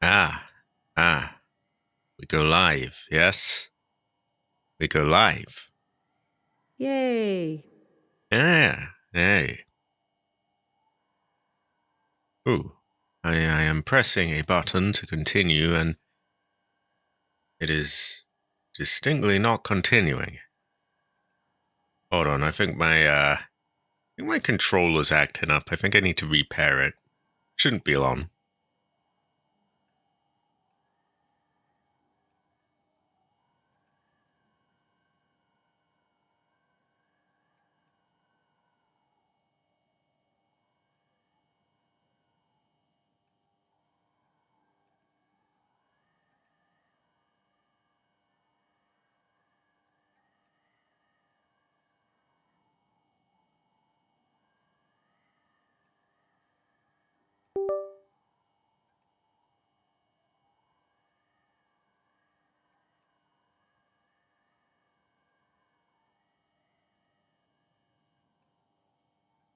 Ah, we go live, yes? We go live. Yay. Yeah, hey. Ooh, I am pressing a button to continue and it is distinctly not continuing. Hold on, I think my controller's acting up. I think I need to repair it. Shouldn't be long.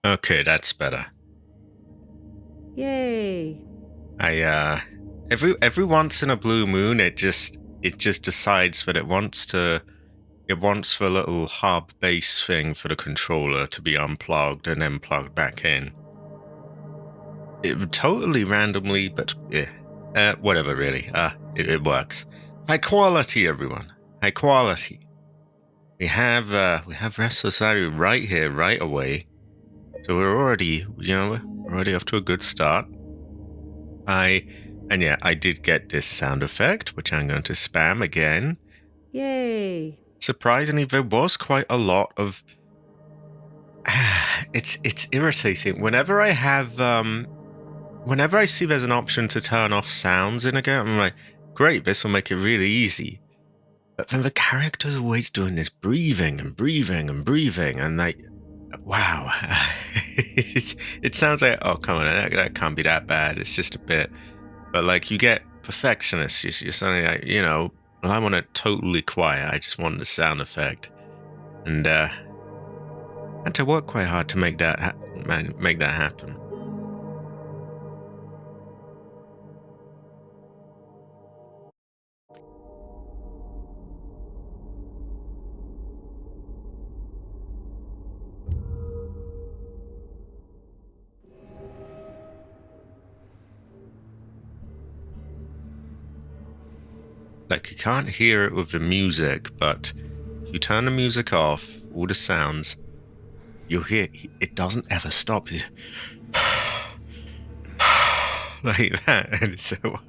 Okay, that's better. Yay. Every once in a blue moon it just decides that it wants the little hub base thing for the controller to be unplugged and then plugged back in. It would totally randomly, but yeah. Whatever really. It works. High quality, everyone. High quality. We have Restless Society right here, right away. So we're already off to a good start. I did get this sound effect, which I'm going to spam again. Yay. Surprisingly, there was quite a lot of. It's irritating. Whenever I see there's an option to turn off sounds in a game, I'm like, great, this will make it really easy. But then the character's always doing this breathing and breathing and breathing, and like, wow, it sounds like, oh come on, that can't be that bad. It's just a bit. But like, you get perfectionists. You're suddenly like, well, I want it totally quiet. I just want the sound effect, and I had to work quite hard to make that happen. Like, you can't hear it with the music, but if you turn the music off, all the sounds, you'll hear it doesn't ever stop. Like that. And so,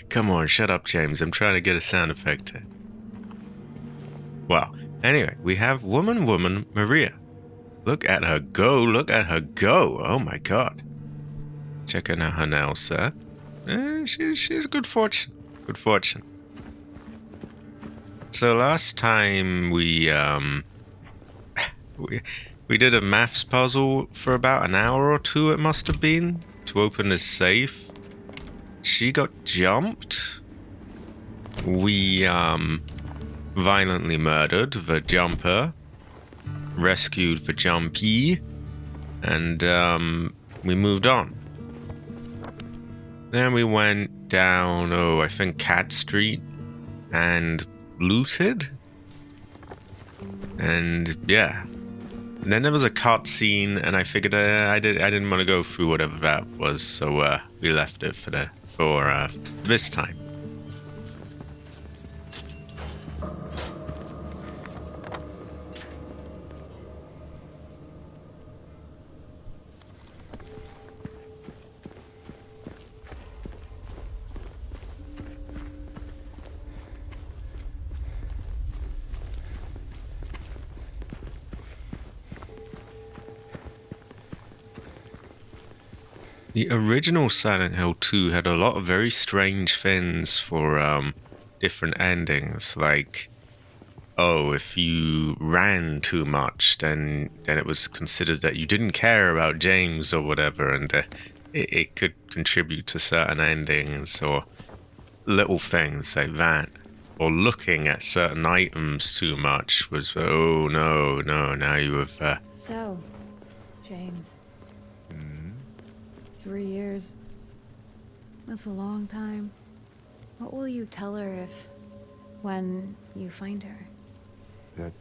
come on, shut up, James. I'm trying to get a sound effect. Well, anyway, we have woman, Maria. Look at her go. Look at her go. Oh my god. Checking out her nails, sir. She's good fortune. Good fortune. So last time we did a maths puzzle for about an hour or two, it must have been, to open this safe. She got jumped. We violently murdered the jumper, rescued the jumpy, and we moved on. Then we went down, I think Cat Street, and looted. And yeah. And then there was a cutscene, and I figured I didn't want to go through whatever that was, so we left it for this time. The original Silent Hill 2 had a lot of very strange things for different endings, like, if you ran too much, then it was considered that you didn't care about James or whatever, and it could contribute to certain endings, or little things like that. Or looking at certain items too much was, oh no, now you have... So, James. 3 years. That's a long time. What will you tell her when you find her? That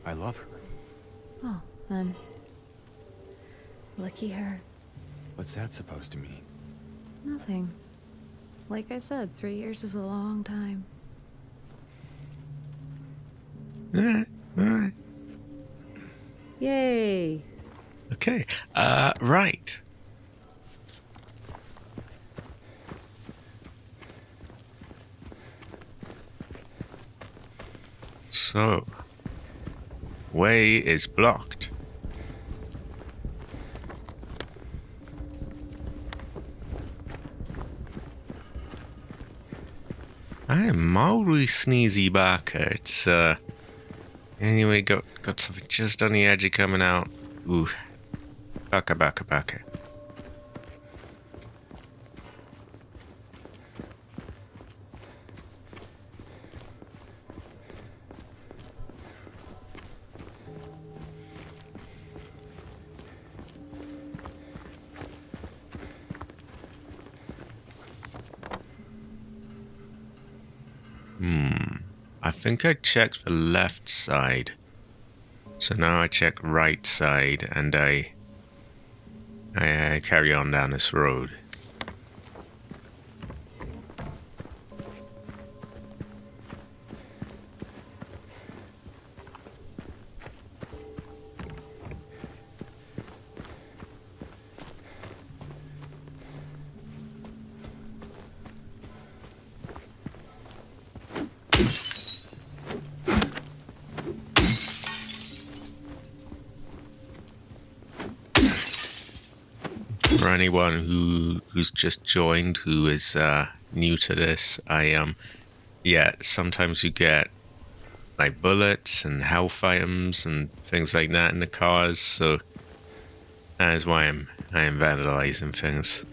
I love her. Oh, then. Lucky her. What's that supposed to mean? Nothing. Like I said, 3 years is a long time. Alright. Yay! Okay. Right. So, way is blocked. I am mildly sneezy Barker. It's anyway, got something just on the edge of coming out. Ooh. Baka. I think I checked the left side. So now I check right side and I carry on down this road. For anyone who's just joined, who is new to this, yeah, sometimes you get like bullets and health items and things like that in the cars, so that is why I am vandalizing things.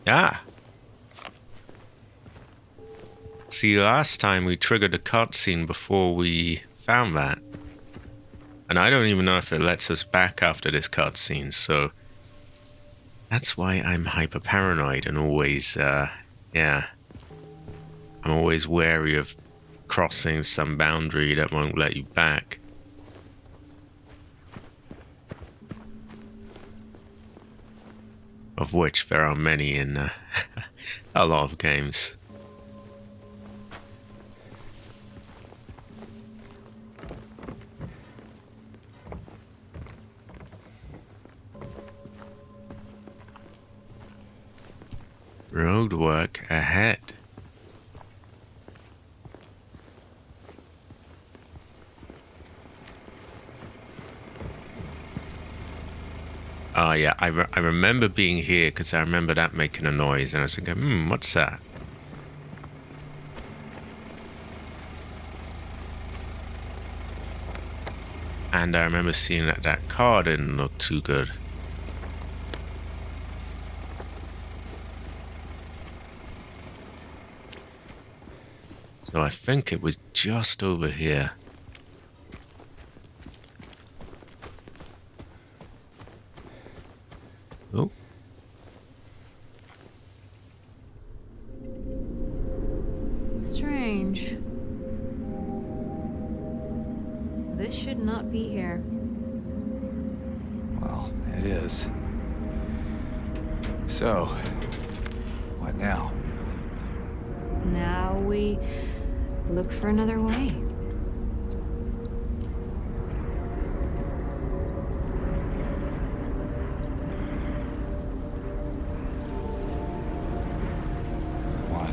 Ah! See, last time we triggered a cutscene before we found that. And I don't even know if it lets us back after this cutscene, so that's why I'm hyper paranoid and always, yeah. I'm always wary of crossing some boundary that won't let you back. Of which there are many in a lot of games. Roadwork ahead. Oh yeah, I remember being here because I remember that making a noise and I was thinking, what's that? And I remember seeing that car didn't look too good. So I think it was just over here. Oh. Strange. This should not be here. Well, it is. So, what now? Now we look for another way. What?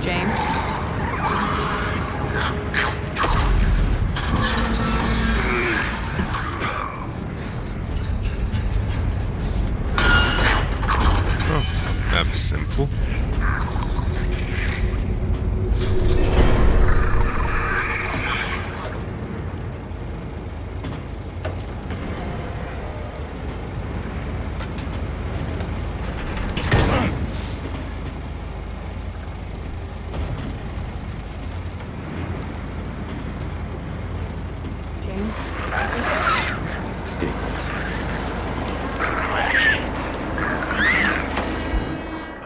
James? That was simple.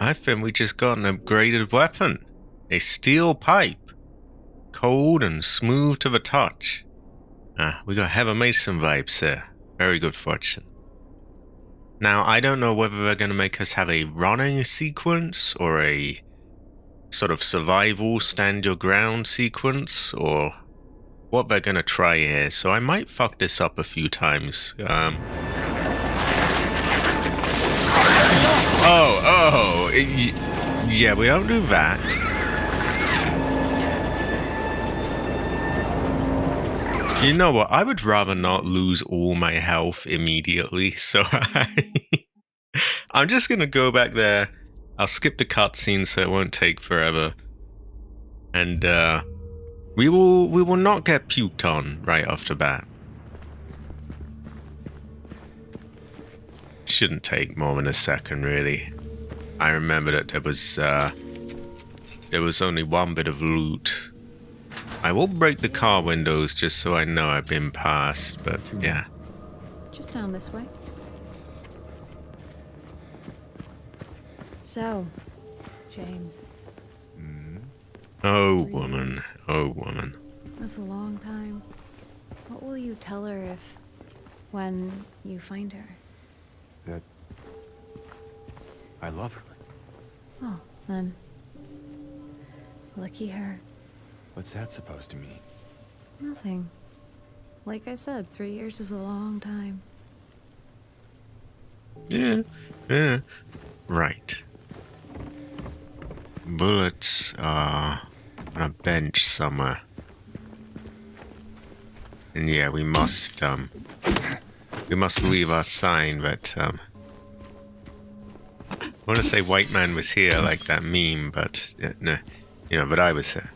I think we just got an upgraded weapon. A steel pipe. Cold and smooth to the touch. We got Heather Mason vibes there. Very good fortune. Now, I don't know whether they're going to make us have a running sequence or a sort of survival stand your ground sequence or what they're going to try here. So I might fuck this up a few times. Yeah, we don't do that. You know what? I would rather not lose all my health immediately, so I'm just gonna go back there. I'll skip the cutscene so it won't take forever, and we will not get puked on right off the bat. Shouldn't take more than a second, really. I remember that there was only one bit of loot. I will break the car windows just so I know I've been past, but yeah. Just down this way. So, James. Oh, woman. Oh, woman. That's a long time. What will you tell her when you find her? That I love her. Oh, then. Lucky her. What's that supposed to mean? Nothing. Like I said, 3 years is a long time. Yeah. Right. Bullets are on a bench somewhere. And yeah, we must leave our sign, but I want to say white man was here, like that meme, but no, but I was there.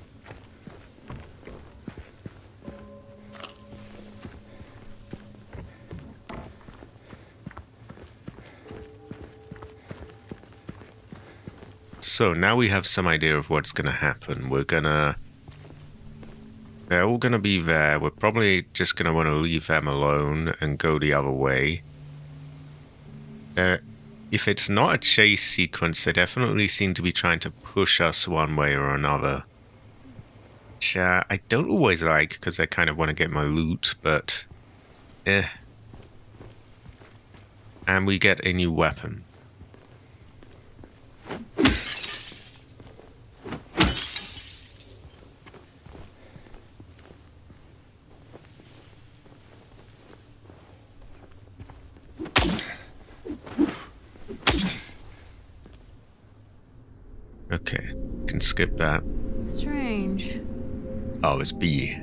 So now we have some idea of what's gonna happen. They're all gonna be there. We're probably just gonna want to leave them alone and go the other way. If it's not a chase sequence, they definitely seem to be trying to push us one way or another. Which I don't always like, because I kind of want to get my loot, but And we get a new weapon. Okay, can skip that. Strange. Oh, it's B.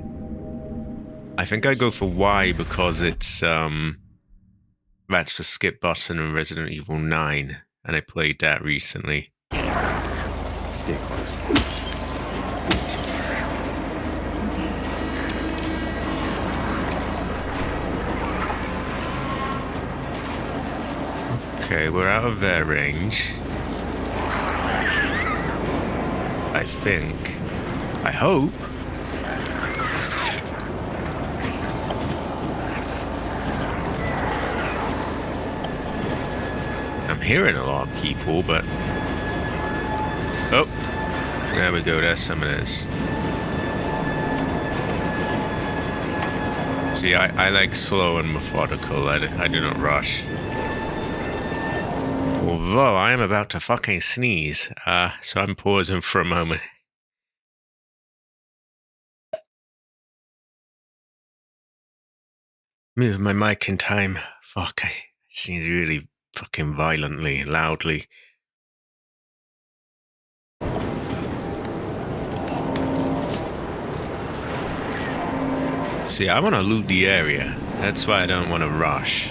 I think I go for Y because it's, that's for skip button in Resident Evil 9, and I played that recently. Stay close. Okay, we're out of their range. I think. I hope. I'm hearing a lot of people, but... Oh! There we go, there's some of this. See, I like slow and methodical. I do not rush. Although I am about to fucking sneeze, so I'm pausing for a moment. Moving my mic in time. Fuck, I sneeze really fucking violently, loudly. See, I want to loot the area. That's why I don't want to rush.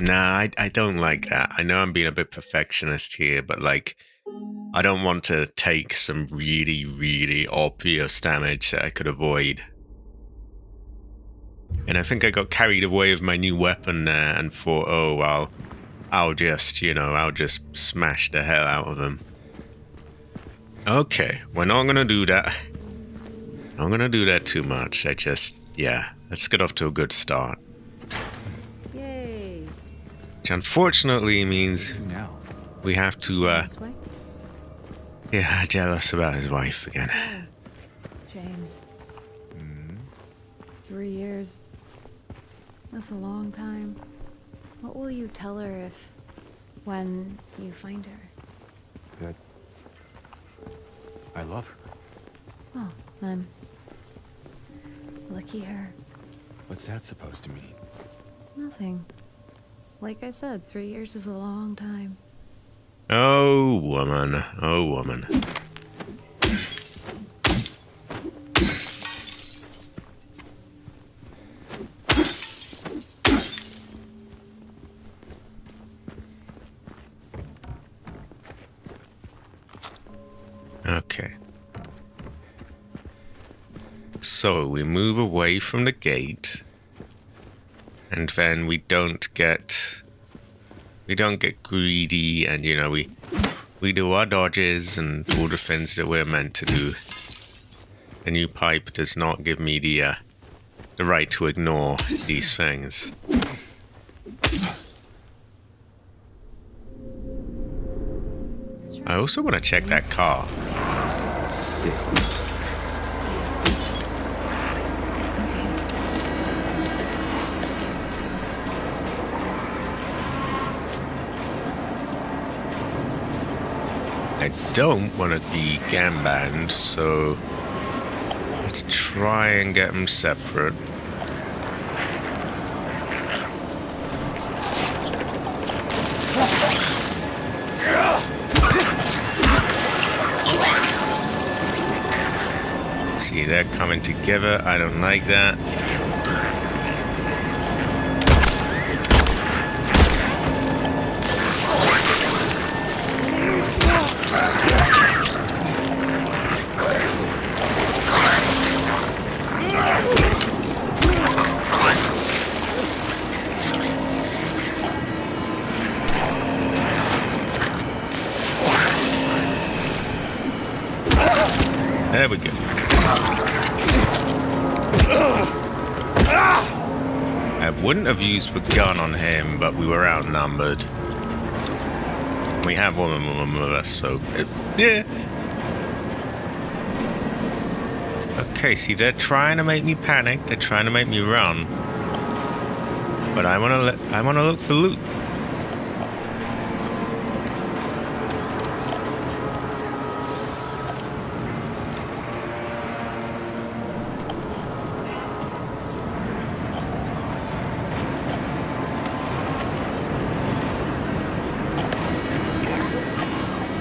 Nah, I don't like that. I know I'm being a bit perfectionist here, but like, I don't want to take some really, really obvious damage that I could avoid. And I think I got carried away with my new weapon there and thought, oh, well, I'll just, I'll just smash the hell out of him. Okay, we're not gonna do that. Not gonna do that too much. Let's get off to a good start. Yay. Which unfortunately means Who now? we have to, This way? yeah, jealous about his wife again. James. 3 years. That's a long time. What will you tell her when you find her? That I love her. Oh, then. Lucky her. What's that supposed to mean? Nothing. Like I said, 3 years is a long time. Oh, woman. Oh, woman. Okay. So we move away from the gate, and then we don't get greedy, and we do our dodges and all the things that we're meant to do. The new pipe does not give me the right to ignore these things. I also want to check that car. Stay close. I don't want to be gambanned, so let's try and get them separate. See, they're coming together. I don't like that. There we go. I wouldn't have used the gun on him, but we were outnumbered. We have woman with us, so yeah. Okay, see, they're trying to make me panic. They're trying to make me run. But I want to look for loot.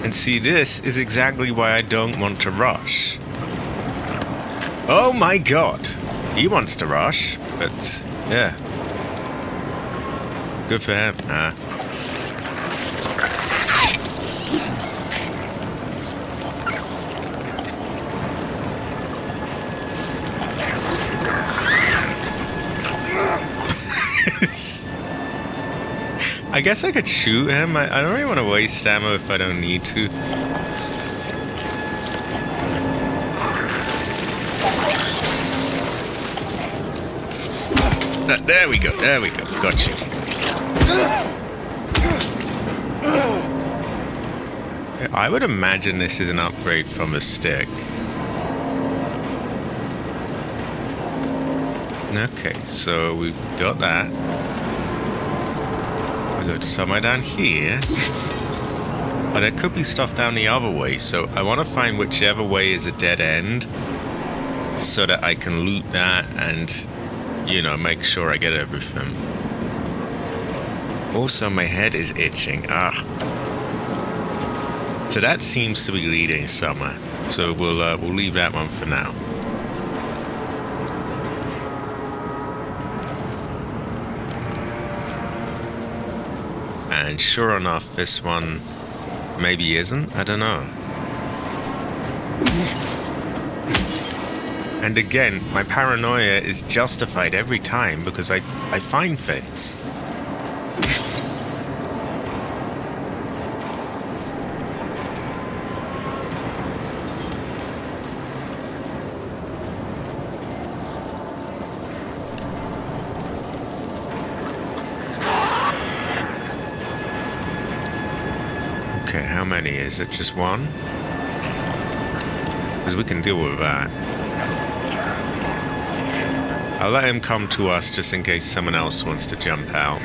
And see, this is exactly why I don't want to rush. Oh my god! He wants to rush, but yeah. Good for him. I guess I could shoot him. I don't really want to waste ammo if I don't need to. There we go. There we go. Got you. I would imagine this is an upgrade from a stick. Okay, so we've got that. We got somewhere down here. But there could be stuff down the other way, so I want to find whichever way is a dead end so that I can loot that and, make sure I get everything. Also, my head is itching. So that seems to be leading somewhere. So we'll leave that one for now. And sure enough, this one maybe isn't. I don't know. And again, my paranoia is justified every time because I find things. many? Is it just one? Because we can deal with that. I'll let him come to us just in case someone else wants to jump out.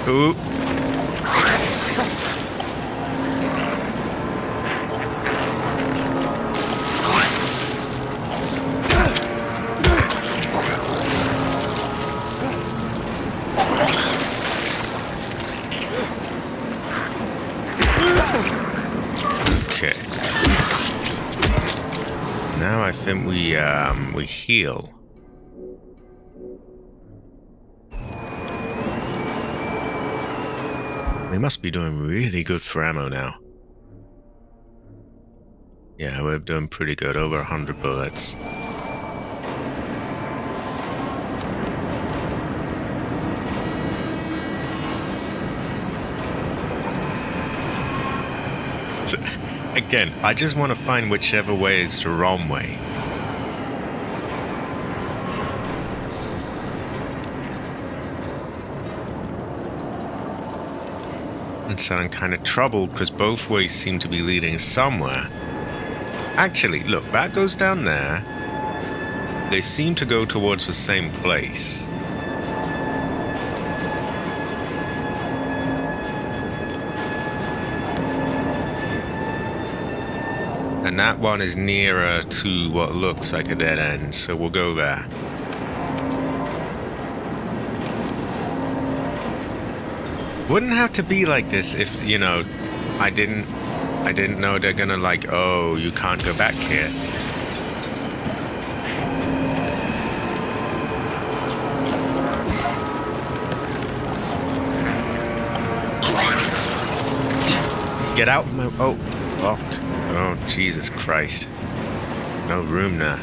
Ooh. Okay. Now I think we heal. We must be doing really good for ammo now. Yeah, we're doing pretty good. Over 100 bullets. So, again, I just want to find whichever way is the wrong way. And so I'm kind of troubled because both ways seem to be leading somewhere. Actually, look, that goes down there. They seem to go towards the same place. And that one is nearer to what looks like a dead end, so we'll go there. Wouldn't have to be like this if, you know, I didn't know they're gonna like, oh, you can't go back here. Get out of my, oh, Jesus Christ. No room there.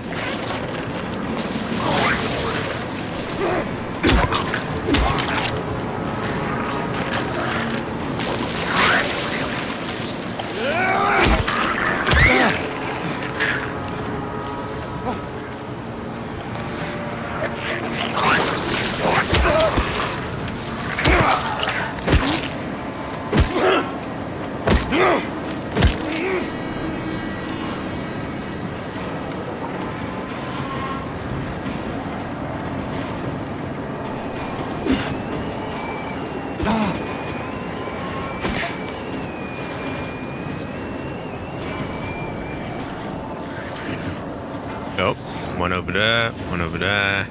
Oh, one over there, one over there.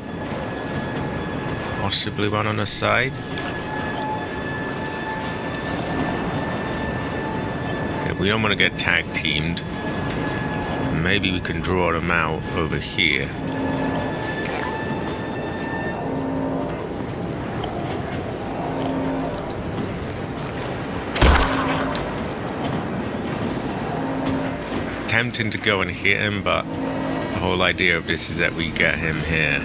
Possibly one on the side. Okay, we don't want to get tag teamed. Maybe we can draw them out over here. Tempting to go and hit him, but the whole idea of this is that we get him here.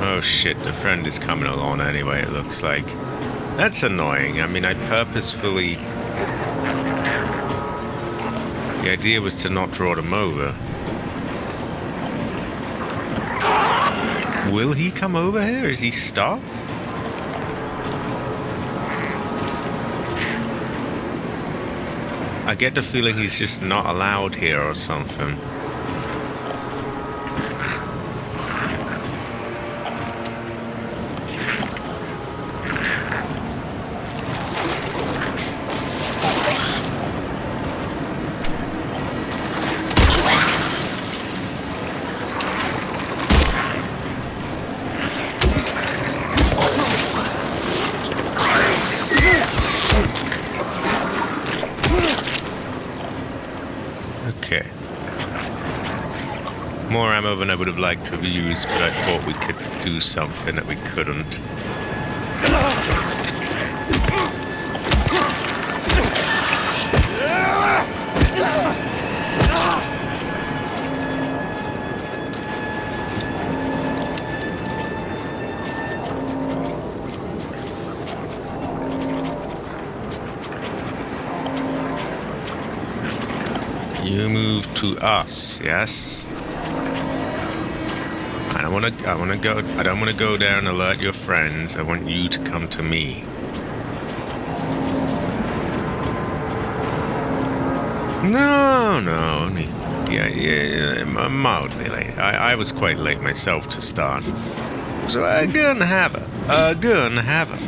Oh shit, the friend is coming along anyway, it looks like. That's annoying. I mean, I purposefully... The idea was to not draw them over. Will he come over here? Is he stuck? I get the feeling he's just not allowed here or something. Okay. More ammo than I would have liked to have used, but I thought we could do something that we couldn't. You move to us, yes? I don't want to go there and alert your friends. I want you to come to me. No, only yeah, mildly late. I was quite late myself to start. So gonna have it. Gonna have it.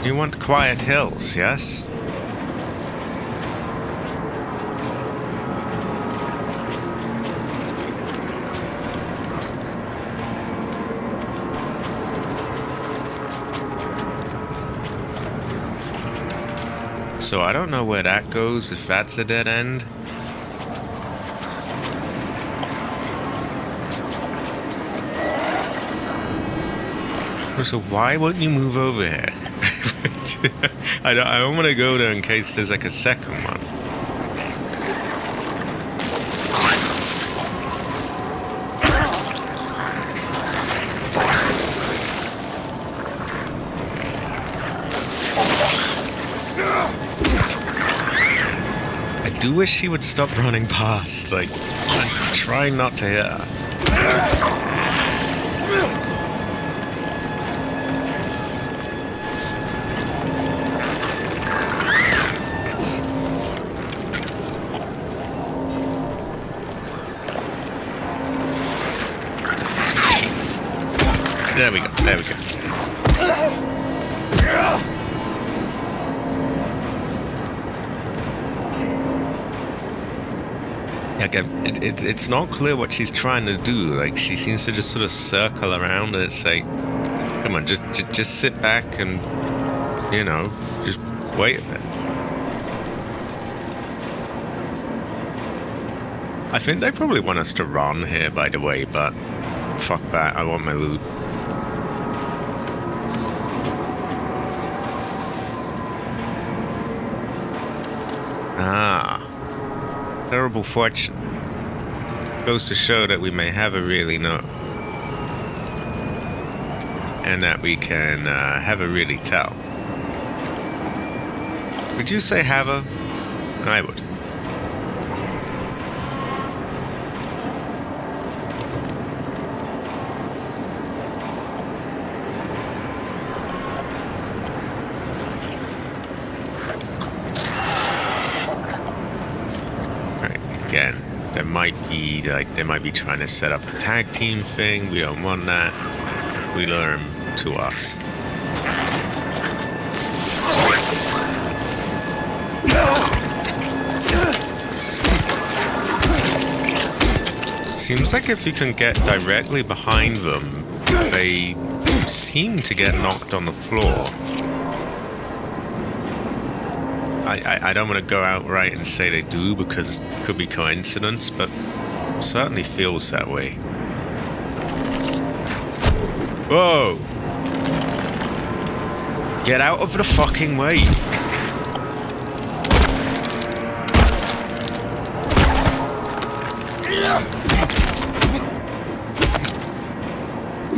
You want quiet hills, yes? So I don't know where that goes, if that's a dead end. So why won't you move over here? I don't want to go there in case there's like a second one. I do wish she would stop running past. Like, I'm trying not to hit her. There we go. There we go. Again, it's not clear what she's trying to do. Like, she seems to just sort of circle around and say, "Come on, just sit back and, you know, just wait a bit." I think they probably want us to run here, by the way, but fuck that. I want my loot. Ah. Terrible fortune. Goes to show that we may have a really know. And that we can have a really tell. Would you say have a? I would. Again, they might be trying to set up a tag team thing. We don't want that. We lure them to us. Seems like if you can get directly behind them, they seem to get knocked on the floor. I don't want to go outright and say they do because it could be coincidence, but it certainly feels that way. Whoa! Get out of the fucking way!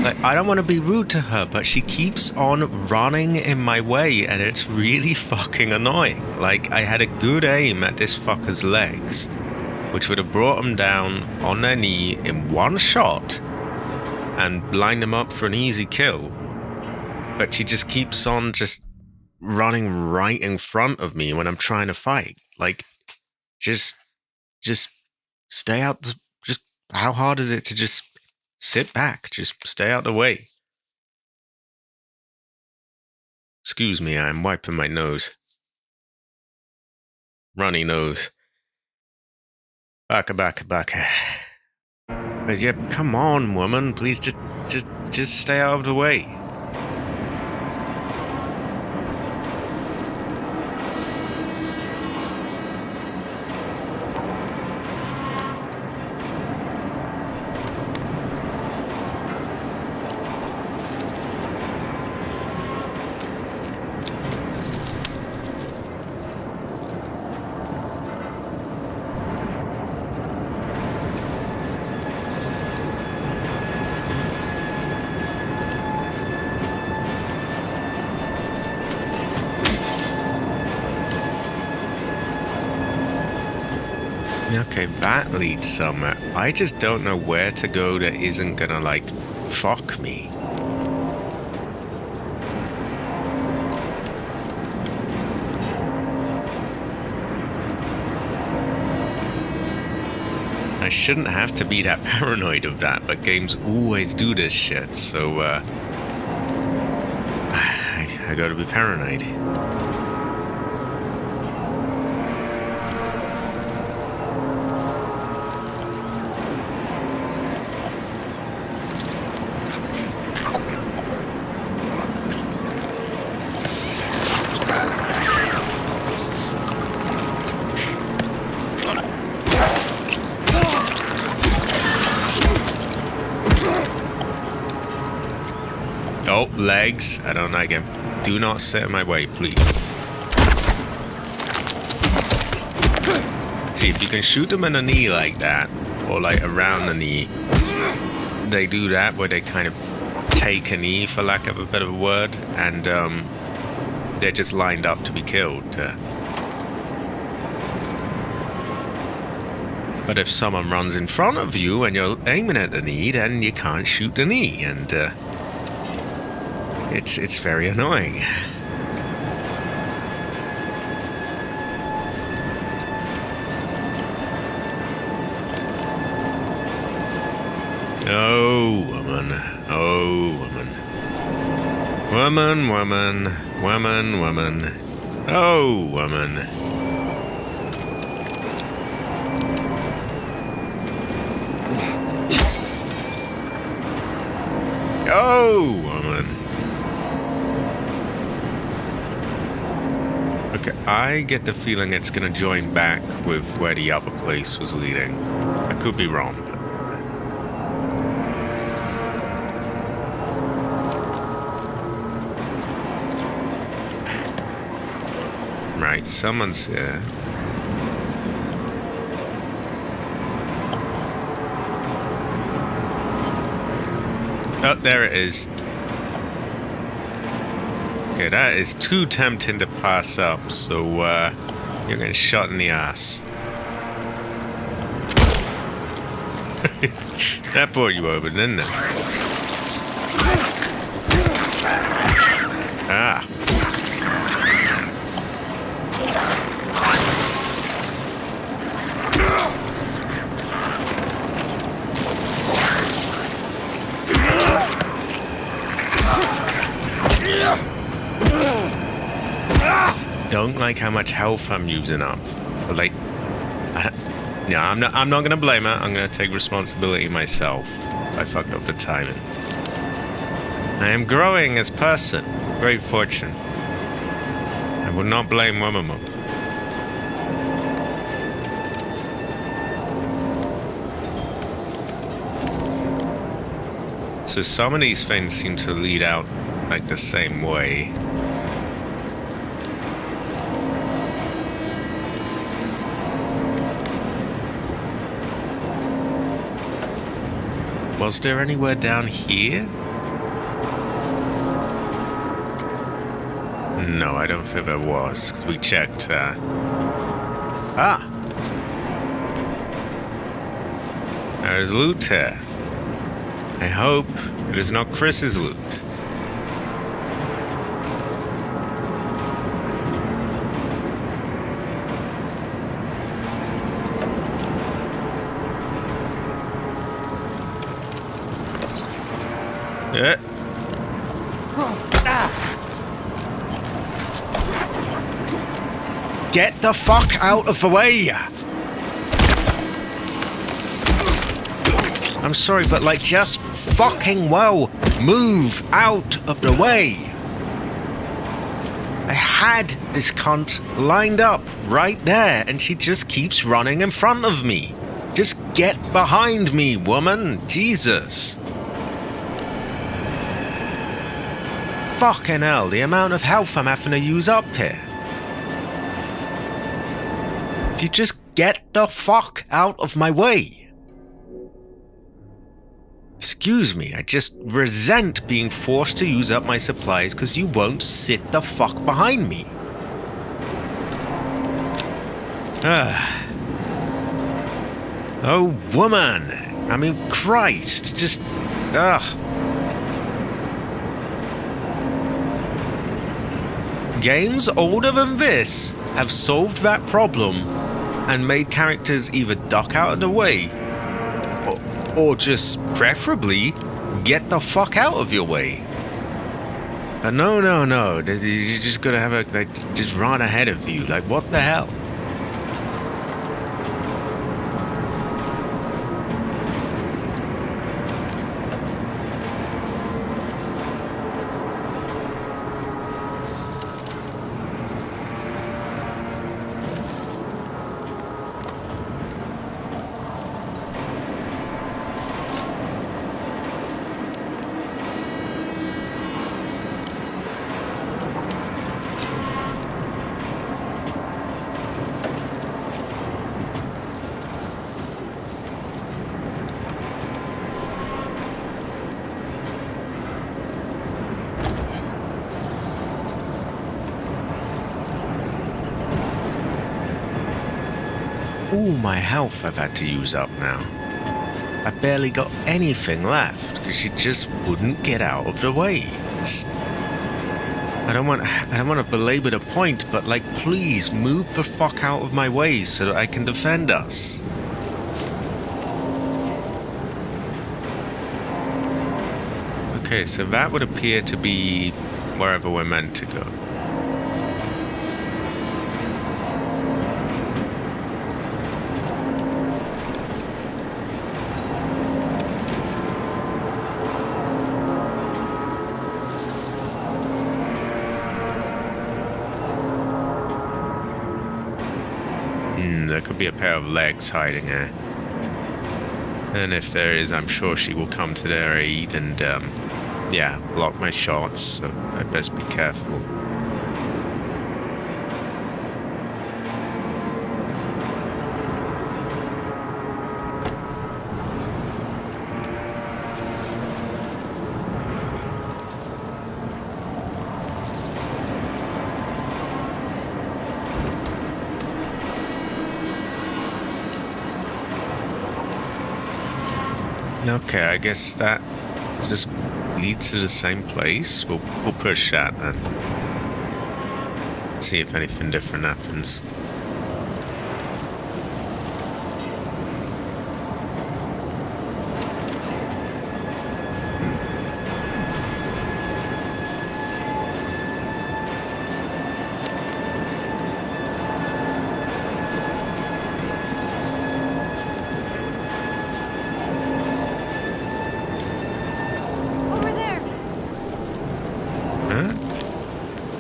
Like, I don't want to be rude to her, but she keeps on running in my way, and it's really fucking annoying. Like, I had a good aim at this fucker's legs, which would have brought him down on their knee in one shot and lined him up for an easy kill. But she just keeps on just running right in front of me when I'm trying to fight. Like, just stay out. Just how hard is it to just sit back? Just stay out the way. Excuse me, I'm wiping my nose. Runny nose. Back. But yeah, come on, woman. Please just stay out of the way. Okay, that leads somewhere. I just don't know where to go that isn't gonna, like, fuck me. I shouldn't have to be that paranoid of that, but games always do this shit, so, I gotta be paranoid. Oh, legs. I don't like him. Do not sit in my way, please. See, if you can shoot them in the knee like that, or like around the knee, they do that where they kind of take a knee, for lack of a better word, and they're just lined up to be killed. But if someone runs in front of you and you're aiming at the knee, then you can't shoot the knee, and it's very annoying. Oh, woman. Oh, woman. Woman, woman. Woman, woman. Oh, woman. Oh, woman. Okay, I get the feeling it's gonna join back with where the other place was leading. I could be wrong, but... Right, someone's here. Oh, there it is. Okay, that is too tempting to pass up, so you're getting shot in the ass. That brought you over, didn't it? Ah. Don't like how much health I'm using up. But like, no, I'm not gonna blame her. I'm gonna take responsibility myself. I fucked up the timing. I am growing as person. Great fortune. I will not blame Mama. So some of these things seem to lead out like the same way. Was there anywhere down here? No, I don't think there was, because we checked. There's loot here. I hope it is not Chris's loot. Yeah. Get the fuck out of the way! I'm sorry, but like, just fucking well move out of the way. I had this cunt lined up right there, and she just keeps running in front of me. Just get behind me, woman. Jesus. Fucking hell, the amount of health I'm having to use up here. If you just get the fuck out of my way. Excuse me, I just resent being forced to use up my supplies because you won't sit the fuck behind me. Oh, woman! I mean, Christ, just... Ugh. Games older than this have solved that problem and made characters either duck out of the way or just, preferably, get the fuck out of your way. But no. You just gotta have a, like, just run ahead of you. Like, what the hell? All my health I've had to use up now. I barely got anything left because she just wouldn't get out of the way. I don't want to belabor the point, but like, please move the fuck out of my way so that I can defend us. Okay, so that would appear to be wherever we're meant to go. There could be a pair of legs hiding there. And if there is, I'm sure she will come to their aid and, yeah, block my shots, so I'd best be careful. Okay, I guess that just leads to the same place. We'll push that then. See if anything different happens.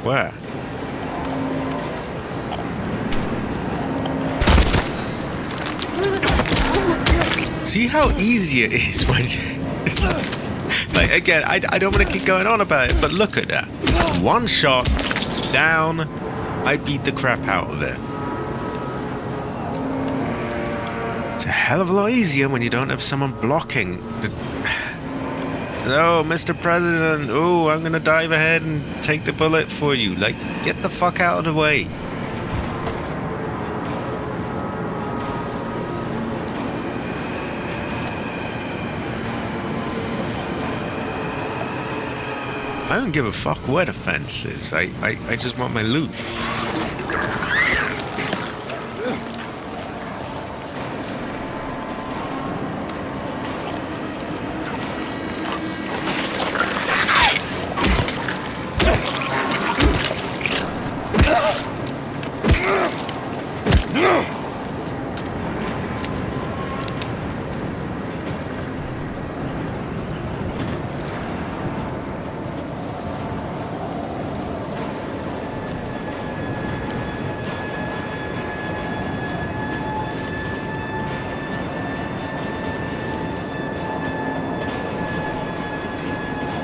Where? See how easy it is when... like, again, I don't want to keep going on about it, but look at that. One shot, down, I beat the crap out of it. It's a hell of a lot easier when you don't have someone blocking the... Oh, Mr. President, oh, I'm gonna dive ahead and take the bullet for you. Like, get the fuck out of the way. I don't give a fuck where the fence is. I just want my loot.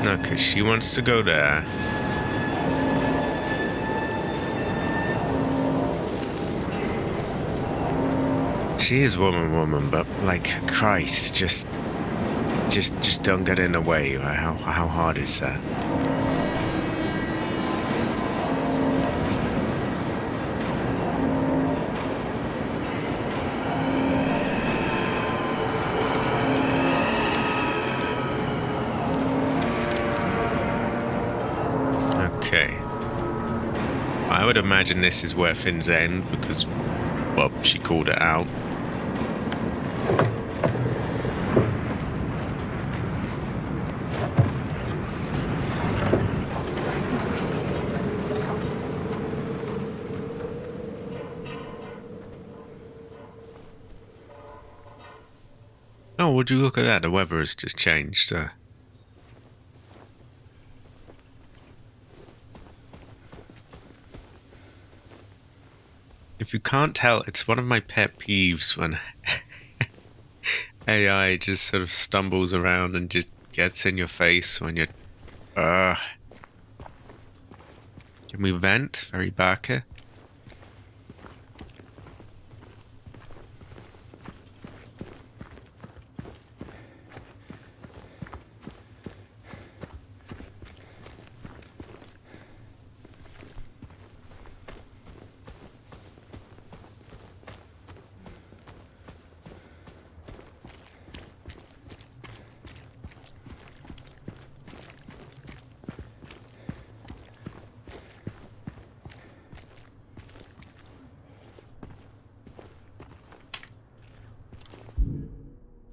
Okay, she wants to go there. She is woman, but like, Christ, just don't get in the way. How hard is that? Okay. I would imagine this is where things end because, well, she called it out. I think we're safe. Oh, would you look at that? The weather has just changed. If you can't tell, it's one of my pet peeves when AI just sort of stumbles around and just gets in your face when you're. Can we vent? Very Barker.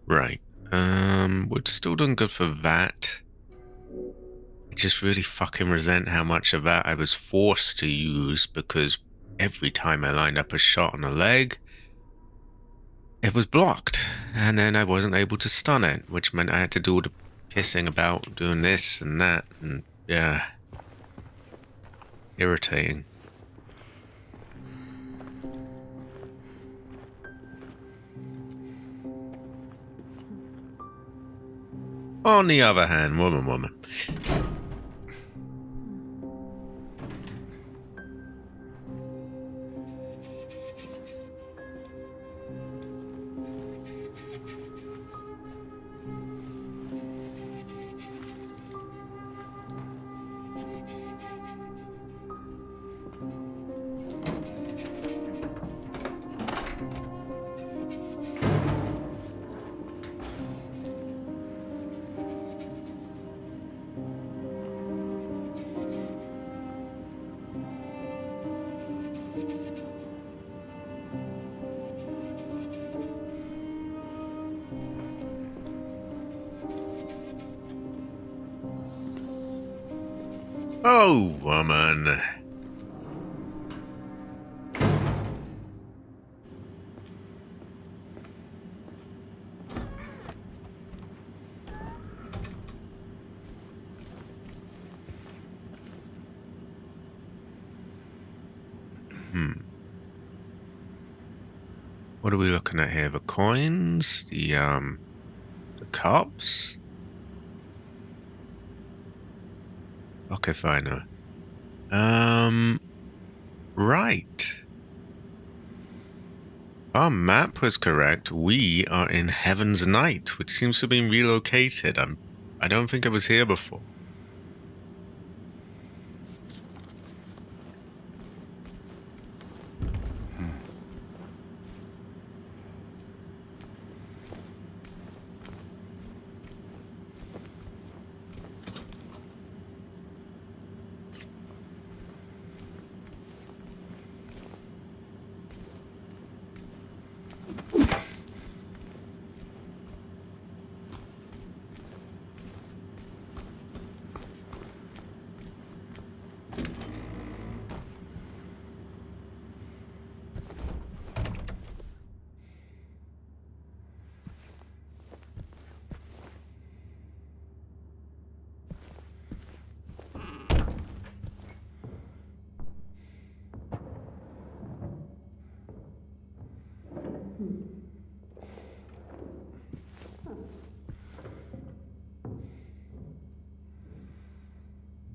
Right. We're still doing good for that. I just really fucking resent how much of that I was forced to use because every time I lined up a shot on a leg, it was blocked. And then I wasn't able to stun it, which meant I had to do all the pissing about doing this and that. And yeah. Irritating. On the other hand, woman. Oh, woman. What are we looking at here? The coins? The cups? Okay, fine. Right. Our map was correct. We are in Heaven's Night, which seems to have been relocated. I don't think I was here before.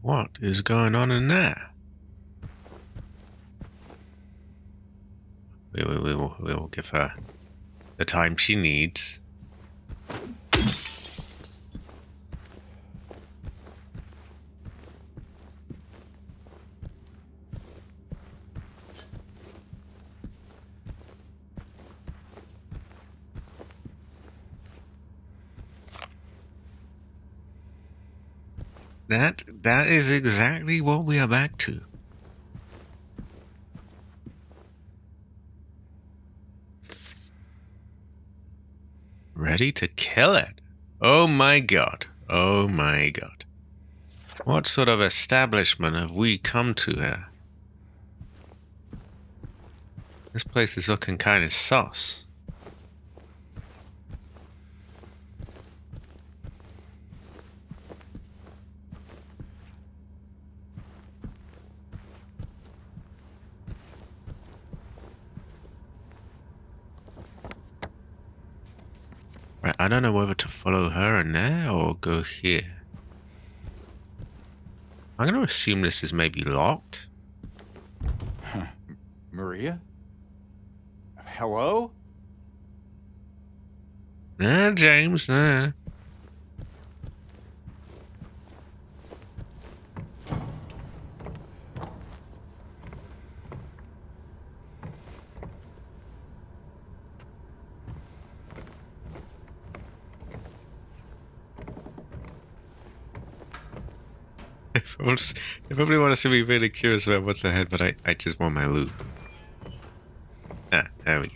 What is going on in there? We will give her the time she needs. That is exactly what we are back to. Ready to kill it. Oh my god. Oh my god. What sort of establishment have we come to here? This place is looking kind of sus. Right, I don't know whether to follow her in there or go here. I'm going to assume this is maybe locked. Maria? Hello? Nah, James, nah. They probably want us to be really curious about what's ahead, but I just want my loot. Ah, there we go.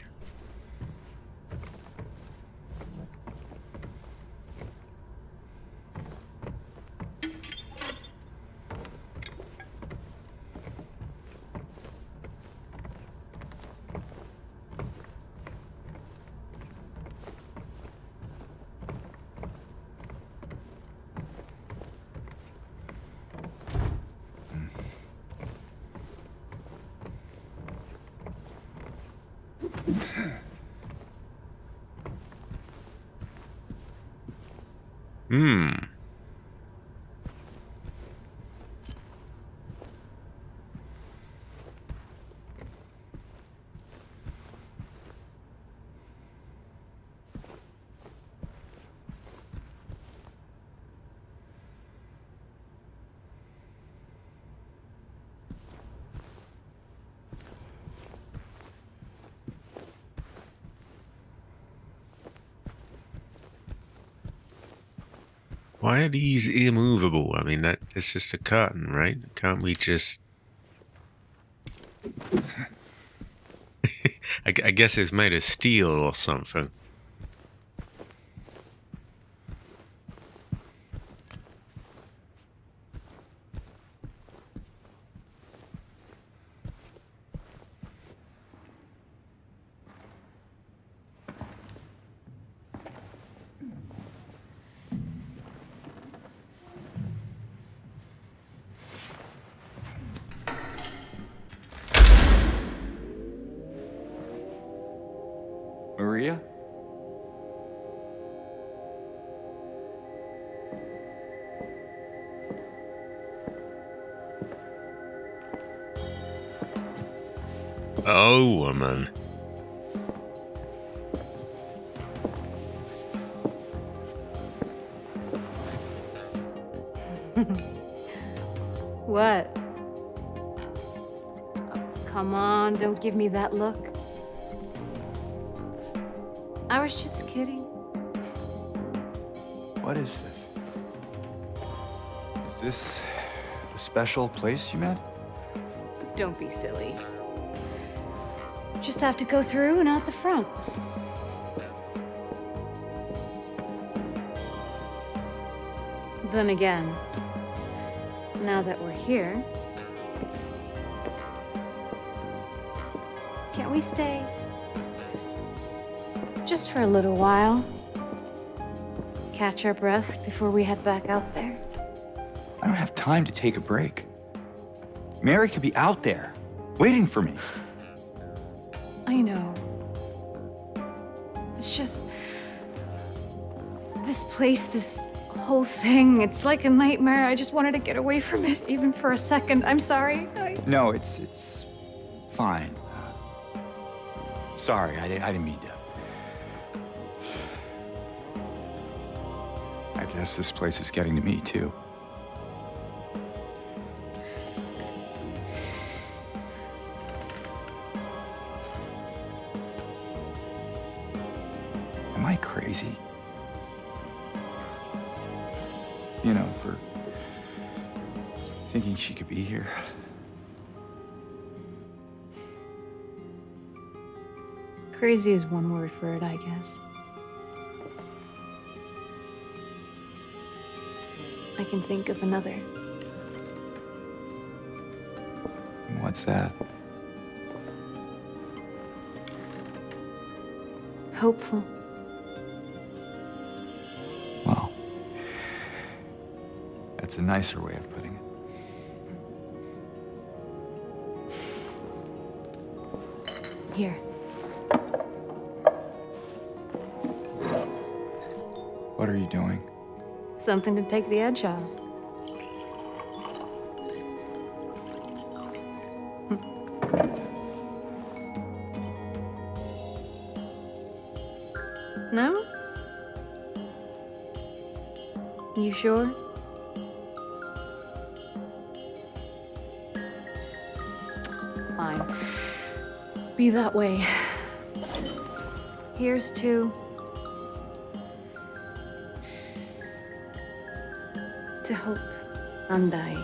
Hmm. Why are these immovable? I mean, it's just a curtain, right? Can't we just... I guess it's made of steel or something. Maria? Oh, woman. What? Oh, come on, don't give me that look. I was just kidding. What is this? Is this a special place you met? Don't be silly. Just have to go through and out the front. Then again, now that we're here, can't we stay? Just for a little while. Catch our breath before we head back out there. I don't have time to take a break. Mary could be out there, waiting for me. I know. It's just... this place, this whole thing, it's like a nightmare. I just wanted to get away from it, even for a second. I'm sorry. No, it's fine. Sorry, I didn't mean to. I guess this place is getting to me, too. Am I crazy? You know, for think she could be here? Crazy is one word for it, I guess. I can think of another. What's that? Hopeful. Well, that's a nicer way of putting it. Here. What are you doing? Something to take the edge off. No? You sure? Fine. Be that way. Here's to hope undying.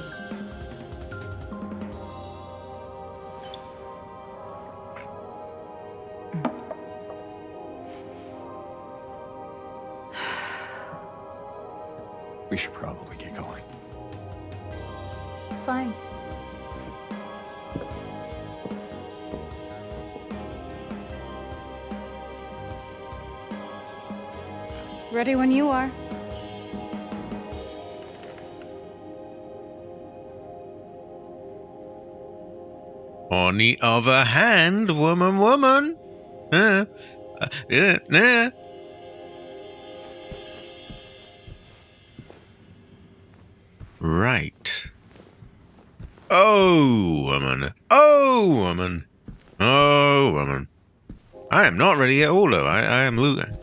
We should probably get going. Fine. Ready when you are. On the other hand, woman. Yeah. Right. Oh, woman. Oh, woman. Oh, woman. I am not ready at all, though. I am looting.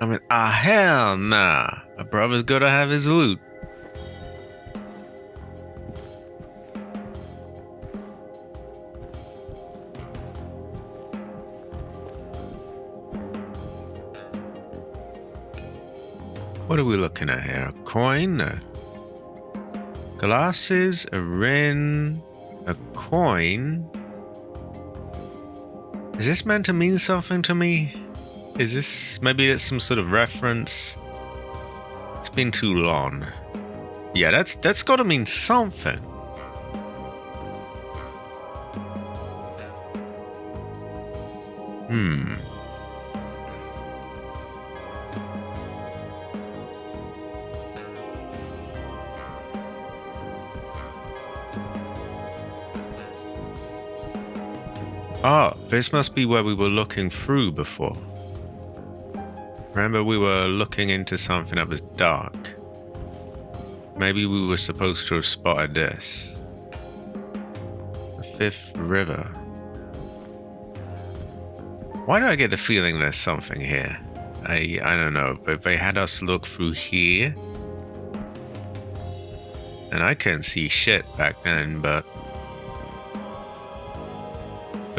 I mean, hell nah. A brother's gotta have his loot. What are we looking at here? A coin? Glasses? A ring? A coin? Is this meant to mean something to me? Is this... maybe it's some sort of reference? It's been too long. Yeah, that's gotta mean something. Oh, this must be where we were looking through before. Remember, we were looking into something that was dark. Maybe we were supposed to have spotted this. The Fifth River. Why do I get the feeling there's something here? I don't know, but they had us look through here. And I couldn't see shit back then, but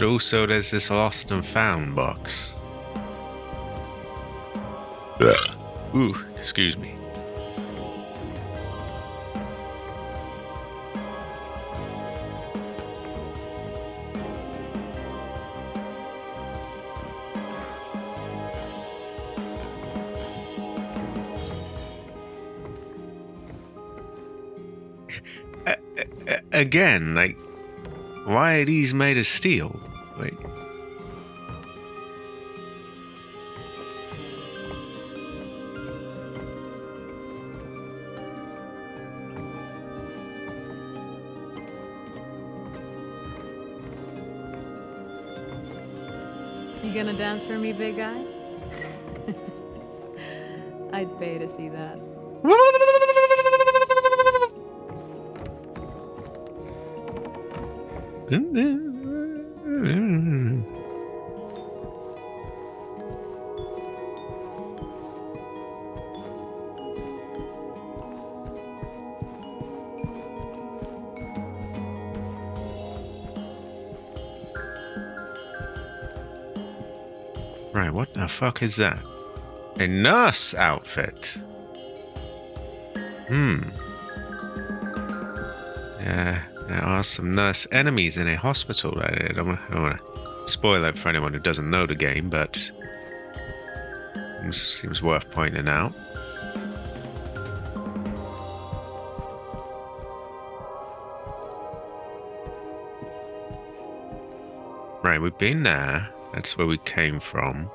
also there's this lost and found box. Ooh, excuse me. Again, like, why are these made of steel? Like, You gonna dance for me, big guy? I'd pay to see that. right, what the fuck is that? A nurse outfit. Yeah, there are some nurse enemies in a hospital. I don't want to spoil it for anyone who doesn't know the game, but it seems worth pointing out. Right, we've been there. That's where we came from.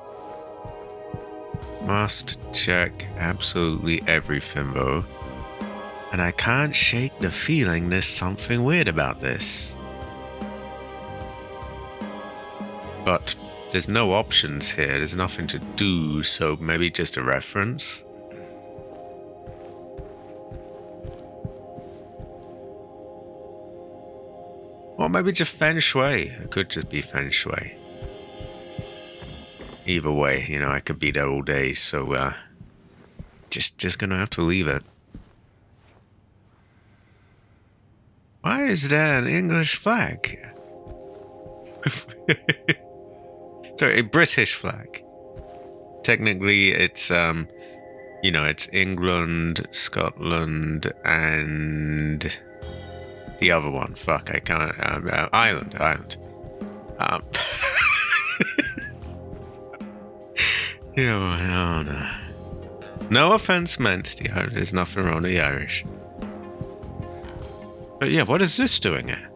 Must check absolutely everything, though. And I can't shake the feeling there's something weird about this. But there's no options here. There's nothing to do, so maybe just a reference. Or maybe just feng shui. It could just be feng shui. Either way, you know, I could be there all day, so just gonna have to leave it. Why is there an English flag? Sorry, a British flag. Technically, it's you know, it's England, Scotland, and the other one. Fuck, I can't. Ireland. Oh no. No offense meant. There's nothing wrong with the Irish. But yeah, what is this doing here?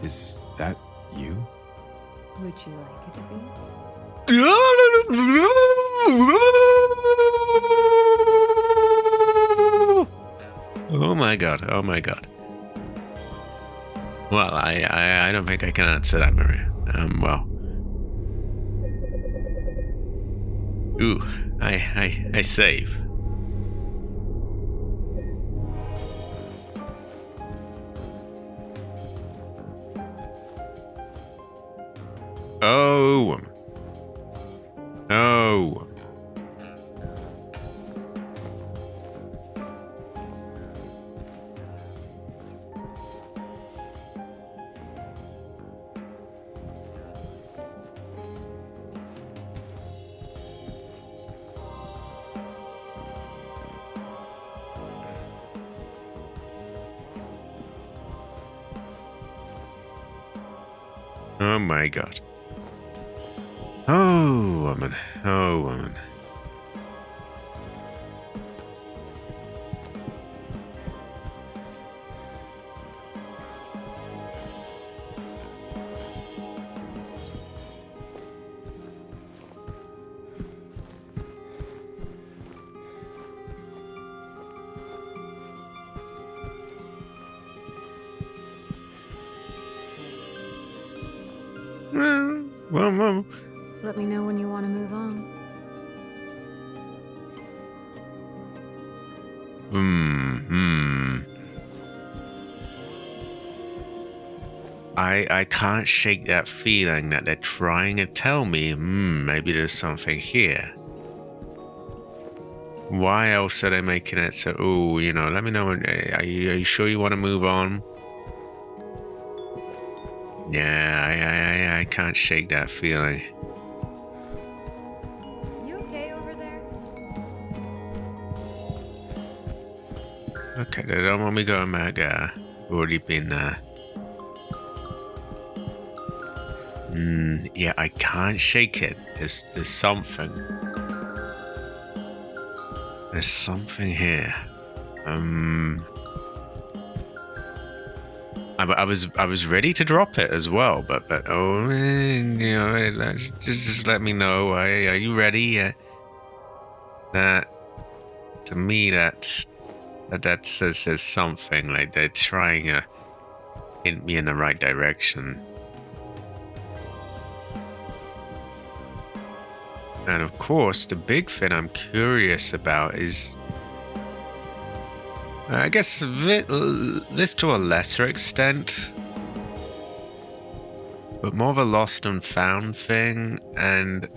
Is that you? Would you like it to be? Oh my god, oh my god. Well, I don't think I can answer that, Maria. Well. Ooh, I save. Oh, woman. Oh. Oh my god. Oh, woman. Oh, woman. Well. Let me know when you want to move on. I can't shake that feeling that they're trying to tell me, maybe there's something here. Why else are they making it so, oh, you know, let me know, are you sure you want to move on? Yeah, I can't shake that feeling. You okay over there? Okay, they don't want me going back there. Already been there. Yeah, I can't shake it. There's something. There's something here. I was ready to drop it as well, but oh, you know, just let me know. Are you ready? That to me, that says something, like they're trying to hint me in the right direction. And of course, the big thing I'm curious about is, I guess, this to a lesser extent, but more of a lost and found thing, and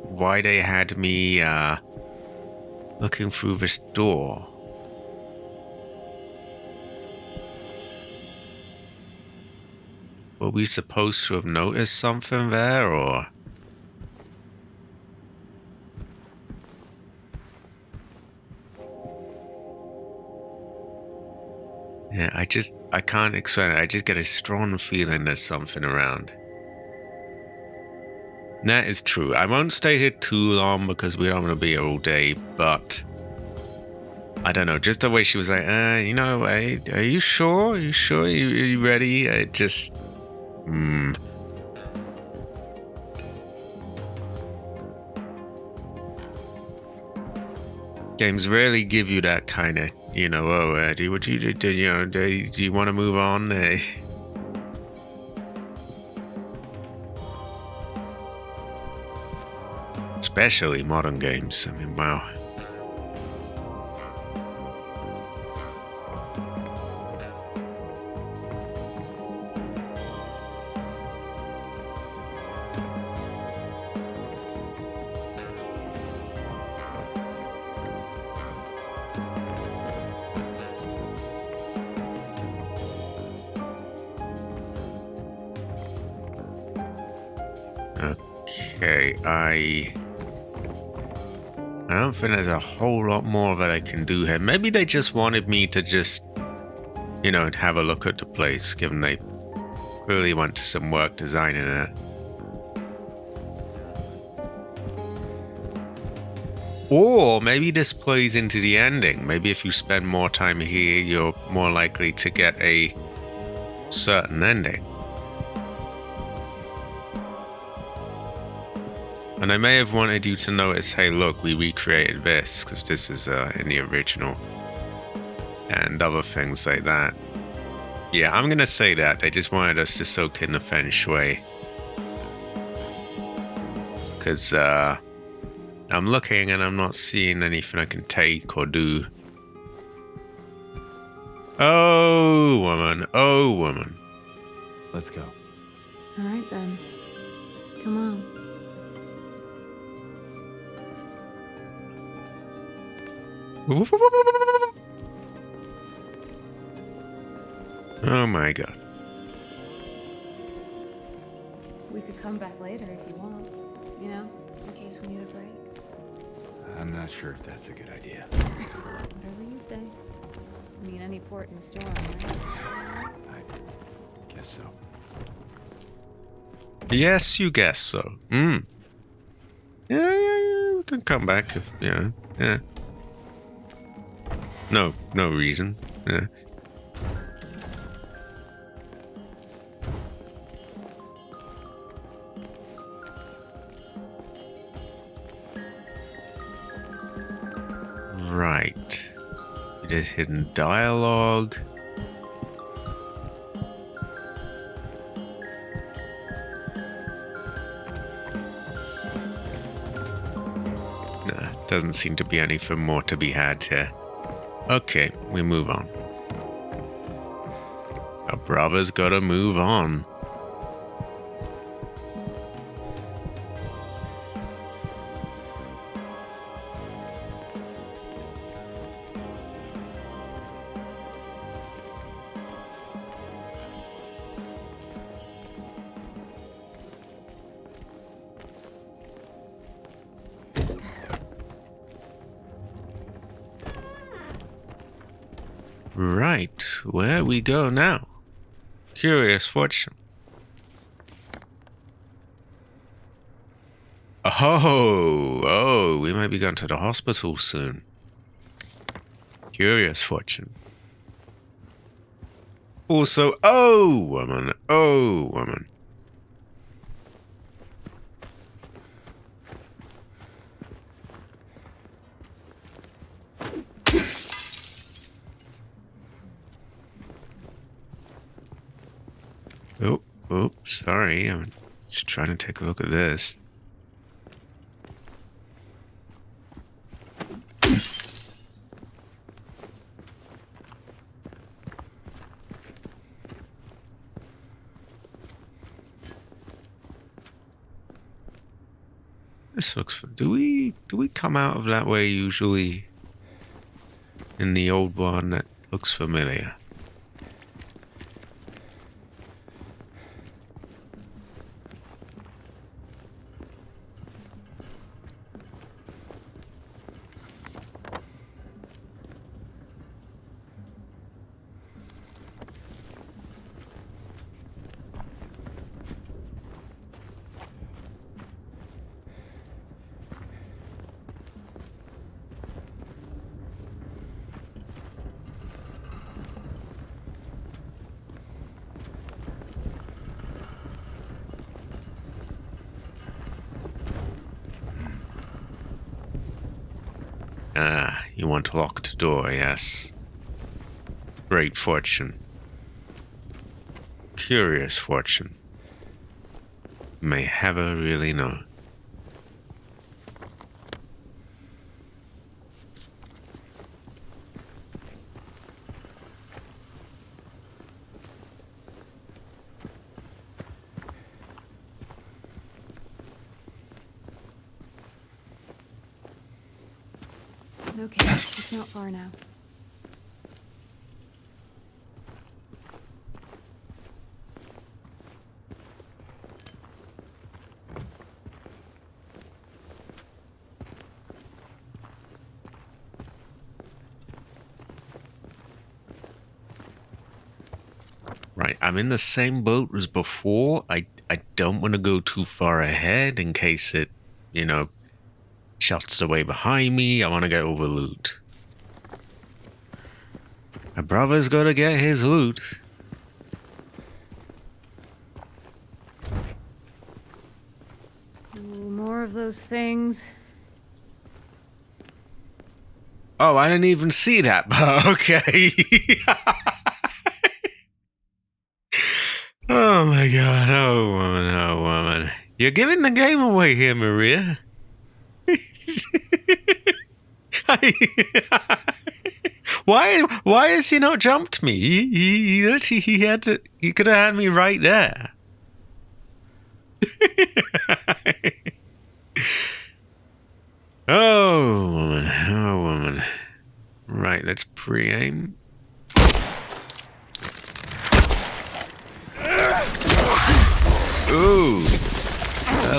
why they had me looking through this door. were we supposed to have noticed something there, or? Yeah, I can't explain it. I just get a strong feeling there's something around. That is true. I won't stay here too long because we don't want to be here all day, but I don't know. Just the way she was like, you know, are you sure? Are you sure? Are you ready? I just... Games rarely give you that kind of, you know, oh, do what you do, you know, do you want to move on? Especially modern games. I mean, wow. Okay, I don't think there's a whole lot more that I can do here. Maybe they just wanted me to just, you know, have a look at the place, given they clearly went to some work designing it. Or maybe this plays into the ending. Maybe if you spend more time here, you're more likely to get a certain ending. And I may have wanted you to notice, hey, look, we recreated this, because this is in the original. And other things like that. Yeah, I'm going to say that. They just wanted us to soak in the feng shui. Because I'm looking and I'm not seeing anything I can take or do. Oh, woman. Oh, woman. Let's go. All right, then. Come on. Oh my god. We could come back later if you want. You know, in case we need a break. I'm not sure if that's a good idea. Whatever you say. I mean, any port in storm, right? I guess so. Yes, you guess so. Yeah, we can come back if, you know, yeah. No reason. Yeah. Right. It is hidden dialogue. Nah, doesn't seem to be anything more to be had here. Okay, we move on. Our brother's gotta move on. Right, where we go now? Curious fortune. Oh, we might be going to the hospital soon. Curious fortune. Also, oh woman. Oh, sorry. I'm just trying to take a look at this. This looks... Do we come out of that way usually? In the old one, that looks familiar. Ah, you want to lock the door, yes. Great fortune. Curious fortune. May ever really know. Okay, it's not far now. Right, I'm in the same boat as before. I don't want to go too far ahead in case it, you know, shots away behind me. I want to get over loot. My brother's got to get his loot. Ooh, more of those things. Oh, I didn't even see that. Okay. Oh my god. Oh woman. Oh woman. You're giving the game away here, Maria. Why has he not jumped me? He had to. He could have had me right there. Oh woman. Oh woman. Right, let's pre-aim. Ooh,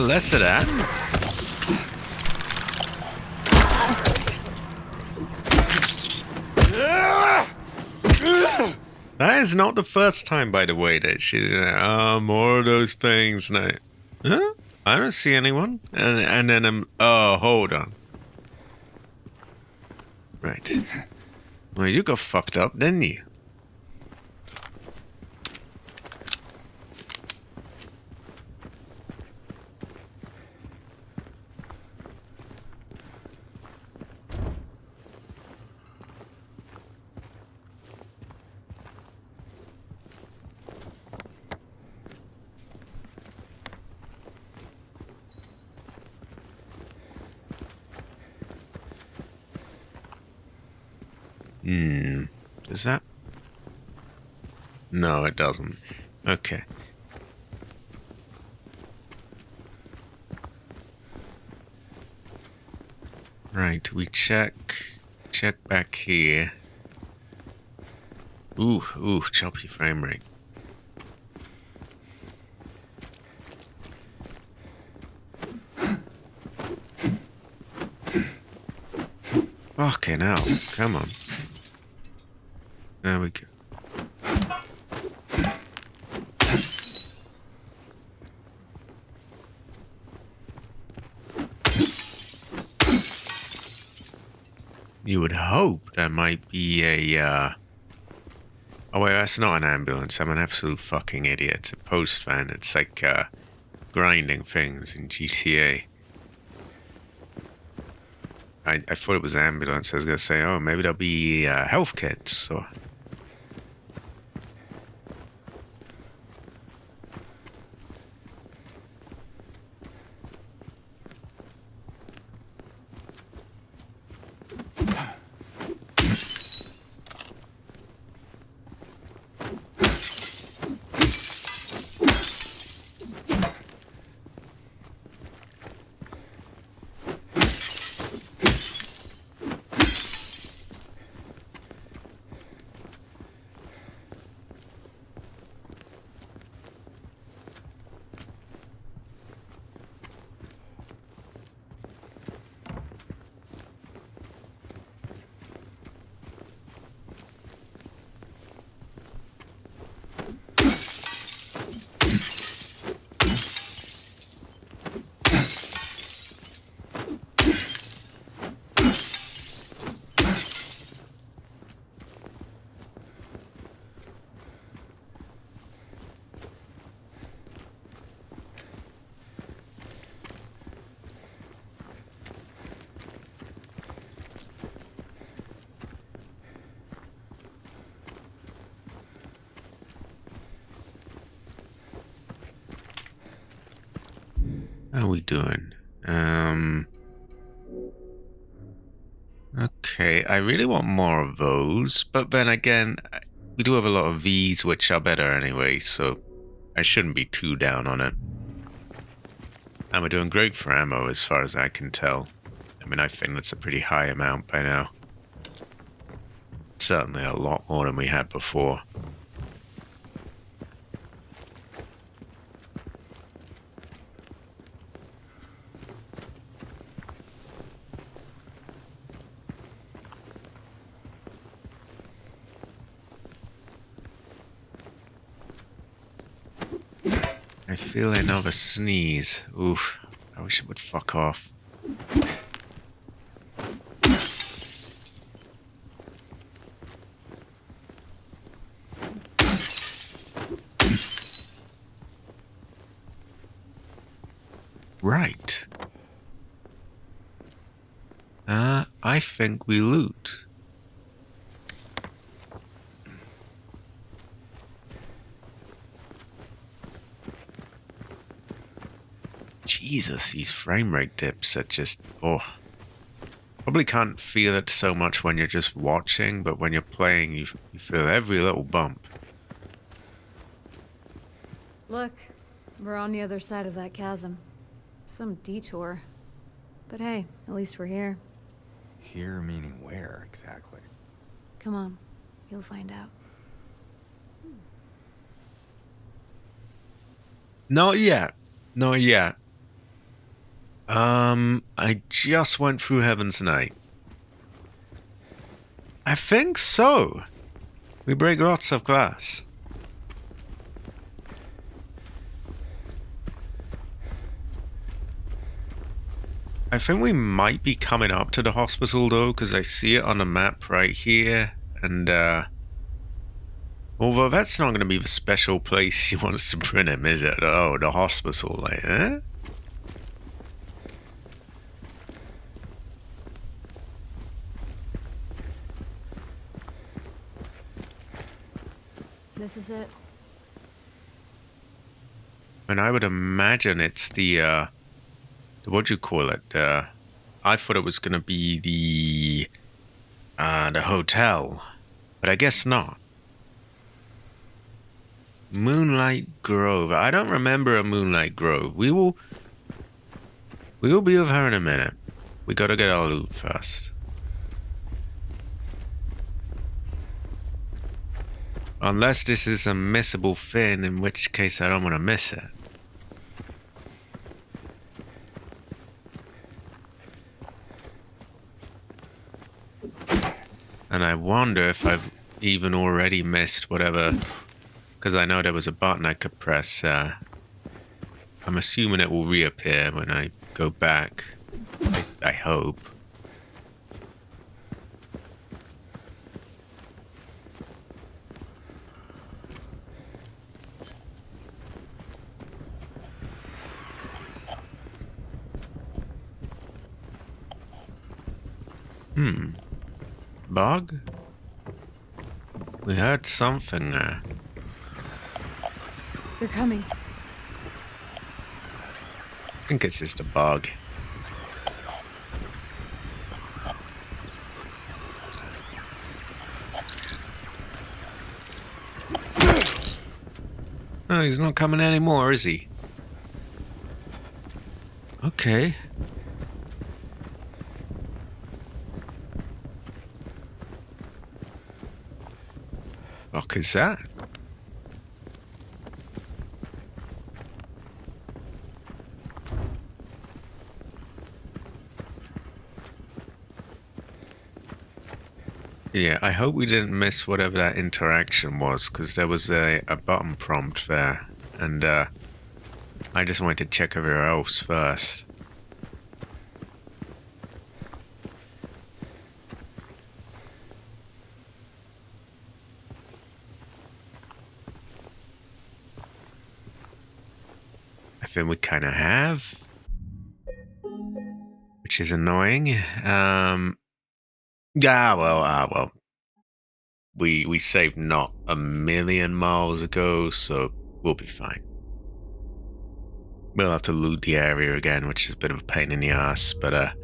less of that. That is not the first time, by the way, that she's more of those things. No, huh? I don't see anyone. And then I'm. Oh, hold on. Right. Well, you got fucked up, didn't you? Does that? No, it doesn't. Okay. Right, we check back here. Ooh, choppy frame rate. Fucking hell, come on. There we go. You would hope there might be a, Oh wait, that's not an ambulance. I'm an absolute fucking idiot. It's a post van. It's like, grinding things in GTA. I thought it was an ambulance. I was gonna say, oh, maybe there'll be, health kits, or... How are we doing? Okay, I really want more of those, but then again, we do have a lot of these, which are better anyway, so I shouldn't be too down on it. And we're doing great for ammo, as far as I can tell. I mean, I think that's a pretty high amount by now. Certainly a lot more than we had before. I feel another sneeze. Oof. I wish it would fuck off. Right. I think we loot. Jesus, these frame rate dips are just, oh. Probably can't feel it so much when you're just watching, but when you're playing, you feel every little bump. Look, we're on the other side of that chasm. Some detour. But hey, at least we're here. Here meaning where exactly? Come on, you'll find out. Not yet. Not yet. I just went through Heaven's Night. I think so. We break lots of glass. I think we might be coming up to the hospital though, because I see it on the map right here, and although that's not going to be the special place she wants to bring him, is it? Oh, the hospital, like, eh? This is it. And I would imagine it's the what do you call it? I thought it was going to be the hotel, but I guess not. Moonlight Grove. I don't remember a Moonlight Grove. We will be with her in a minute. We gotta get our loot first. Unless this is a missable fin, in which case I don't want to miss it. And I wonder if I've even already missed whatever, because I know there was a button I could press. I'm assuming it will reappear when I go back. I hope. Bug? We heard something there. They're coming. I think it's just a bug. Oh, he's not coming anymore, is he? Okay. Fuck is that? Yeah, I hope we didn't miss whatever that interaction was, because there was a button prompt there, and I just wanted to check everywhere else first. I think we kind of have, which is annoying. Well. We saved not a million miles ago, so we'll be fine. We'll have to loot the area again, which is a bit of a pain in the ass, but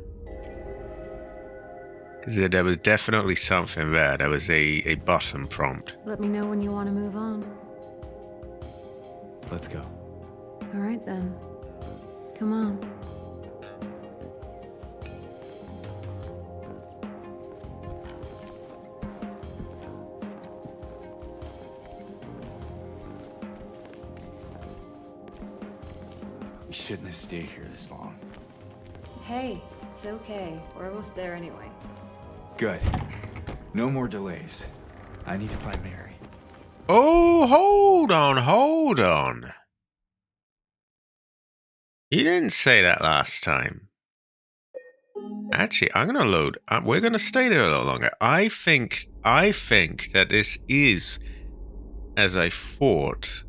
cause there was definitely something there. There was a button prompt. Let me know when you want to move on. Let's go. All right then. Come on. We shouldn't have stayed here this long. Hey, it's okay. We're almost there anyway. Good. No more delays. I need to find Mary. Oh, hold on. You didn't say that last time. Actually, I'm gonna load. We're gonna stay there a little longer. I think that this is, as I thought.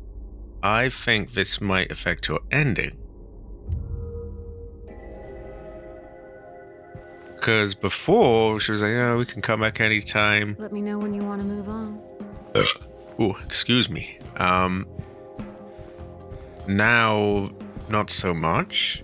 I think this might affect your ending. Because before she was like, "Oh, we can come back anytime." Let me know when you want to move on. Oh, excuse me. Now, not so much.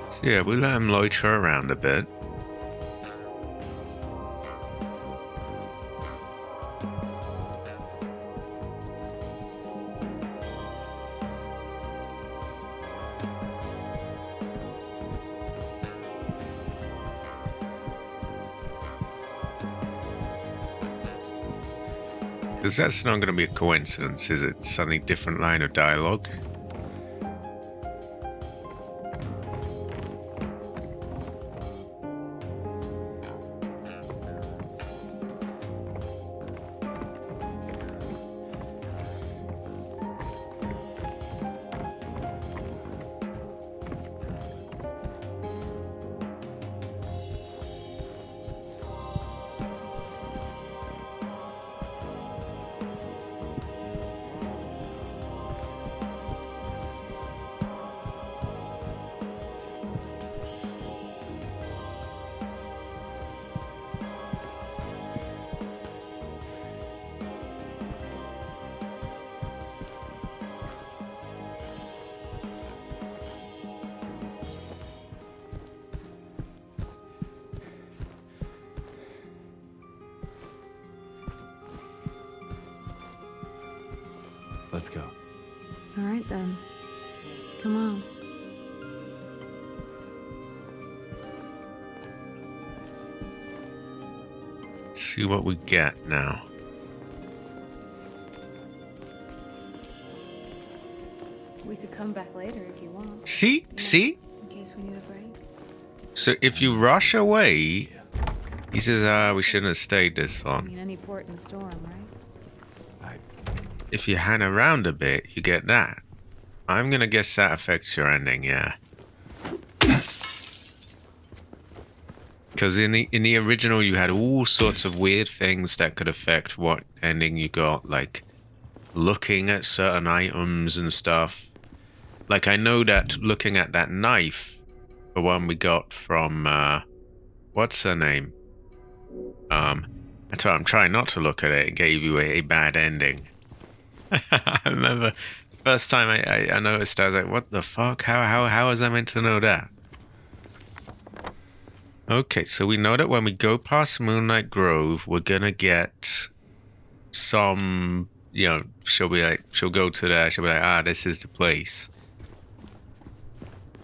So yeah, we let him loiter around a bit. Because that's not going to be a coincidence, is it? Something different line of dialogue. Let's go. All right then. Come on. See what we get now. We could come back later if you want. See? In case we need a break. So if you rush away, he says, we shouldn't have stayed this I long. mean, any port in a storm, right? If you hang around a bit, you get that. I'm gonna guess that affects your ending, yeah. Because in the original, you had all sorts of weird things that could affect what ending you got, like looking at certain items and stuff. Like I know that looking at that knife, the one we got from what's her name? I'm trying not to look at it. It gave you a bad ending. I remember the first time I noticed, I was like, what the fuck? How was I meant to know that? Okay, so we know that when we go past Moonlight Grove, we're gonna get some, she'll go to there, she'll be like, this is the place.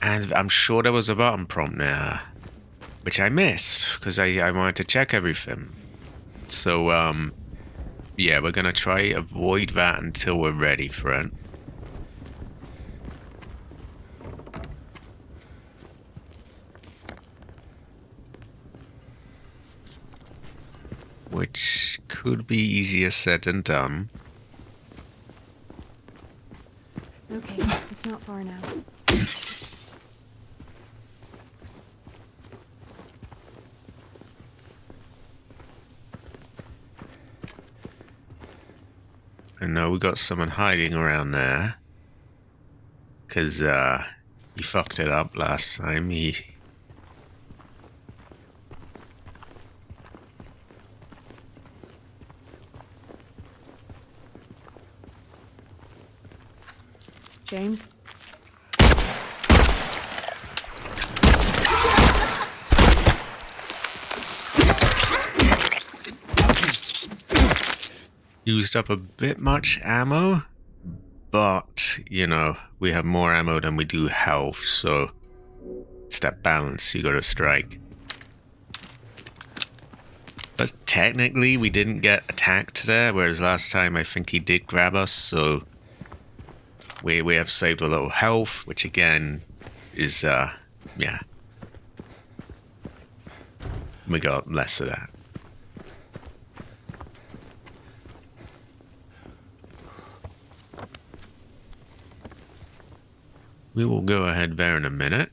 And I'm sure there was a button prompt there, which I missed, because I wanted to check everything. So, yeah, we're gonna try avoid that until we're ready for it. Which could be easier said than done. Okay, it's not far now. I know we got someone hiding around there. Because he fucked it up last time. James? Used up a bit much ammo, but, you know, we have more ammo than we do health, so it's that balance you gotta strike. But technically, we didn't get attacked there, whereas last time I think he did grab us, so we have saved a little health, which again is, yeah. We got less of that. We will go ahead there in a minute.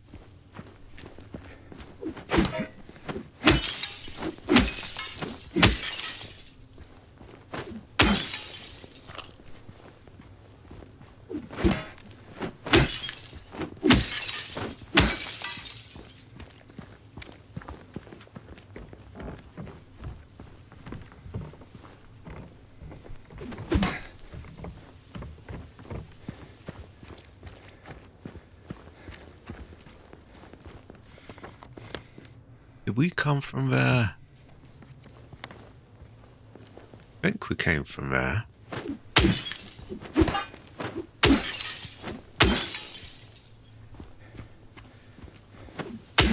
Did we come from there? I think we came from there.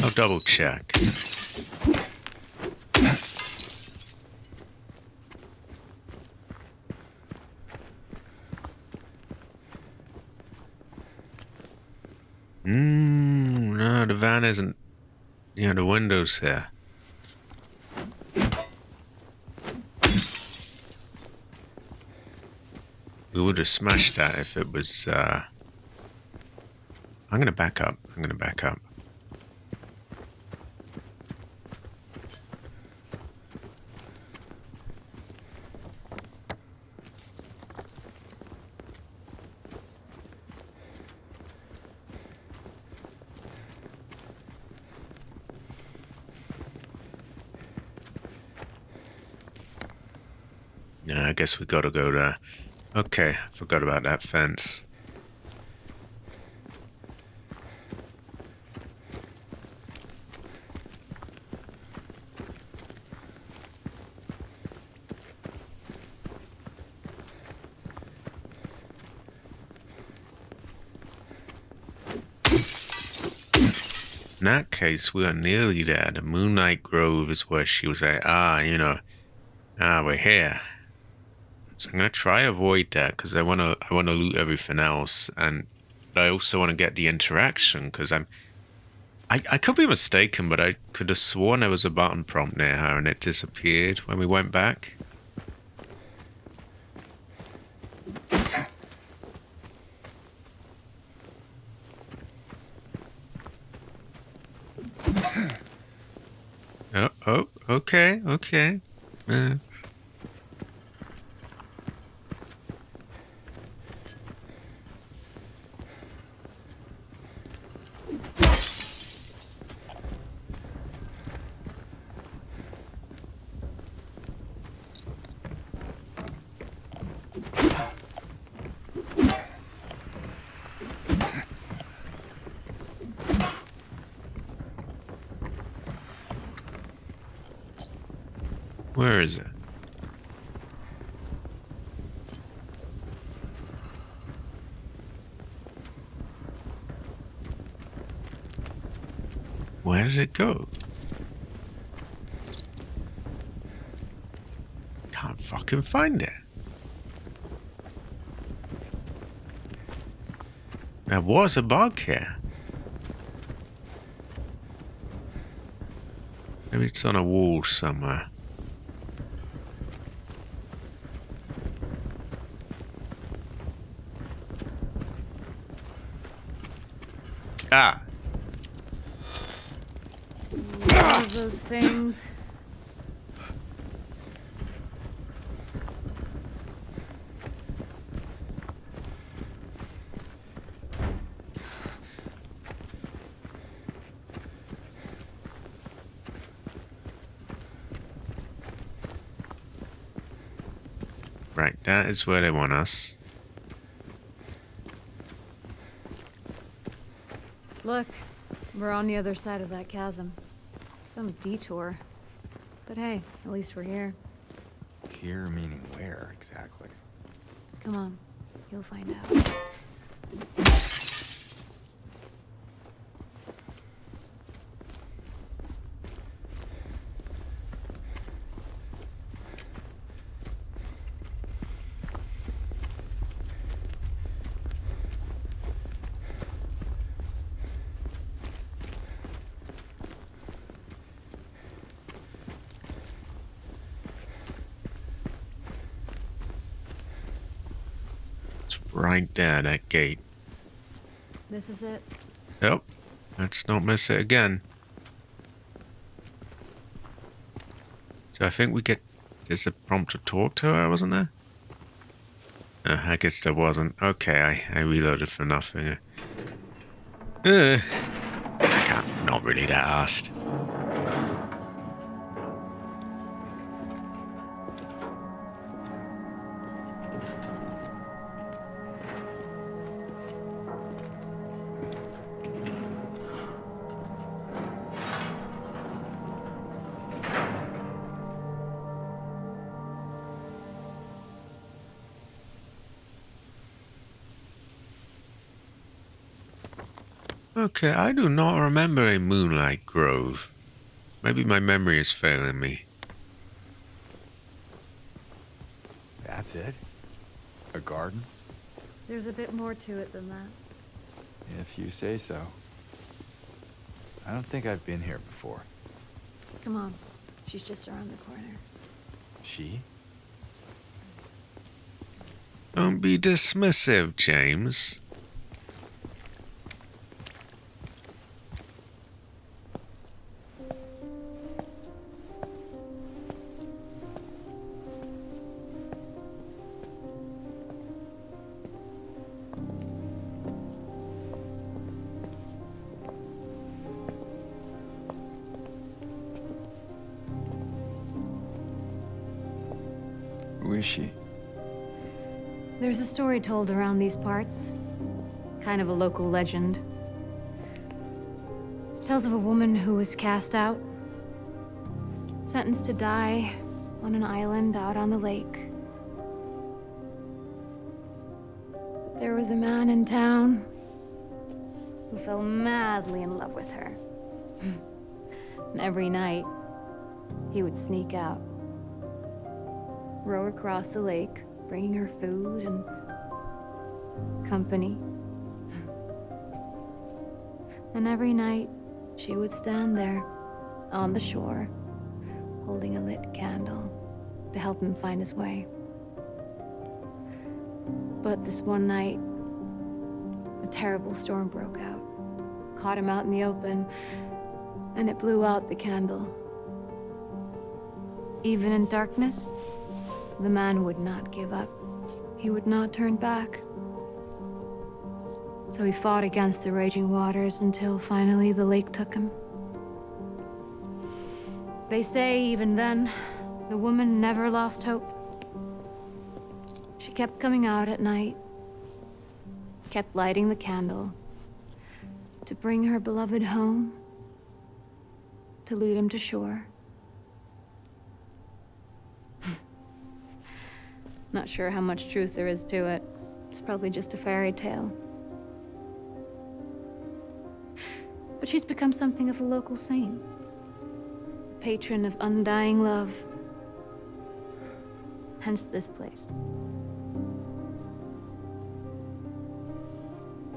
I'll double check. No, the van isn't near the windows here. We would have smashed that if it was, I'm gonna back up. Yeah, I guess we gotta go there. Okay, forgot about that fence. In that case, we are nearly there. The Moonlight Grove is where she was like, we're here. So I'm gonna try avoid that because I wanna loot everything else, and I also want to get the interaction because I could be mistaken, but I could have sworn there was a button prompt near her and it disappeared when we went back. Oh, okay. Where is it? Where did it go? Can't fucking find it. There was a bug here. Maybe it's on a wall somewhere. Ah! One of those things. Right, that is where they want us. Look, we're on the other side of that chasm. Some detour. But hey, at least we're here. Here meaning where exactly? Come on, you'll find out. It's right there, that gate. This is it. Yep. Let's not miss it again. So I think we get... There's a prompt to talk to her, wasn't there? I guess there wasn't. Okay, I reloaded for nothing. I can't... Not really that asked. Okay, I do not remember a Moonlight Grove. Maybe my memory is failing me. That's it? A garden? There's a bit more to it than that. If you say so. I don't think I've been here before. Come on, she's just around the corner. She? Don't be dismissive, James. Who is she? There's a story told around these parts. Kind of a local legend. Tells of a woman who was cast out. Sentenced to die on an island out on the lake. But there was a man in town who fell madly in love with her. And every night, he would sneak out. Row across the lake, bringing her food and company. And every night, she would stand there on the shore, holding a lit candle to help him find his way. But this one night, a terrible storm broke out, caught him out in the open, and it blew out the candle. Even in darkness, the man would not give up. He would not turn back. So he fought against the raging waters until finally the lake took him. They say even then, the woman never lost hope. She kept coming out at night, kept lighting the candle to bring her beloved home, to lead him to shore. Not sure how much truth there is to it. It's probably just a fairy tale. But she's become something of a local saint. A patron of undying love. Hence this place.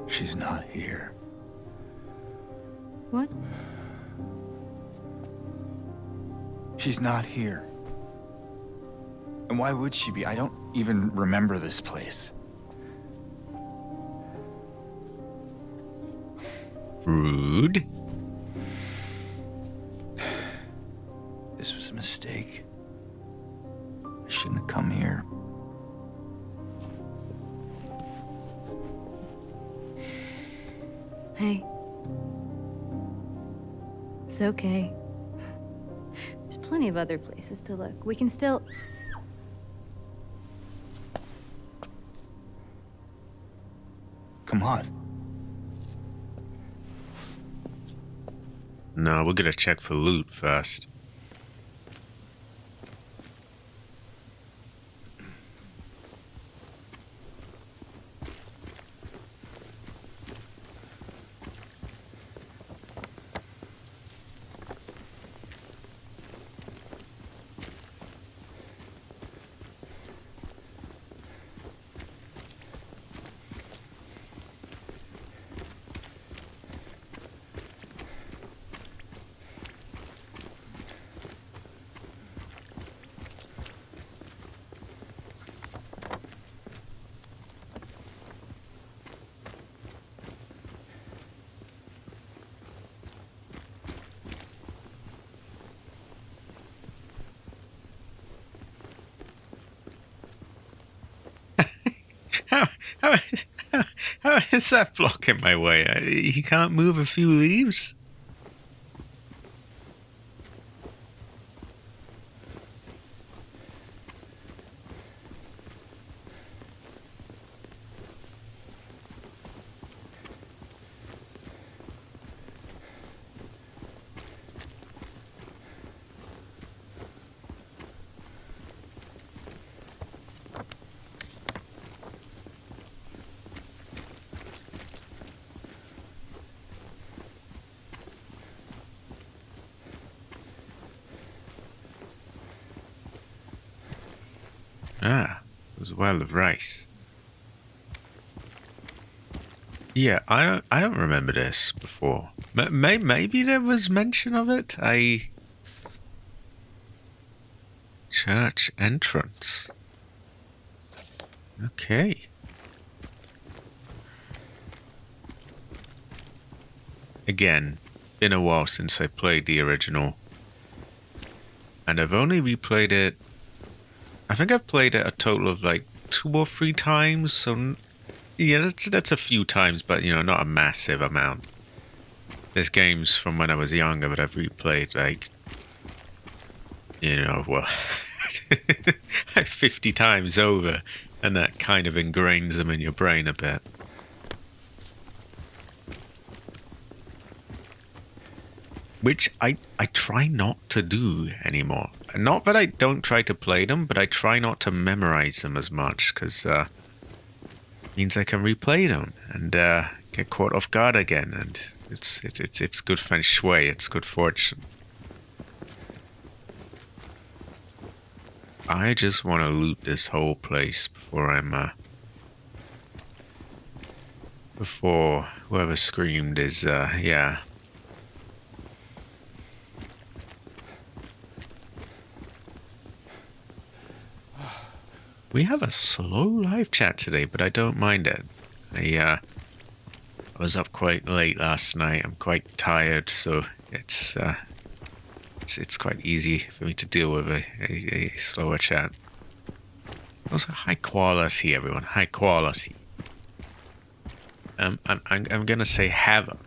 She's not here. What? She's not here. And why would she be? I don't even remember this place. Rude. This was a mistake. I shouldn't have come here. Hey. It's okay. There's plenty of other places to look. We can still... on. No, we're gonna check for loot first. How, how, how is that blocking my way? He can't move a few leaves? Ah, it was a well of rice. Yeah, I don't remember this before. Maybe there was mention of it. Church entrance. Okay. Again, been a while since I played the original. And I've only replayed it. I think I've played it a total of like 2 or 3 times. So, yeah, that's a few times, but, you know, not a massive amount. There's games from when I was younger that I've replayed, like, you know, well, like 50 times over. And that kind of ingrains them in your brain a bit. Which I try not to do anymore. Not that I don't try to play them, but I try not to memorize them as much, because means I can replay them and get caught off guard again, and it's good feng shui, it's good fortune. I just want to loot this whole place before before whoever screamed is yeah. We have a slow live chat today, but I don't mind it. I was up quite late last night. I'm quite tired, so it's quite easy for me to deal with a slower chat. Also, high quality, everyone. High quality. I'm gonna say have.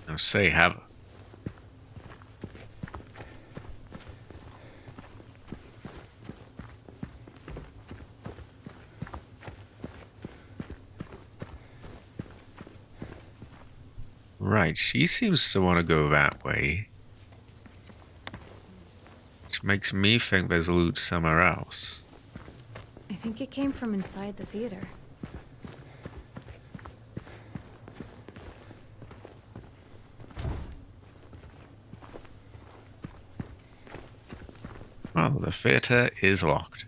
I'll say have. Right, she seems to want to go that way. Which makes me think there's loot somewhere else. I think it came from inside the theater. Well, the theater is locked.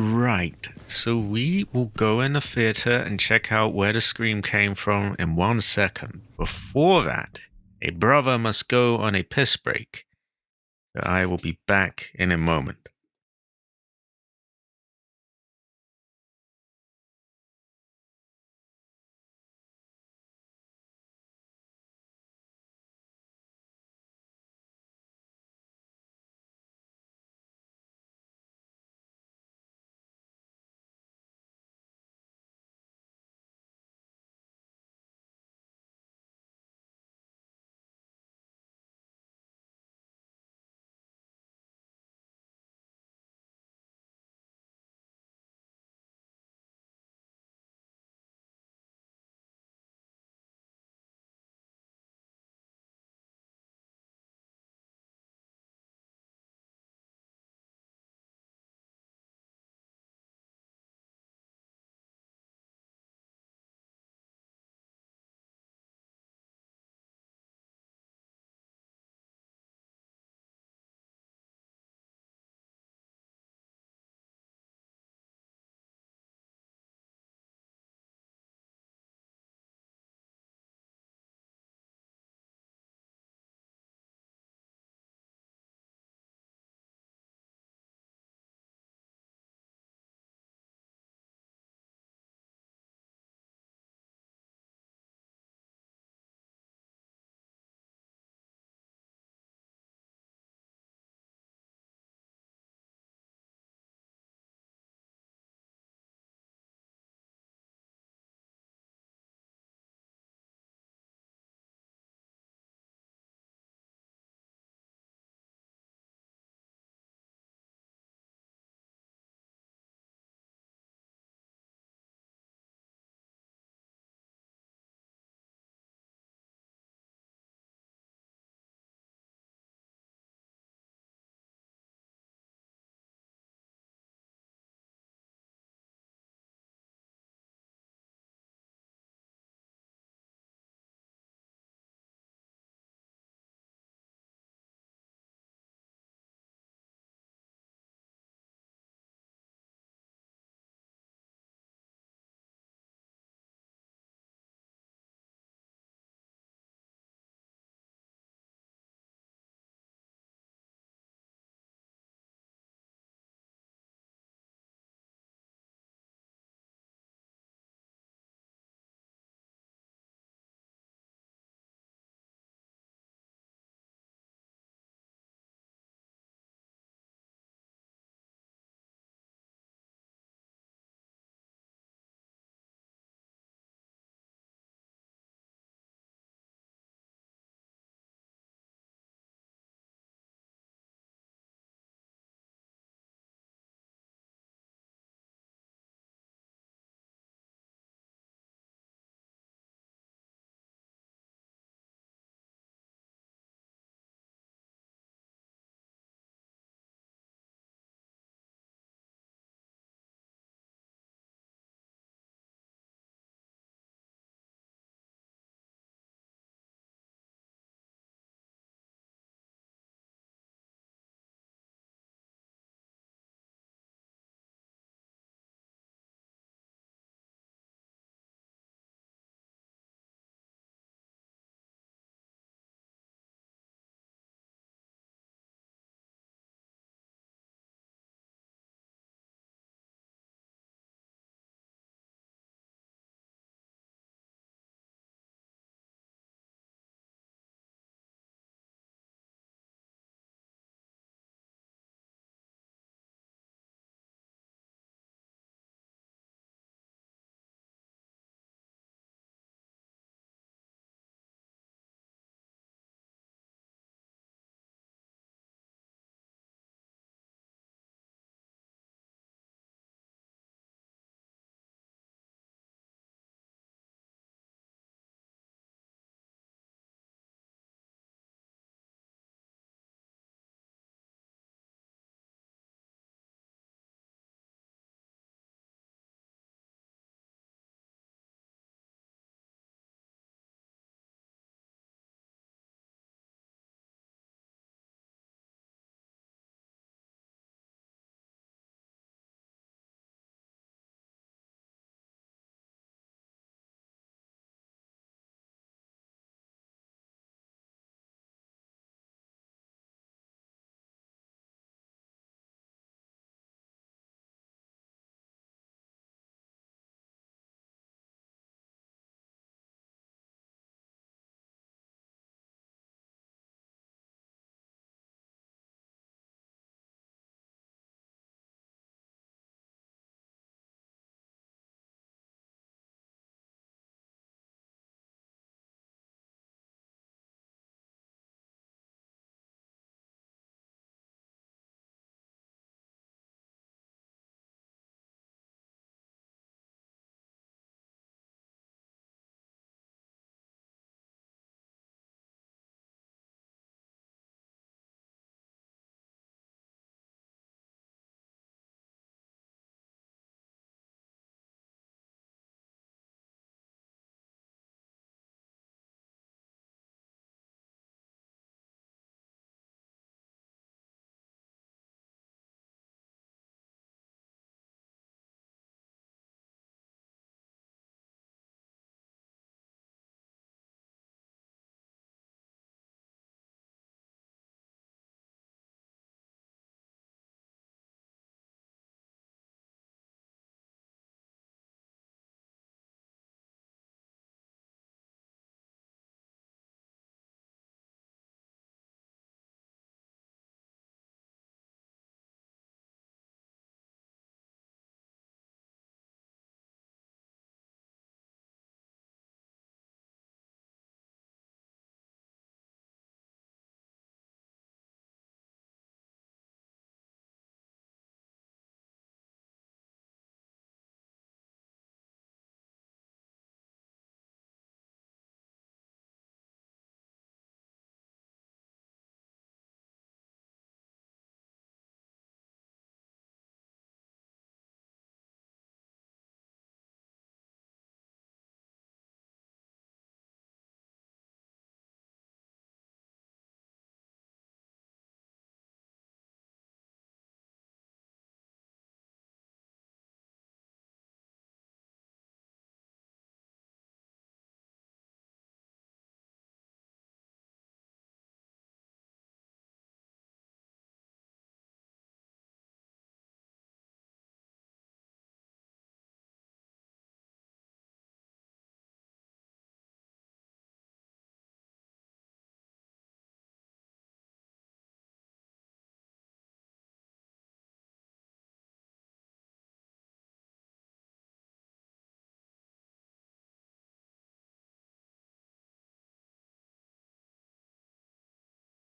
Right, so we will go in the theater and check out where the scream came from in 1 second. Before that, a brother must go on a piss break. I will be back in a moment.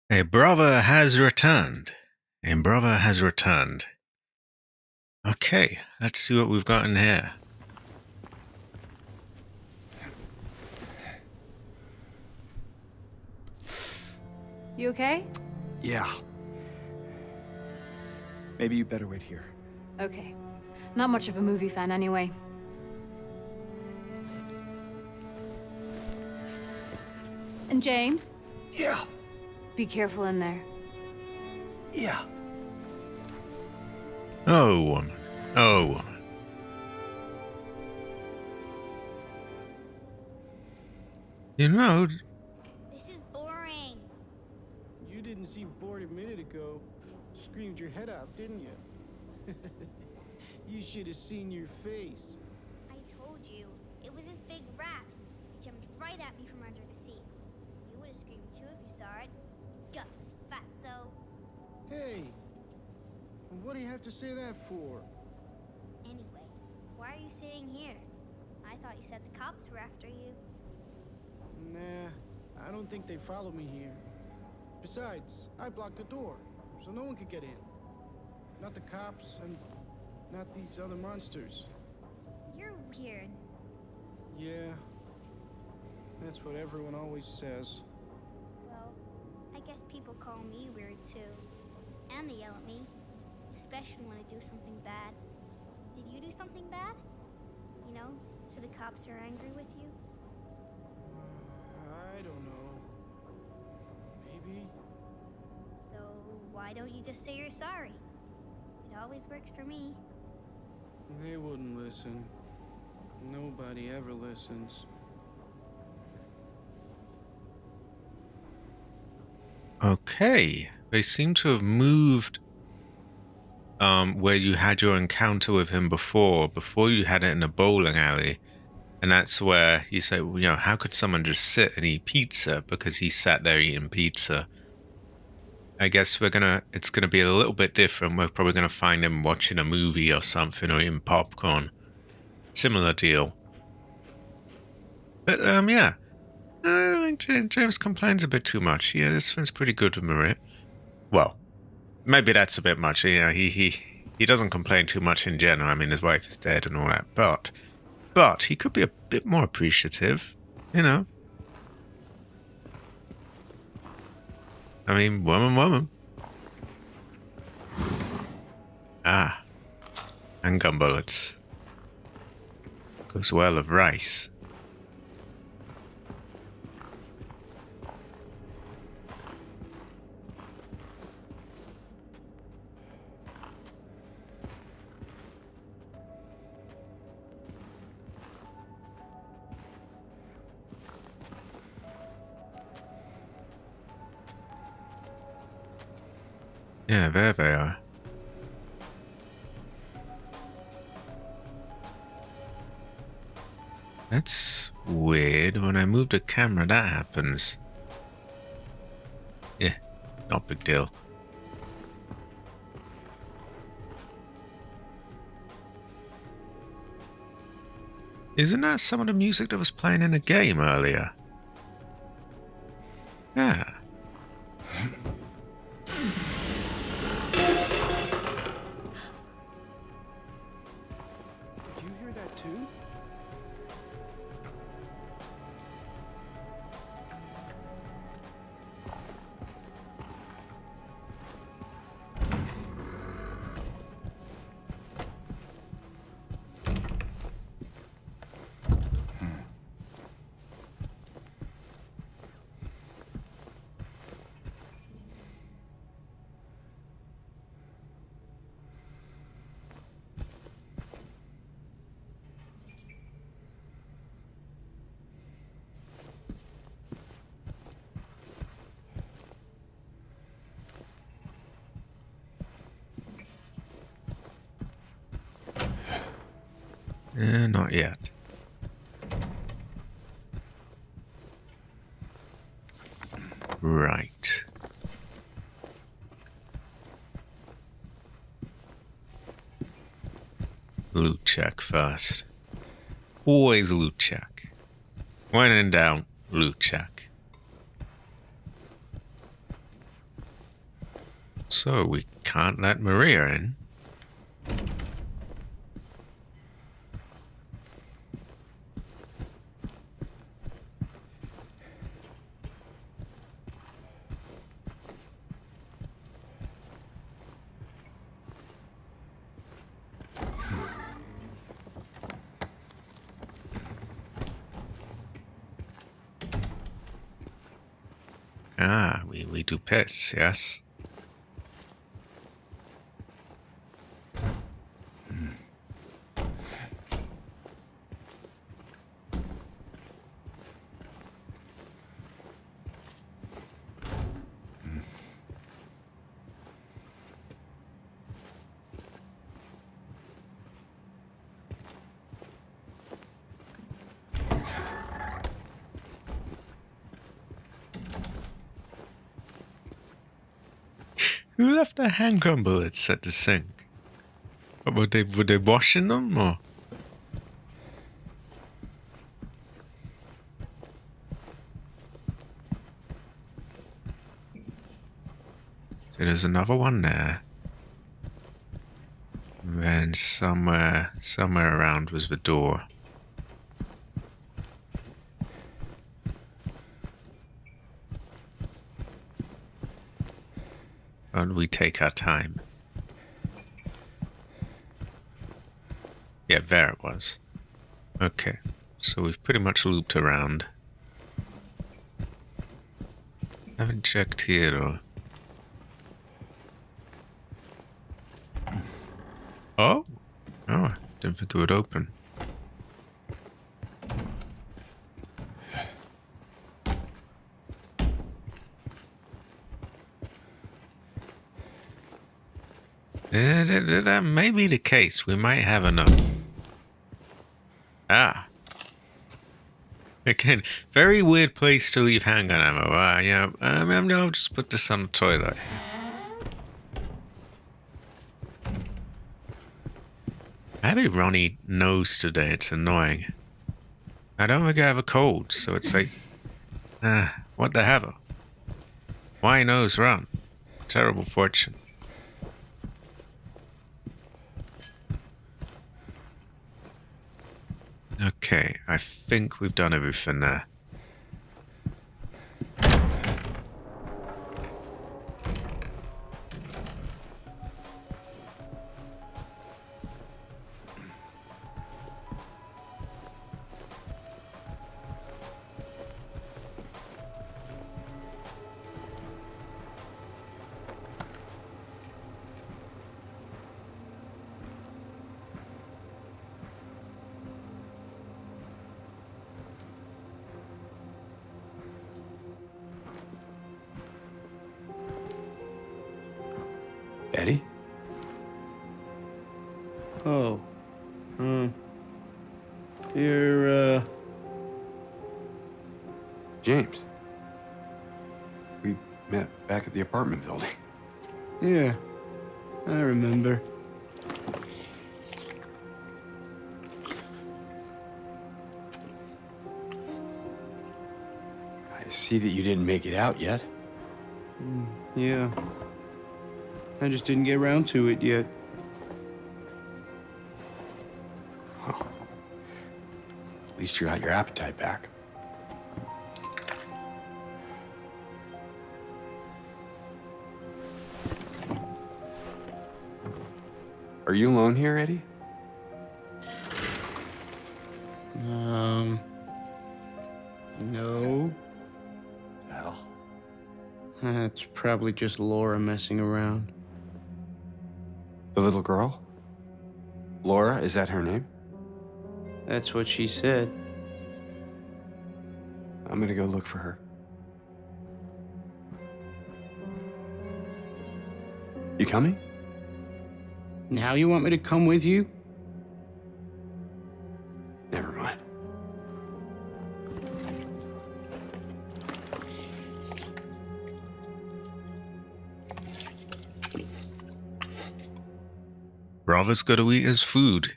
A brother has returned. A brother has returned. Okay, let's see what we've got in here. You okay? Yeah. Maybe you better wait here. Okay. Not much of a movie fan anyway. And James, Yeah. be careful in there. Yeah. Oh, woman. Oh, woman. You know, This is boring. You didn't seem bored a minute ago. Screamed your head off, didn't you? You should have seen your face. I told you. It was this big rat. It jumped right at me from under the seat. You would have screamed too if you saw it. Guts, fatso. Hey, what do you have to say that for? Anyway, why are you sitting here? I thought you said the cops were after you. Nah, I don't think they follow me here. Besides, I blocked the door, so no one could get in. Not the cops, and not these other monsters. You're weird. Yeah, that's what everyone always says. Well, I guess people call me weird too. And they yell at me. Especially when I do something bad. Did you do something bad? You know, so the cops are angry with you? I don't know. Maybe? So why don't you just say you're sorry? It always works for me. They wouldn't listen. Nobody ever listens. okay. They seem to have moved where you had your encounter with him before you had it in a bowling alley. And that's where you say, well, you know, how could someone just sit and eat pizza? Because he sat there eating pizza. I guess it's gonna be a little bit different. We're probably gonna find him watching a movie or something, or eating popcorn. Similar deal. But yeah, I think James complains a bit too much. Yeah, this one's pretty good with Maria. Well, maybe that's a bit much. You know, he doesn't complain too much in general. I mean, his wife is dead and all that, but he could be a bit more appreciative. You know. I mean, woman. Ah, handgun bullets. Goes well with rice. Yeah, there they are. That's weird. When I move the camera, that happens. Yeah, not big deal. Isn't that some of the music that was playing in the game earlier? Yeah. Did you hear that too? Not yet. Right. Loot check first. Always loot check. When in doubt, loot check. So we can't let Maria in. Ah, we do pets, yes. Who left their handgun bullets at the sink? What, were they washing them or? So there's another one there. And then somewhere around was the door. And we take our time. Yeah, there it was. Okay, so we've pretty much looped around. Haven't checked here though. Oh? Oh, didn't think it would open. That may be the case. We might have enough. Ah. Again, very weird place to leave handgun ammo. Yeah, I'll just put this on the toilet. I have a runny nose today. It's annoying. I don't think I have a cold, so it's like, what the hell? Why nose run? Terrible fortune. Okay, I think we've done everything there. Eddie? Oh. You're, James. We met back at the apartment building. Yeah. I remember. I see that you didn't make it out yet. Yeah. I just didn't get around to it yet. At least you got your appetite back. Are you alone here, Eddie? No. Hell. That's probably just Laura messing around. The little girl? Laura, is that her name? That's what she said. I'm gonna go look for her. You coming? Now you want me to come with you? Never mind. Brother's got to eat his food.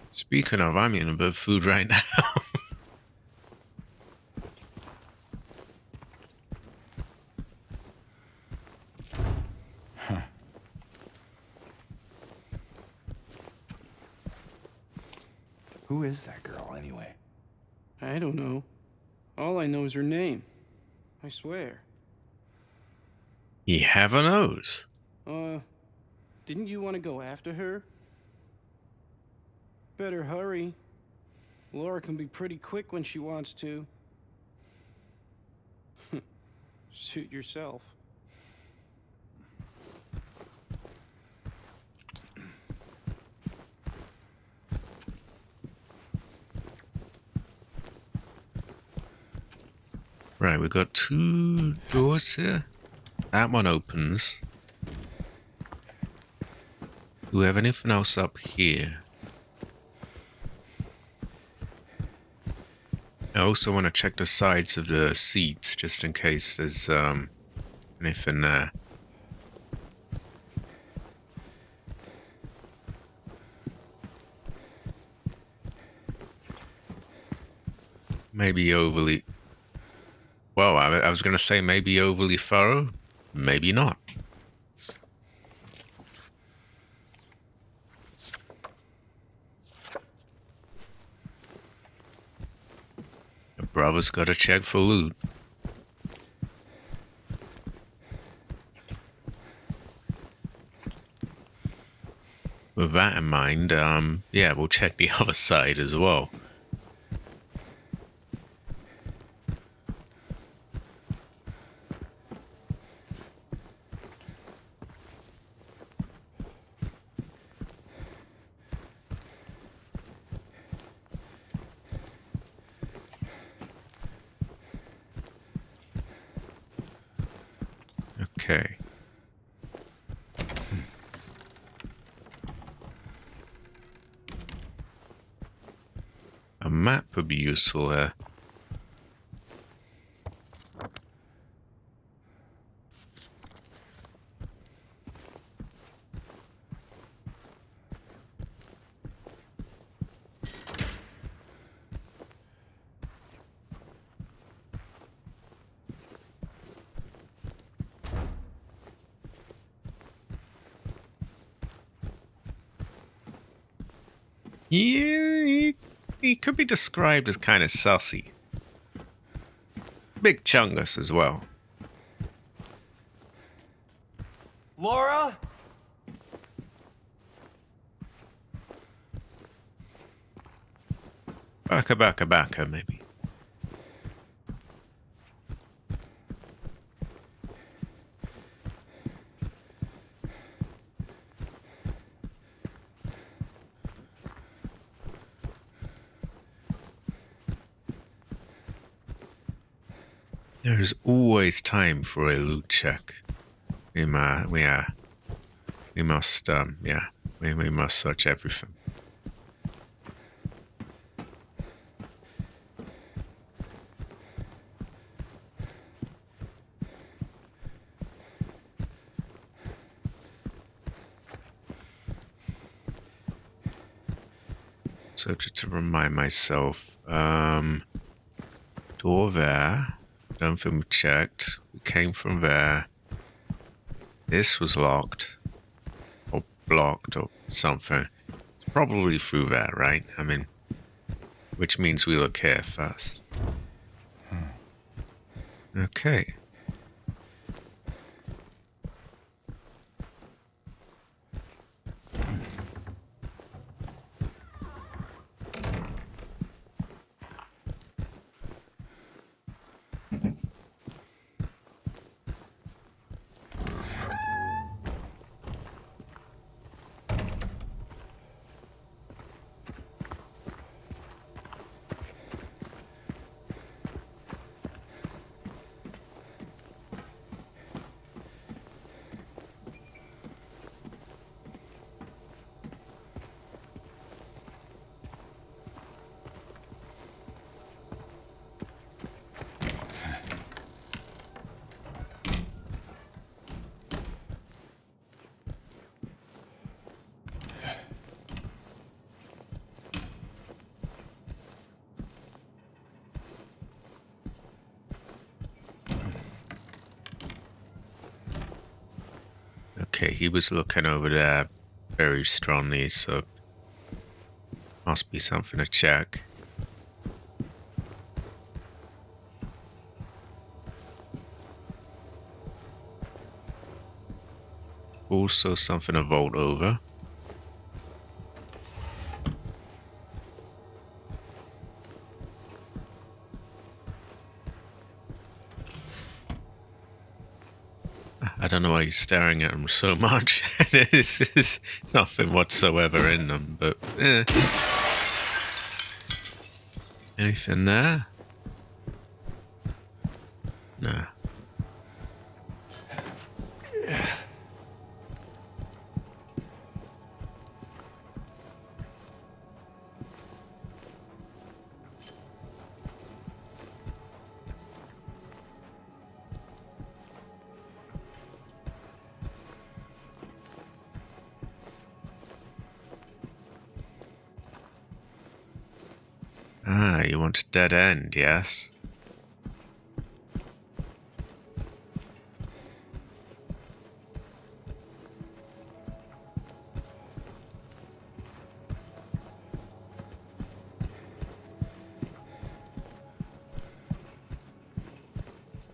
Speaking of, I'm eating a bit of food right now. Who is that girl, anyway? I don't know. All I know is her name. I swear. He heaven knows. Didn't you want to go after her? Better hurry. Laura can be pretty quick when she wants to. Suit yourself. Right, we've got 2 doors here. That one opens. Do we have anything else up here? I also want to check the sides of the seats just in case there's anything there. Maybe overly... Well, I was going to say maybe overly thorough. Maybe not. The brother's got to check for loot. With that in mind, yeah, we'll check the other side as well. Okay. A map would be useful there. Yeah, he could be described as kind of sussy. Big chungus as well. Laura? Baka, maybe. There's always time for a loot check. We must search everything. So just to remind myself, door there. Don't think we checked. We came from there. This was locked. Or blocked or something. It's probably through there, right? I mean, which means we look here first. Okay. Okay, he was looking over there very strongly, so Must be something to check. Also something to vault over. I don't know why you're staring at them so much. This is nothing whatsoever in them, but anything there? Nah. Ah, you want a dead end, yes?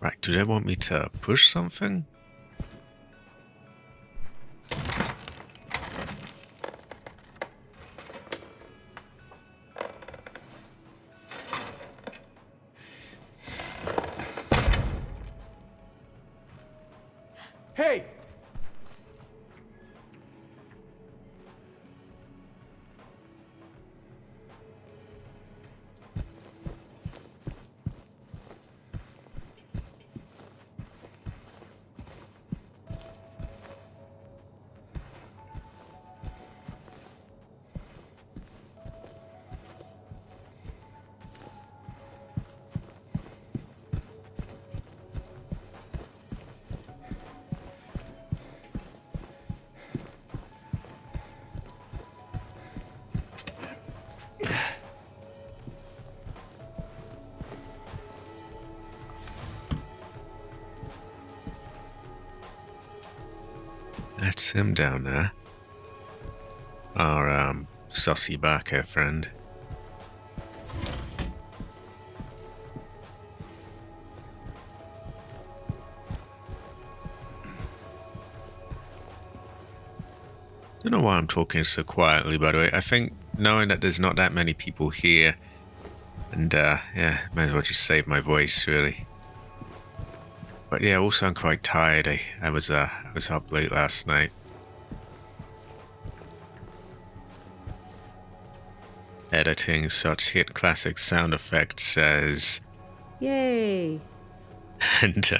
Right, do they want me to push something? Hey! That's him down there. Our, sussy Barker friend. Don't know why I'm talking so quietly, by the way. I think knowing that there's not that many people here, and, yeah, might as well just save my voice, really. But yeah, also I'm quite tired. I was up late last night. Editing such hit classic sound effects as Yay. and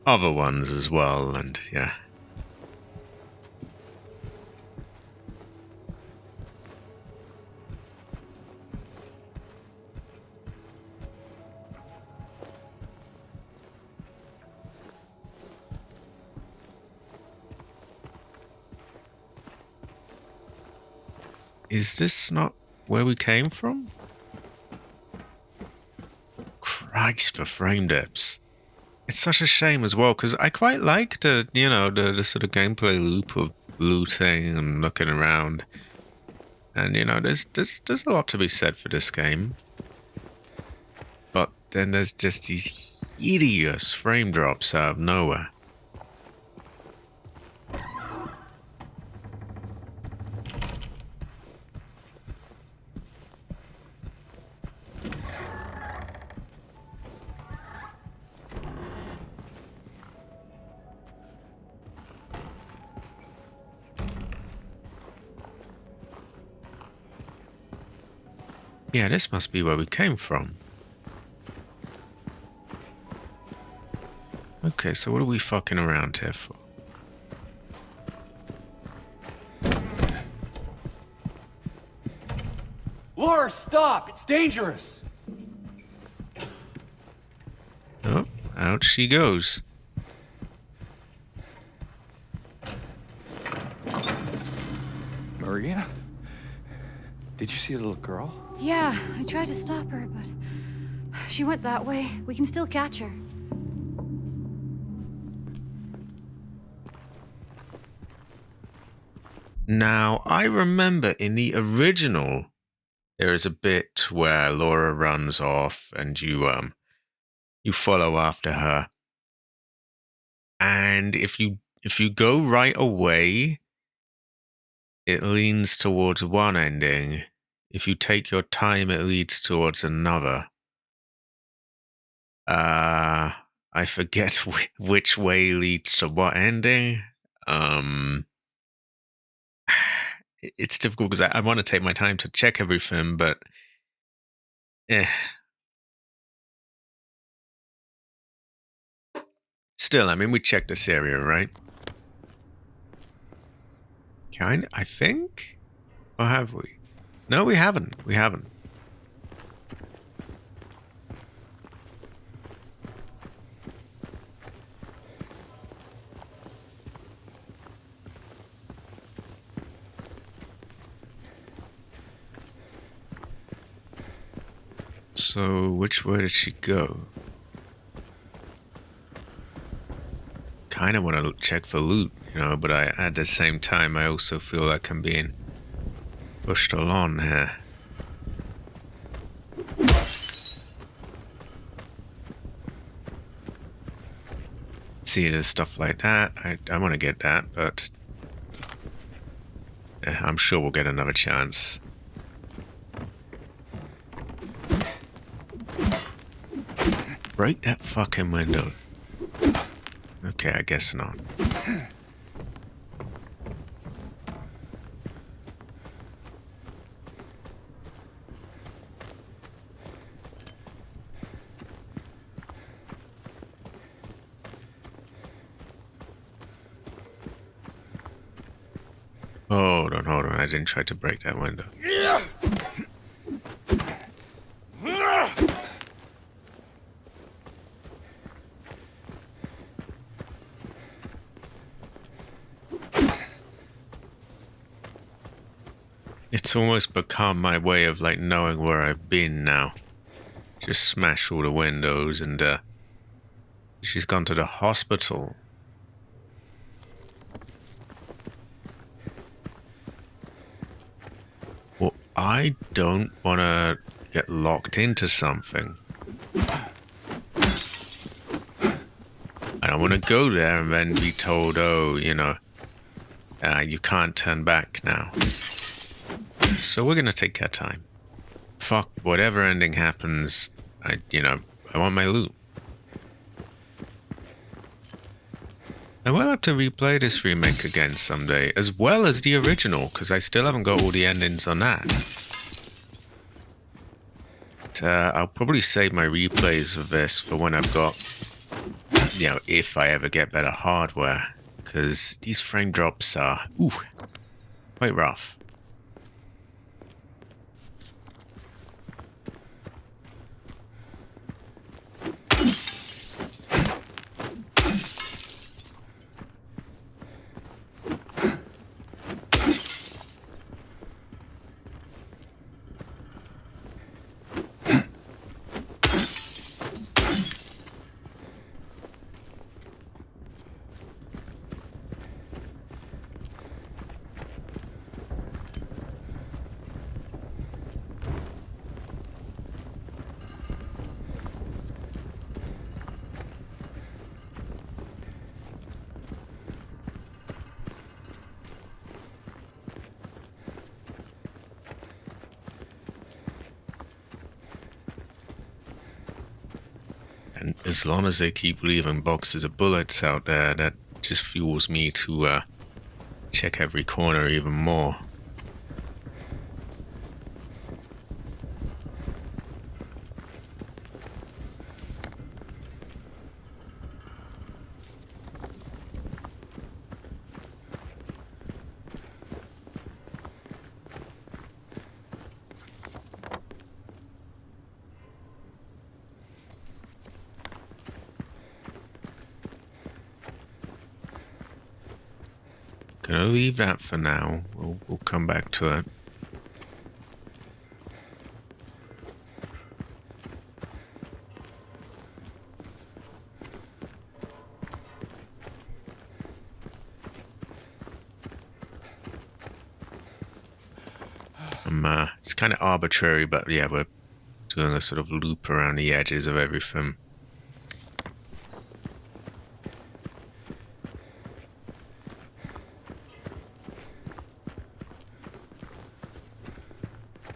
other ones as well, and yeah. Is this not where we came from? Christ, for frame dips. It's such a shame as well, because I quite like the, you know, the sort of gameplay loop of looting and looking around. And, you know, there's a lot to be said for this game. But then there's just these hideous frame drops out of nowhere. Yeah, this must be where we came from. Okay, so what are we fucking around here for? Laura, stop! It's dangerous! Oh, out she goes. Maria? Did you see the little girl? Yeah, I tried to stop her, but she went that way. We can still catch her. Now, I remember in the original there is a bit where Laura runs off and you follow after her. And if you go right away, it leans towards one ending. If you take your time, it leads towards another. I forget which way leads to what ending. It's difficult because I want to take my time to check everything, but still, I mean, we checked this area, right? I think? Or have we? No, we haven't. We haven't. So, which way did she go? Kind of want to check for loot, you know, but at the same time, I also feel like I'm being pushed along here. See, there's stuff like that. I want to get that, but I'm sure we'll get another chance. Break that fucking window. Okay, I guess not. Hold on. I didn't try to break that window. It's almost become my way of like knowing where I've been now. Just smash all the windows and she's gone to the hospital. Well, I don't want to get locked into something. I don't want to go there and then be told, oh, you know, you can't turn back now. So we're going to take our time. Fuck, whatever ending happens, I want my loot. I will have to replay this remake again someday, as well as the original, because I still haven't got all the endings on that. But, I'll probably save my replays of this for when I've got, you know, if I ever get better hardware, because these frame drops are, quite rough. And as long as they keep leaving boxes of bullets out there, that just fuels me to check every corner even more. Gonna leave that for now. We'll come back to it. It's it's kind of arbitrary, but yeah, we're doing a sort of loop around the edges of everything.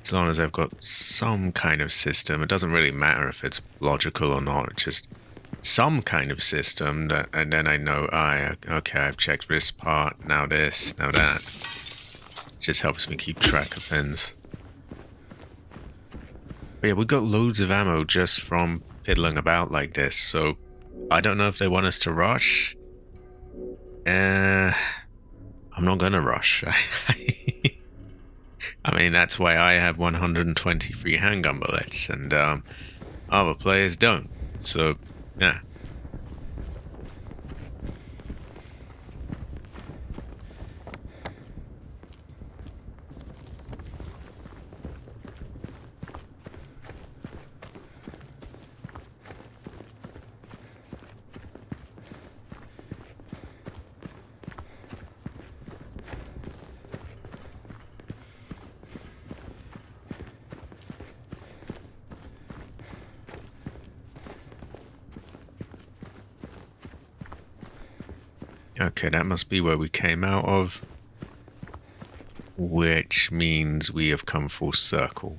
As long as I've got some kind of system, it doesn't really matter if it's logical or not, it's just some kind of system that, and then I know, okay, I've checked this part, now this, now that. It just helps me keep track of things. But yeah, we got loads of ammo just from piddling about like this, so I don't know if they want us to rush. I'm not gonna rush. I mean, that's why I have 123 handgun bullets, and other players don't. So, yeah. Okay, that must be where we came out of, which means we have come full circle.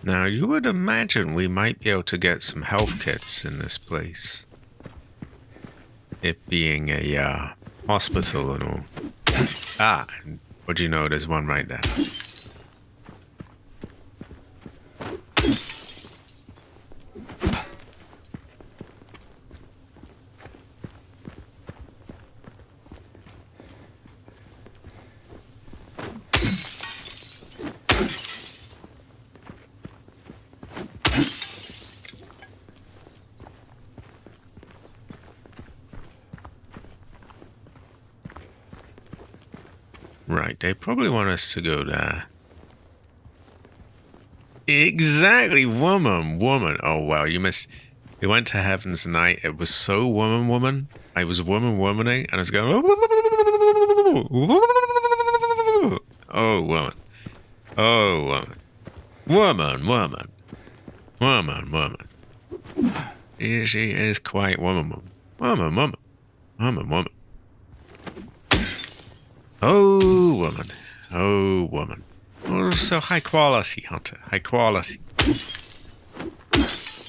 Now, you would imagine we might be able to get some health kits in this place. It being a hospital and all. Ah, and what do you know, there's one right there. Right, they probably want us to go there. Exactly, woman. Oh, wow, you missed. We went to Heaven's Night. It was so woman. I was womaning, and I was going, oh, woman. Oh, woman. Woman. She is quite woman. Woman. Oh, woman. Oh, so high quality, Hunter. High quality.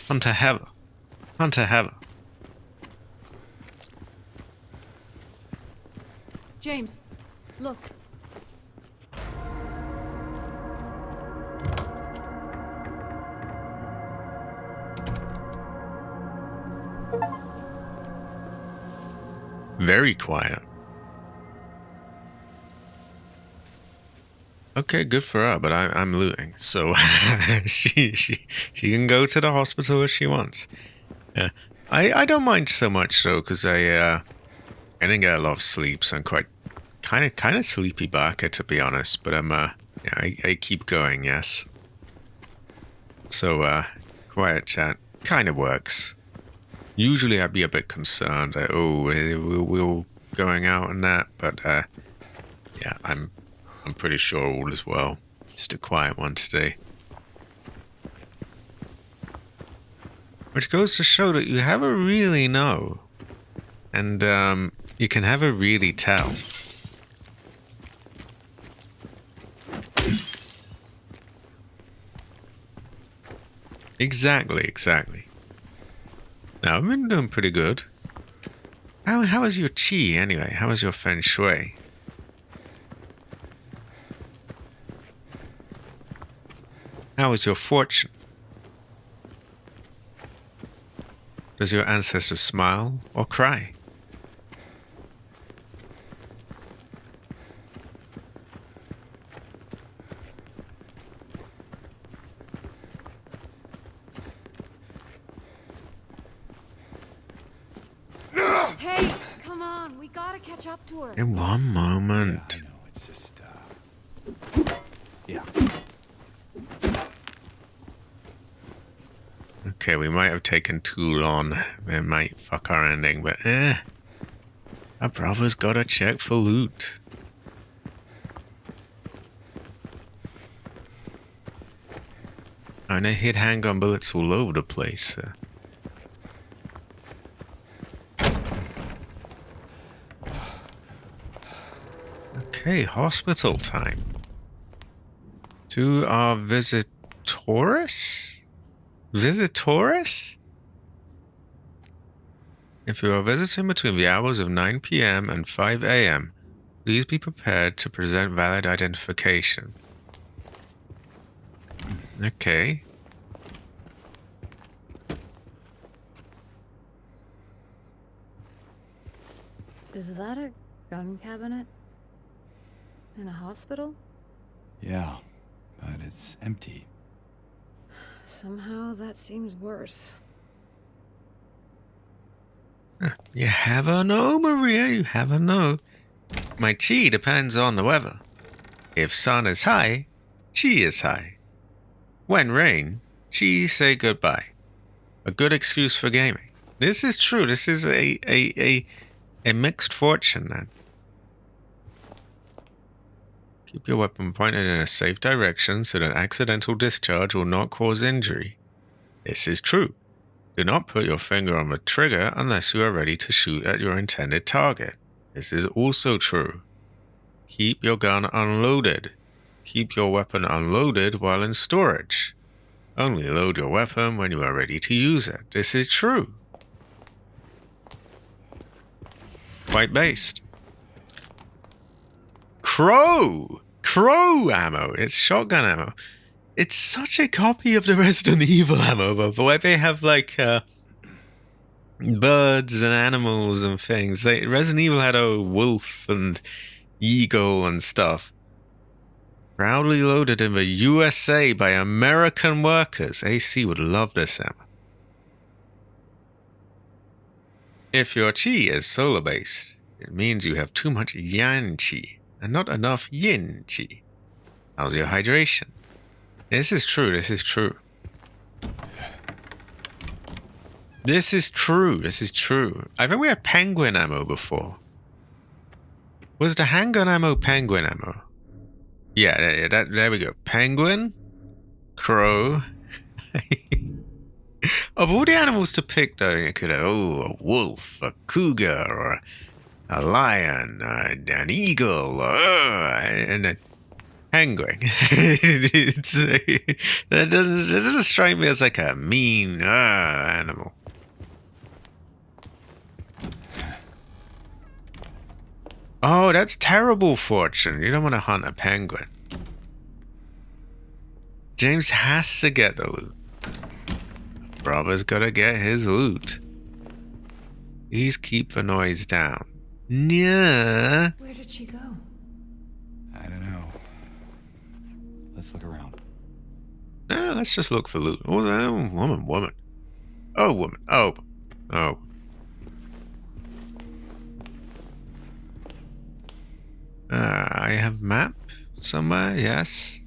Hunter Heather. James, look. Very quiet. Okay, good for her, but I'm looting, so she can go to the hospital if she wants. Yeah, I don't mind so much though, because I didn't get a lot of sleep, so I'm quite kind of sleepy backer, to be honest. But yeah, I keep going, yes. So quiet chat kind of works. Usually I'd be a bit concerned that we're going out and that, but yeah, I'm pretty sure all is well. Just a quiet one today. Which goes to show that you never really know. And you can never really tell. Exactly. Now, I've been doing pretty good. How is your chi anyway? How is your feng shui? How is your fortune? Does your ancestor smile or cry? Hey, come on, we gotta catch up to her. In one moment. I know, it's just, yeah. Okay, we might have taken too long. It might fuck our ending, but our brother's gotta check for loot. And I hit handgun bullets all over the place. Okay, hospital time. To our visitors? Visitors? If you are visiting between the hours of 9 p.m. and 5 a.m., please be prepared to present valid identification. Okay. Is that a gun cabinet? In a hospital? Yeah, but it's empty. Somehow that seems worse. You never know, Maria, you never know. My chi depends on the weather. If sun is high, chi is high. When rain, chi say goodbye. A good excuse for gaming. This is true. This is a mixed fortune, then. Keep your weapon pointed in a safe direction so that accidental discharge will not cause injury. This is true. Do not put your finger on the trigger unless you are ready to shoot at your intended target. This is also true. Keep your gun unloaded. Keep your weapon unloaded while in storage. Only load your weapon when you are ready to use it. This is true. Quite based. Crow ammo. It's shotgun ammo. It's such a copy of the Resident Evil ammo, but where they have like birds and animals and things. Resident Evil had a wolf and eagle and stuff. Proudly loaded in the USA by American workers. AC would love this ammo. If your chi is solar based, it means you have too much yang chi and not enough yin chi. How's your hydration? This is true. This is true. This is true. This is true. I think we had penguin ammo before. Was the handgun ammo penguin ammo? Yeah, there we go. Penguin, crow. Of all the animals to pick, though, you could have, a wolf, a cougar, or a lion, an eagle, and a penguin. That doesn't strike me as like a mean animal. Oh, that's terrible fortune. You don't want to hunt a penguin. James has to get the loot. Brother's gotta get his loot. Please keep the noise down. Yeah. Where did she go? I don't know. Let's look around. Let's just look for loot. Oh, woman. Oh, woman. Oh. I have map somewhere, yes.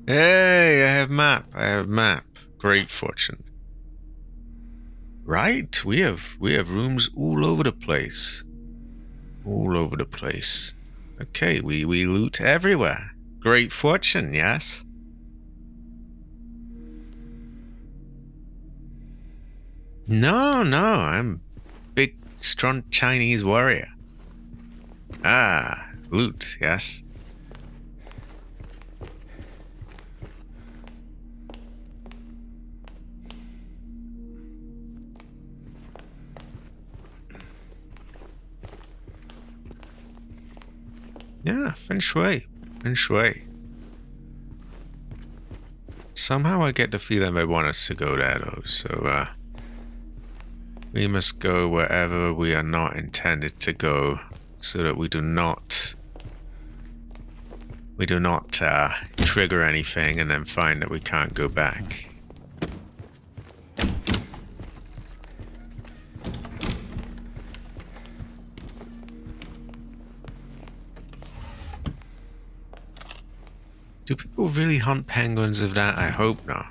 Hey, I have map. Great fortune. Right, we have rooms all over the place. Okay, we loot everywhere. Great fortune, yes. No, I'm big, strong Chinese warrior. Loot, yes. Yeah, feng shui. somehow I get the feeling they want us to go there, though. So, we must go wherever we are not intended to go, so that we do not trigger anything and then find that we can't go back. Do people really hunt penguins of that? I hope not.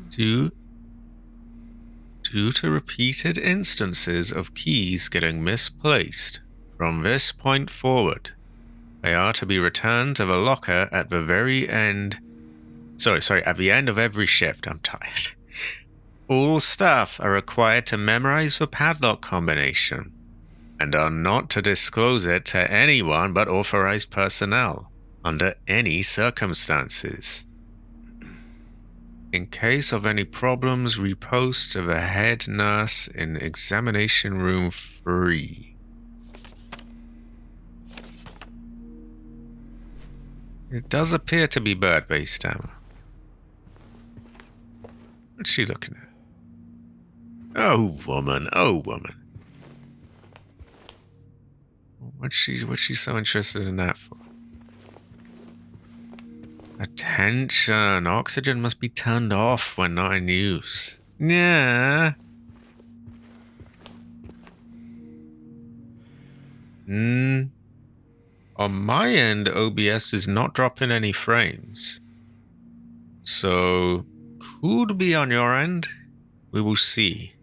Due to repeated instances of keys getting misplaced, from this point forward, they are to be returned to the locker at the very end. At the end of every shift. I'm tired. All staff are required to memorize the padlock combination and are not to disclose it to anyone but authorized personnel under any circumstances. In case of any problems, repost to the head nurse in examination room 3. It does appear to be bird-based ammo. What's she looking at? Oh, woman. Oh, woman. What's she so interested in that for? Attention. Oxygen must be turned off when not in use. Yeah. On my end, OBS is not dropping any frames. So, could be on your end. We will see.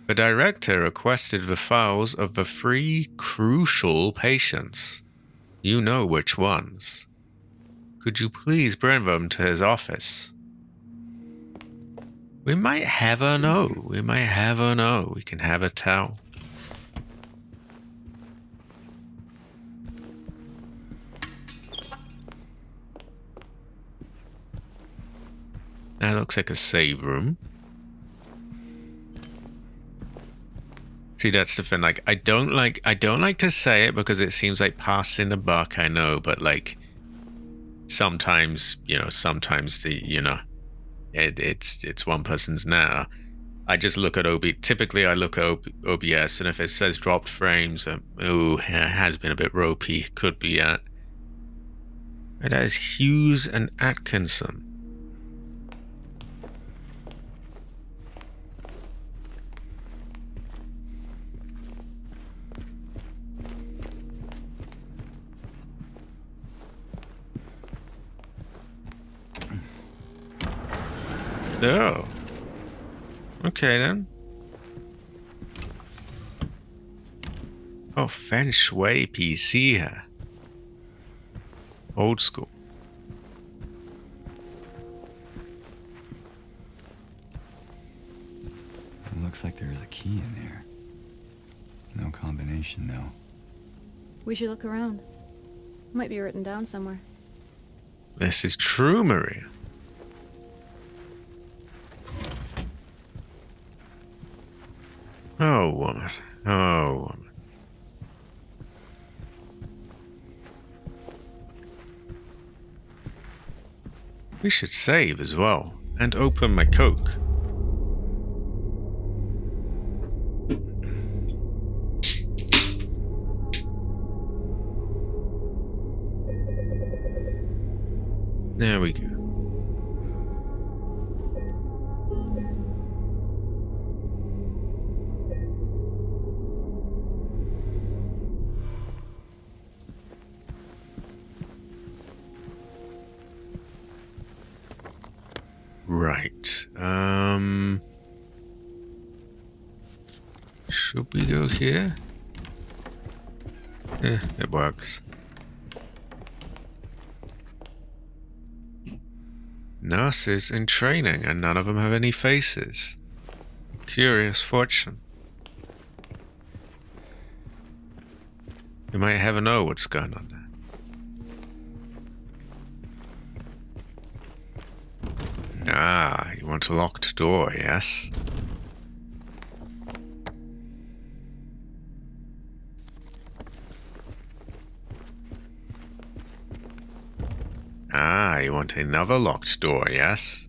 The director requested the files of the 3 crucial patients. You know which ones. Could you please bring them to his office? We might have her know. We might have her know. We can have her tell. That looks like a save room. See, that's the thing. Like, I don't like to say it because it seems like passing the buck. I know, but like, sometimes it's one person's now. I just look at Typically, I look at OBS, and if it says dropped frames, it has been a bit ropey. Could be at. That is Hughes and Atkinson. Oh. Okay then. Oh, Feng Shui PC here. Old school. It looks like there is a key in there. No combination, though. We should look around. Might be written down somewhere. This is true, Maria. Oh, woman. Oh, woman. We should save as well. And open my Coke. There we go. Right. Should we go here? Yeah, it works. Nurses in training, and none of them have any faces. Curious fortune. You might never know what's going on there. Ah, you want a locked door, yes? want another locked door, yes?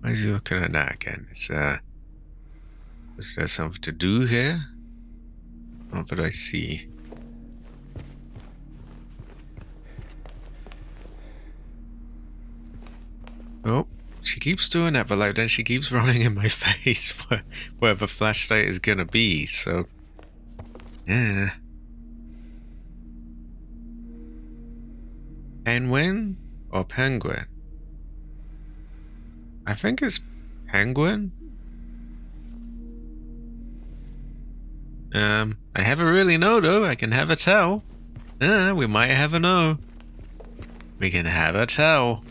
Why is he looking at that again? Is there something to do here? What did I see? Oh, she keeps doing that, but like then she keeps running in my face where the flashlight is gonna be, so yeah. Penguin or penguin? I think it's penguin. I never really know though. I can have a tell. We might have a know. We can have a tell.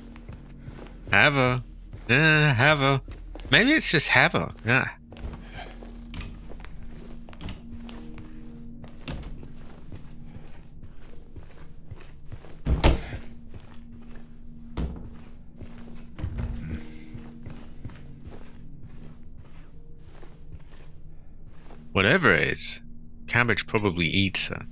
Have a. Have a. Maybe it's just have a. Yeah. Whatever it is, Cabbage probably eats her.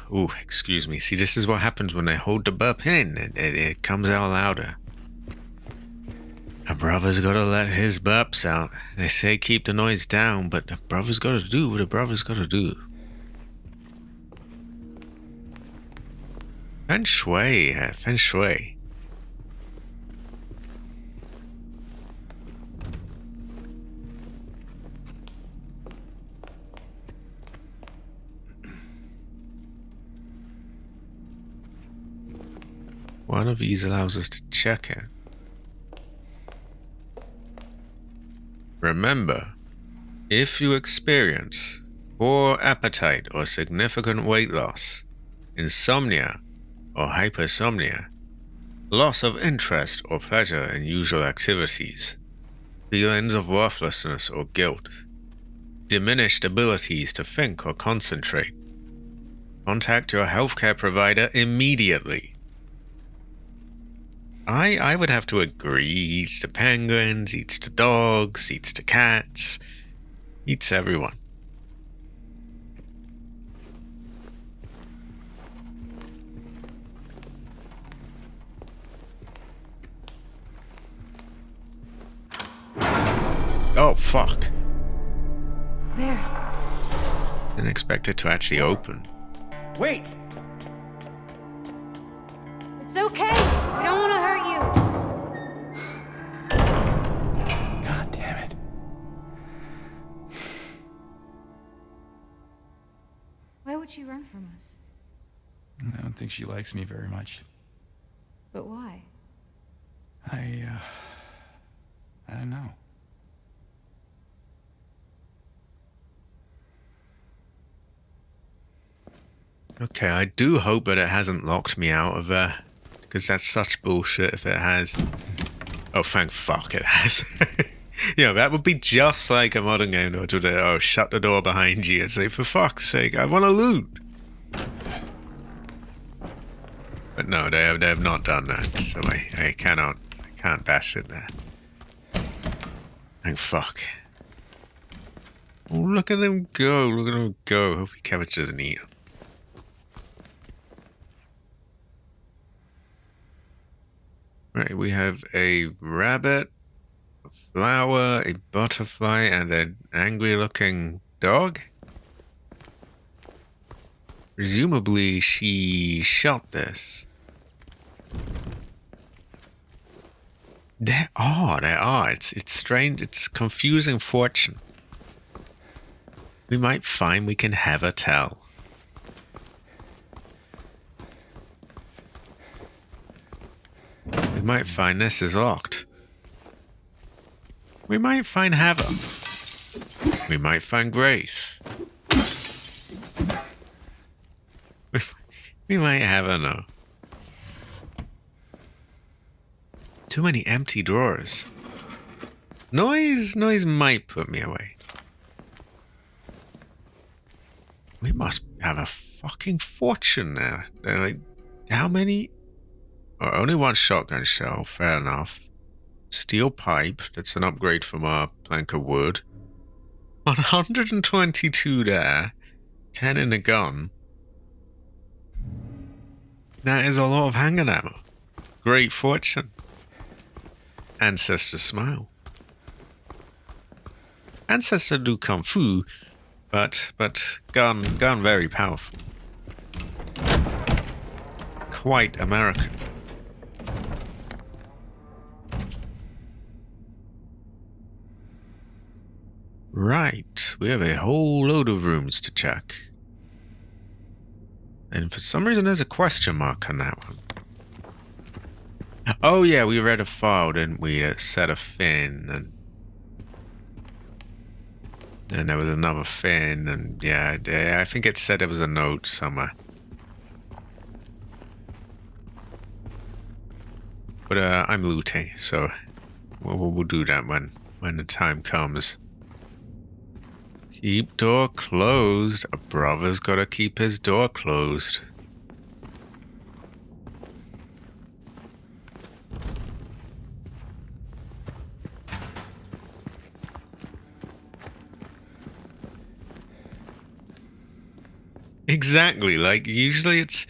Ooh, excuse me. See, this is what happens when I hold the burp in. It comes out louder. A brother's gotta let his burps out. They say keep the noise down, but a brother's gotta do what a brother's gotta do. Feng Shui, Feng Shui. One of these allows us to check it. Remember, if you experience poor appetite or significant weight loss, insomnia or hypersomnia, loss of interest or pleasure in usual activities, feelings of worthlessness or guilt, diminished abilities to think or concentrate, contact your healthcare provider immediately. I would have to agree. Eats to penguins, eats to dogs, eats to cats, eats everyone. Oh, fuck. There. Didn't expect it to actually open. Wait! It's okay. We don't want to hurt you. God damn it. Why would she run from us? I don't think she likes me very much. But why? I don't know. Okay, I do hope that it hasn't locked me out of there. Because that's such bullshit if it has. Oh, thank fuck it has. Yeah, that would be just like a modern game that would oh, shut the door behind you and say, for fuck's sake, I want to loot. But no, they have not done that, so I can't bash it there. Thank fuck. Oh, look at him go, look at him go. Hope he cabbage doesn't eat him. Right, we have a rabbit, a flower, a butterfly, and an angry-looking dog. Presumably, she shot this. There are. It's strange. It's confusing fortune. We might find we can have a tell. We might find this is locked. We might find Heather. We might find Grace. We might have her know. Too many empty drawers. Noise might put me away. We must have a fucking fortune there. They're like, how many? Oh, only one shotgun shell, fair enough. Steel pipe, that's an upgrade from our plank of wood. 122 there. 10 in the gun. That is a lot of handgun ammo. Great fortune. Ancestor smile. Ancestor do kung fu, but gun very powerful. Quite American. Right, we have a whole load of rooms to check. And for some reason there's a question mark on that one. Oh yeah, we read a file, didn't we? That said a fin, and there was another fin, and yeah, I think it said there was a note somewhere. But I'm looting, so we'll do that when the time comes. Keep door closed. A brother's gotta keep his door closed. Exactly, like usually it's,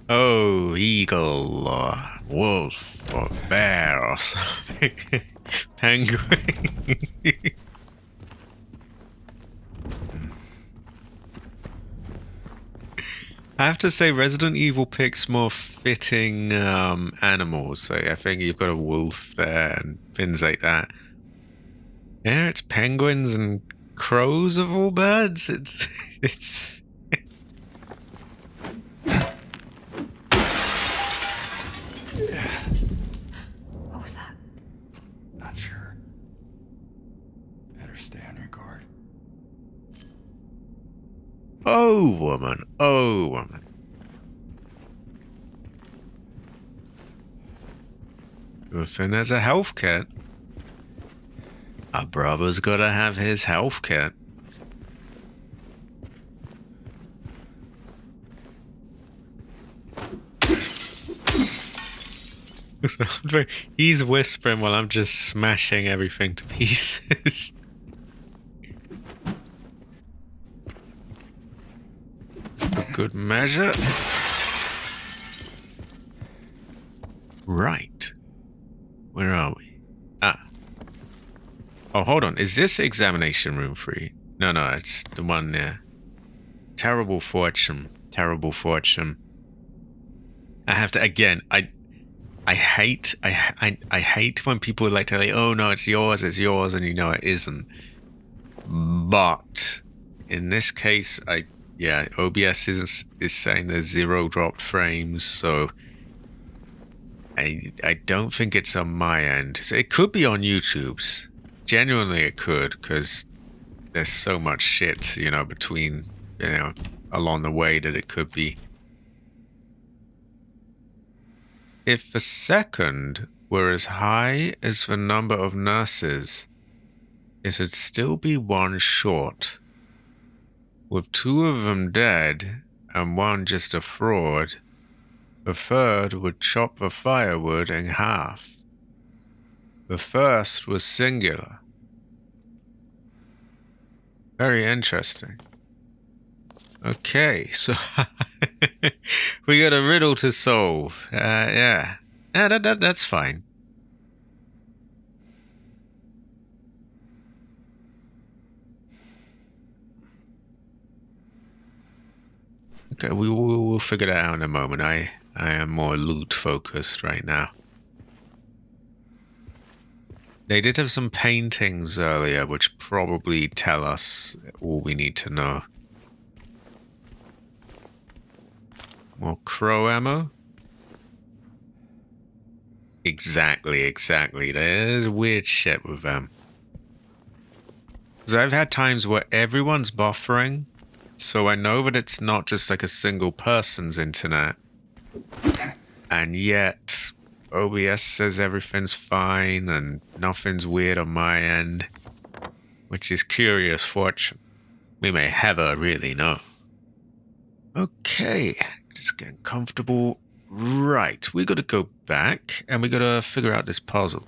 oh, eagle or wolf or bear or something. Penguin. I have to say Resident Evil picks more fitting animals, so I think you've got a wolf there and things like that. Yeah, it's penguins and crows of all birds. It's What was that? Not sure. Better stay on your guard. oh woman, oh woman. Good thing there's a health kit. Our brother's gotta have his health kit. He's whispering while I'm just smashing everything to pieces. For good measure. Right. Where are we? Ah. Oh, hold on. Is this examination room free? No, it's the one there. Terrible fortune. Terrible fortune. I have to, again, I hate when people like to like, oh no, it's yours, and you know it isn't. But in this case, OBS is saying there's 0 dropped frames, so I don't think it's on my end. So it could be on YouTube's. Genuinely, it could, because there's so much shit, between, along the way that it could be. If the second were as high as the number of nurses, it'd still be 1 short. With 2 of them dead and 1 just a fraud, the third would chop the firewood in half. The first was singular. Very interesting. Okay, so we got a riddle to solve. Yeah, that's fine. Okay, we'll figure that out in a moment. I am more loot focused right now. They did have some paintings earlier, which probably tell us all we need to know. More crow ammo. Exactly. There's weird shit with them. Because I've had times where everyone's buffering, so I know that it's not just like a single person's internet. And yet, OBS says everything's fine and nothing's weird on my end. Which is curious fortune. We may never really know. Okay, just getting comfortable. Right, we gotta go back and we gotta figure out this puzzle.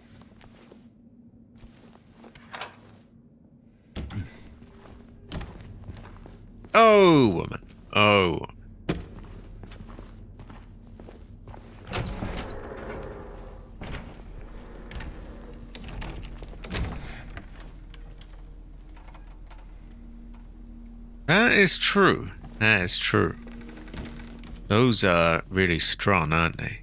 Oh, woman. Oh. That is true. That is true. Those are really strong, aren't they?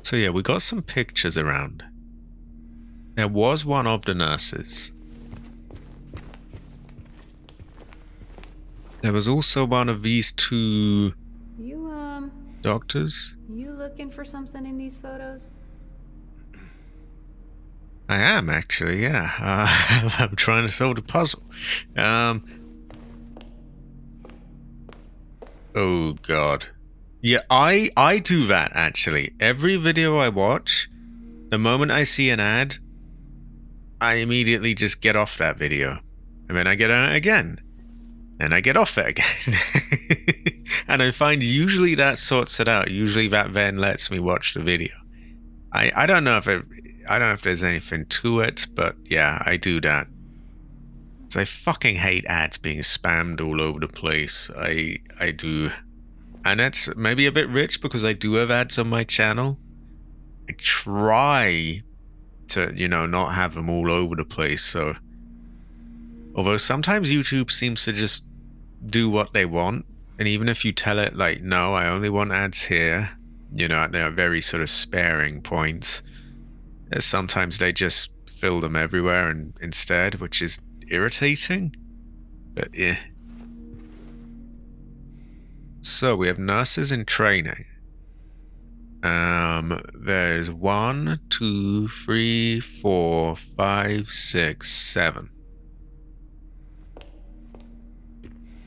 So yeah, we got some pictures around. There was one of the nurses. There was also one of these two doctors. You looking for something in these photos? I am actually, yeah. I'm trying to solve the puzzle. Oh god. Yeah, I do that actually. Every video I watch, the moment I see an ad, I immediately just get off that video. And then I get on it again. And I get off it again. And I find usually that sorts it out. Usually that then lets me watch the video. I don't know if there's anything to it, but yeah, I do that. I fucking hate ads being spammed all over the place. I do. And that's maybe a bit rich because I do have ads on my channel. I try to, not have them all over the place. So, although sometimes YouTube seems to just do what they want. And even if you tell it like, no, I only want ads here, they are very sort of sparing points. Sometimes they just fill them everywhere and instead, which is irritating. But yeah. So we have nurses in training. There's 1, 2, 3, 4, 5, 6, 7.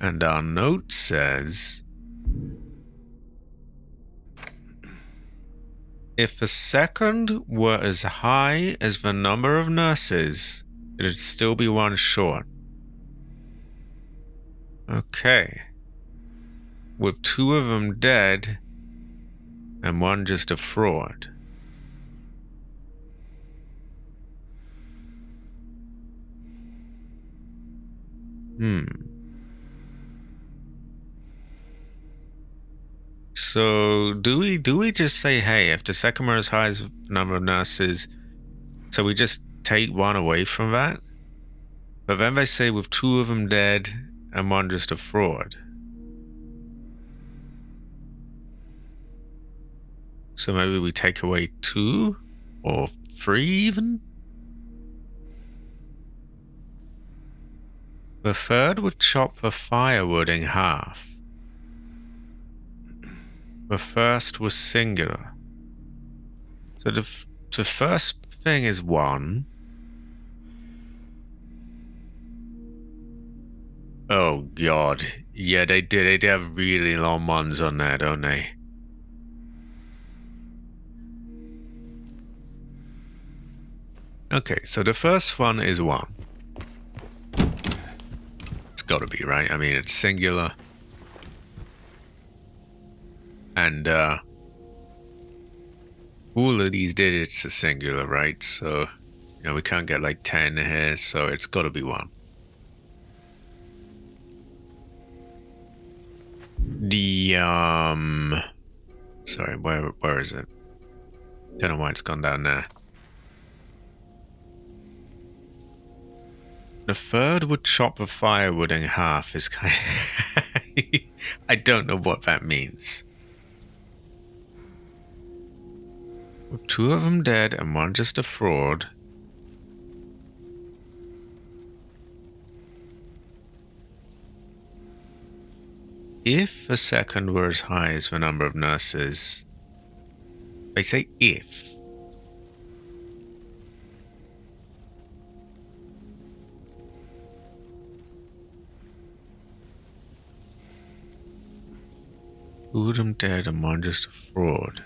And our note says, if the second were as high as the number of nurses, it'd still be one short. Okay. With 2 of them dead, and 1 just a fraud. So, do we just say, hey, if the second were as high as the number of nurses, so we just take 1 away from that? But then they say with 2 of them dead, and 1 just a fraud. So maybe we take away 2 or 3 even? The third would chop the firewood in half. The first was singular. So the first thing is 1. Oh god. Yeah, they did. They have really long ones on there, don't they? Okay, so the first one is 1. It's gotta be, right? I mean, it's singular. And, all of these digits are singular, right? So, we can't get like 10 here, so it's gotta be 1. The, sorry, where is it? Don't know why it's gone down there. The third would chop the firewood in half is kind of... I don't know what that means. With 2 of them dead and 1 just a fraud. if a second were as high as the number of nurses, I say if. Who would have dared among just a fraud?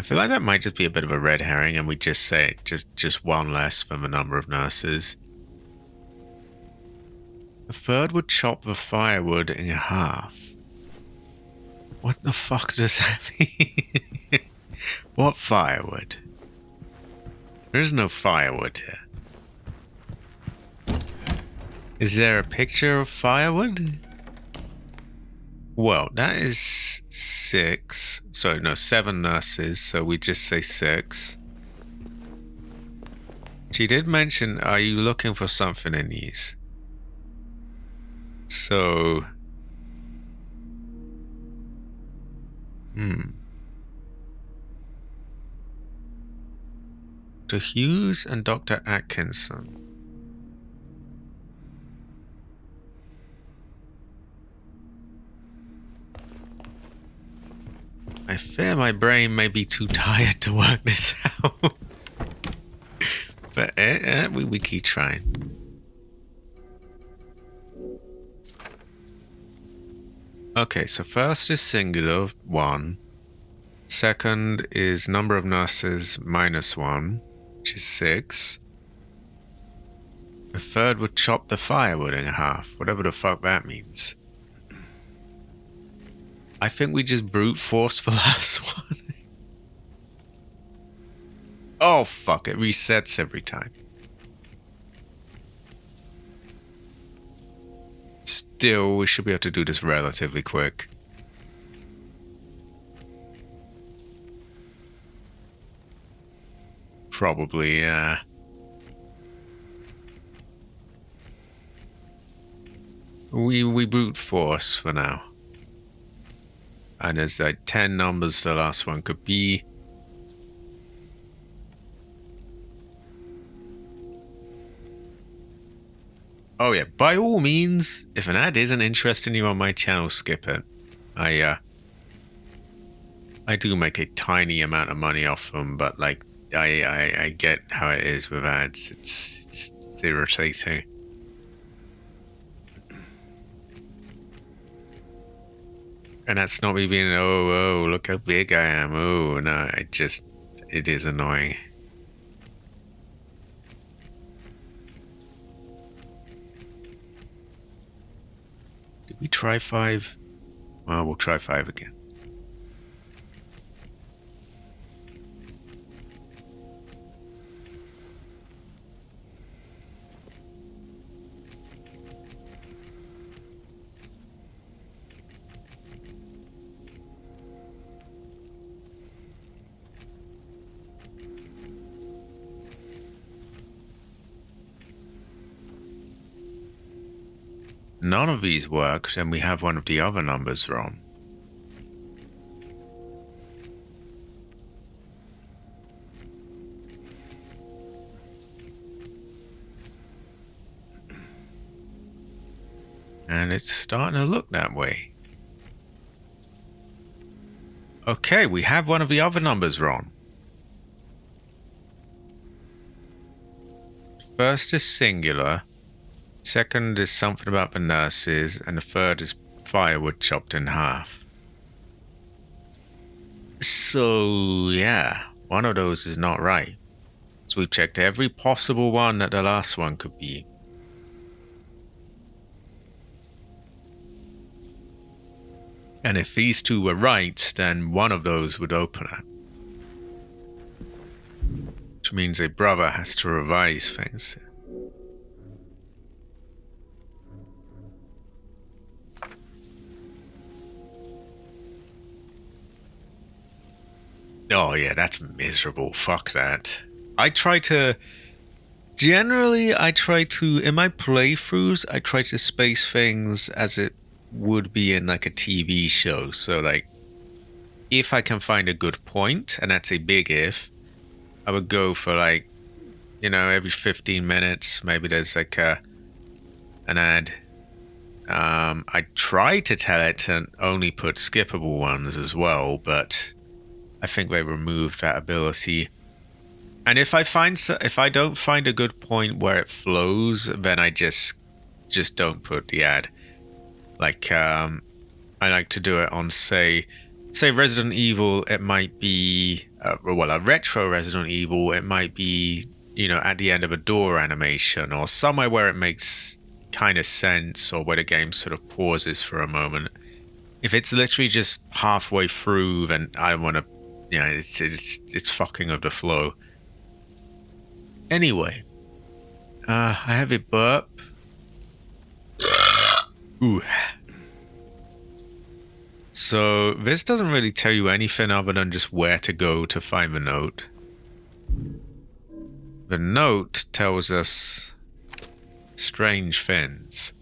I feel like that might just be a bit of a red herring and we just say just one less than the number of nurses. A third would chop the firewood in half. What the fuck does that mean? What firewood? There's no firewood here. Is there a picture of firewood? Well, that is 6. Sorry, no, 7 nurses, so we just say 6. She did mention, are you looking for something in these? So... To Hughes and Dr. Atkinson. I fear my brain may be too tired to work this out. But we keep trying. Okay, so first is singular, 1. Second is number of nurses minus 1, which is 6. The third would chop the firewood in half, whatever the fuck that means. I think we just brute force the last one. Oh fuck, it resets every time. Still, we should be able to do this relatively quick. Probably, yeah. We brute force for now. And there's like 10 numbers the last one could be. Oh yeah, by all means, if an ad isn't interesting you on my channel, skip it. I do make a tiny amount of money off them, but like I get how it is with ads. It's irritating. And that's not me being, oh, look how big I am. Oh, no, it is annoying. Did we try 5? Well, we'll try 5 again. None of these work, and we have one of the other numbers wrong. And it's starting to look that way. Okay, we have one of the other numbers wrong. First is singular. Second is something about the nurses, and the third is firewood chopped in half. So, yeah, one of those is not right. So we've checked every possible one that the last one could be. And if these two were right, then one of those would open it. Which means a brother has to revise things. Oh yeah, that's miserable. Fuck that. Generally, in my playthroughs, I try to space things as it would be in like a TV show. So like, if I can find a good point, and that's a big if, I would go for like, every 15 minutes, maybe there's like an ad I tried to tell it to only put skippable ones as well, but I think they removed that ability. And if I don't find a good point where it flows, then I just don't put the ad. Like I like to do it on say Resident Evil. It might be a retro Resident Evil. It might be, you know, at the end of a door animation or somewhere where it makes kind of sense, or where the game sort of pauses for a moment. If it's literally just halfway through, then I want to, you know, it's fucking of the flow. Anyway, I have a burp. Ooh. So this doesn't really tell you anything other than just where to go to find the note. The note tells us strange things.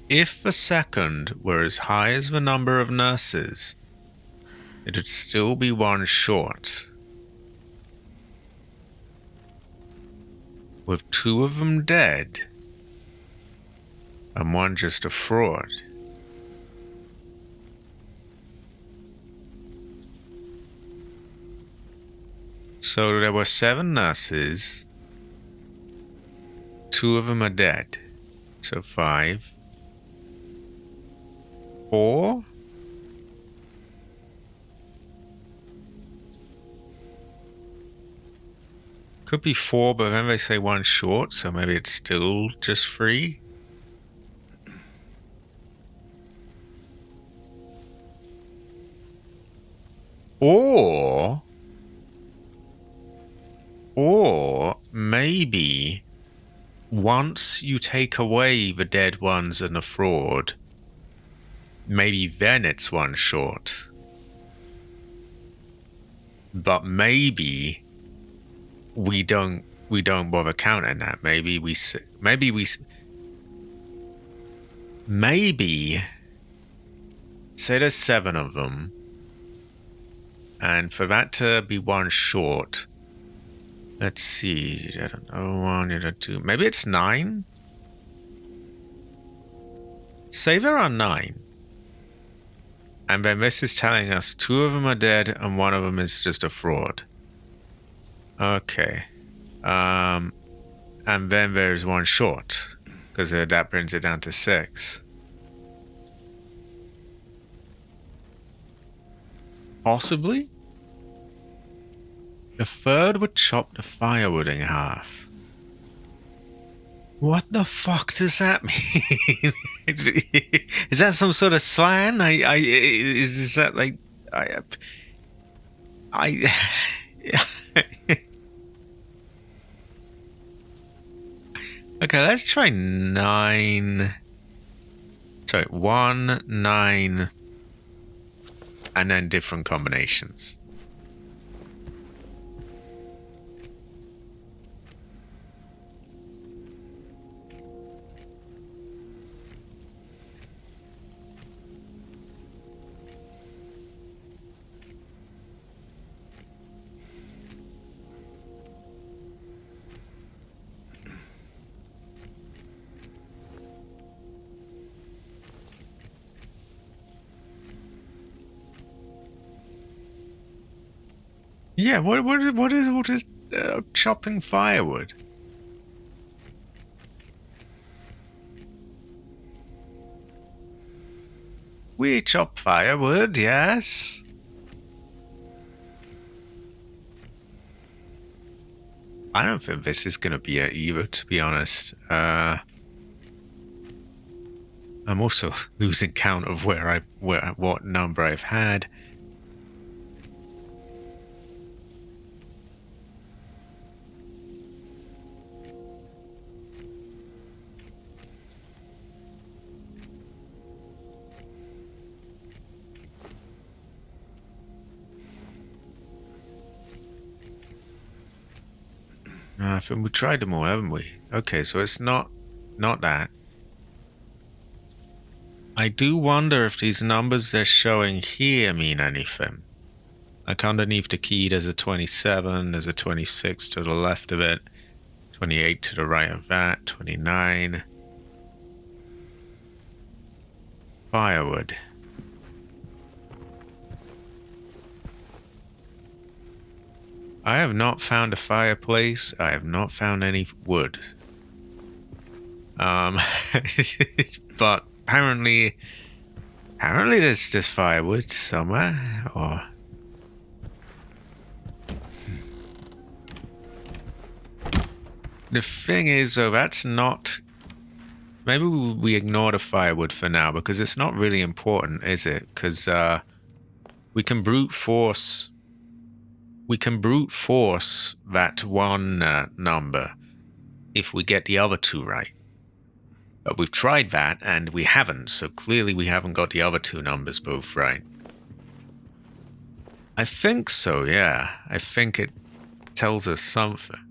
If the second were as high as the number of nurses, it would still be one short. With 2 of them dead, and 1 just a fraud. So there were 7 nurses, 2 of them are dead, so 5. 4? Could be 4, but then they say 1 short, so maybe it's still just 3. Or maybe once you take away the dead ones and the fraud, maybe then it's 1 short. But maybe we don't bother counting that. Maybe say there's 7 of them, and for that to be 1 short, let's see, I don't know, 1, 2, maybe it's 9. Say there are 9, and then this is telling us 2 of them are dead and 1 of them is just a fraud. Okay. And then there's 1 short, because that brings it down to 6. Possibly? The third would chop the firewood in half. What the fuck does that mean? Is that some sort of slang? Is that like Okay, let's try 9. Sorry, 1, 9, and then different combinations. Yeah, what is chopping firewood? We chop firewood, yes. I don't think this is going to be it either, to be honest. I'm also losing count of what number I've had. I think we tried them all, haven't we? Okay, so it's not that. I do wonder if these numbers they're showing here mean anything. Like underneath the key there's a 27, there's a 26 to the left of it, 28 to the right of that, 29. Firewood. I have not found a fireplace. I have not found any wood. But apparently there's firewood somewhere, or... The thing is, though, that's not... Maybe we ignore the firewood for now, because it's not really important, is it? Because we can brute force... We can brute force that one number if we get the other two right. But we've tried that, and we haven't, so clearly we haven't got the other two numbers both right. I think so, yeah. I think it tells us something.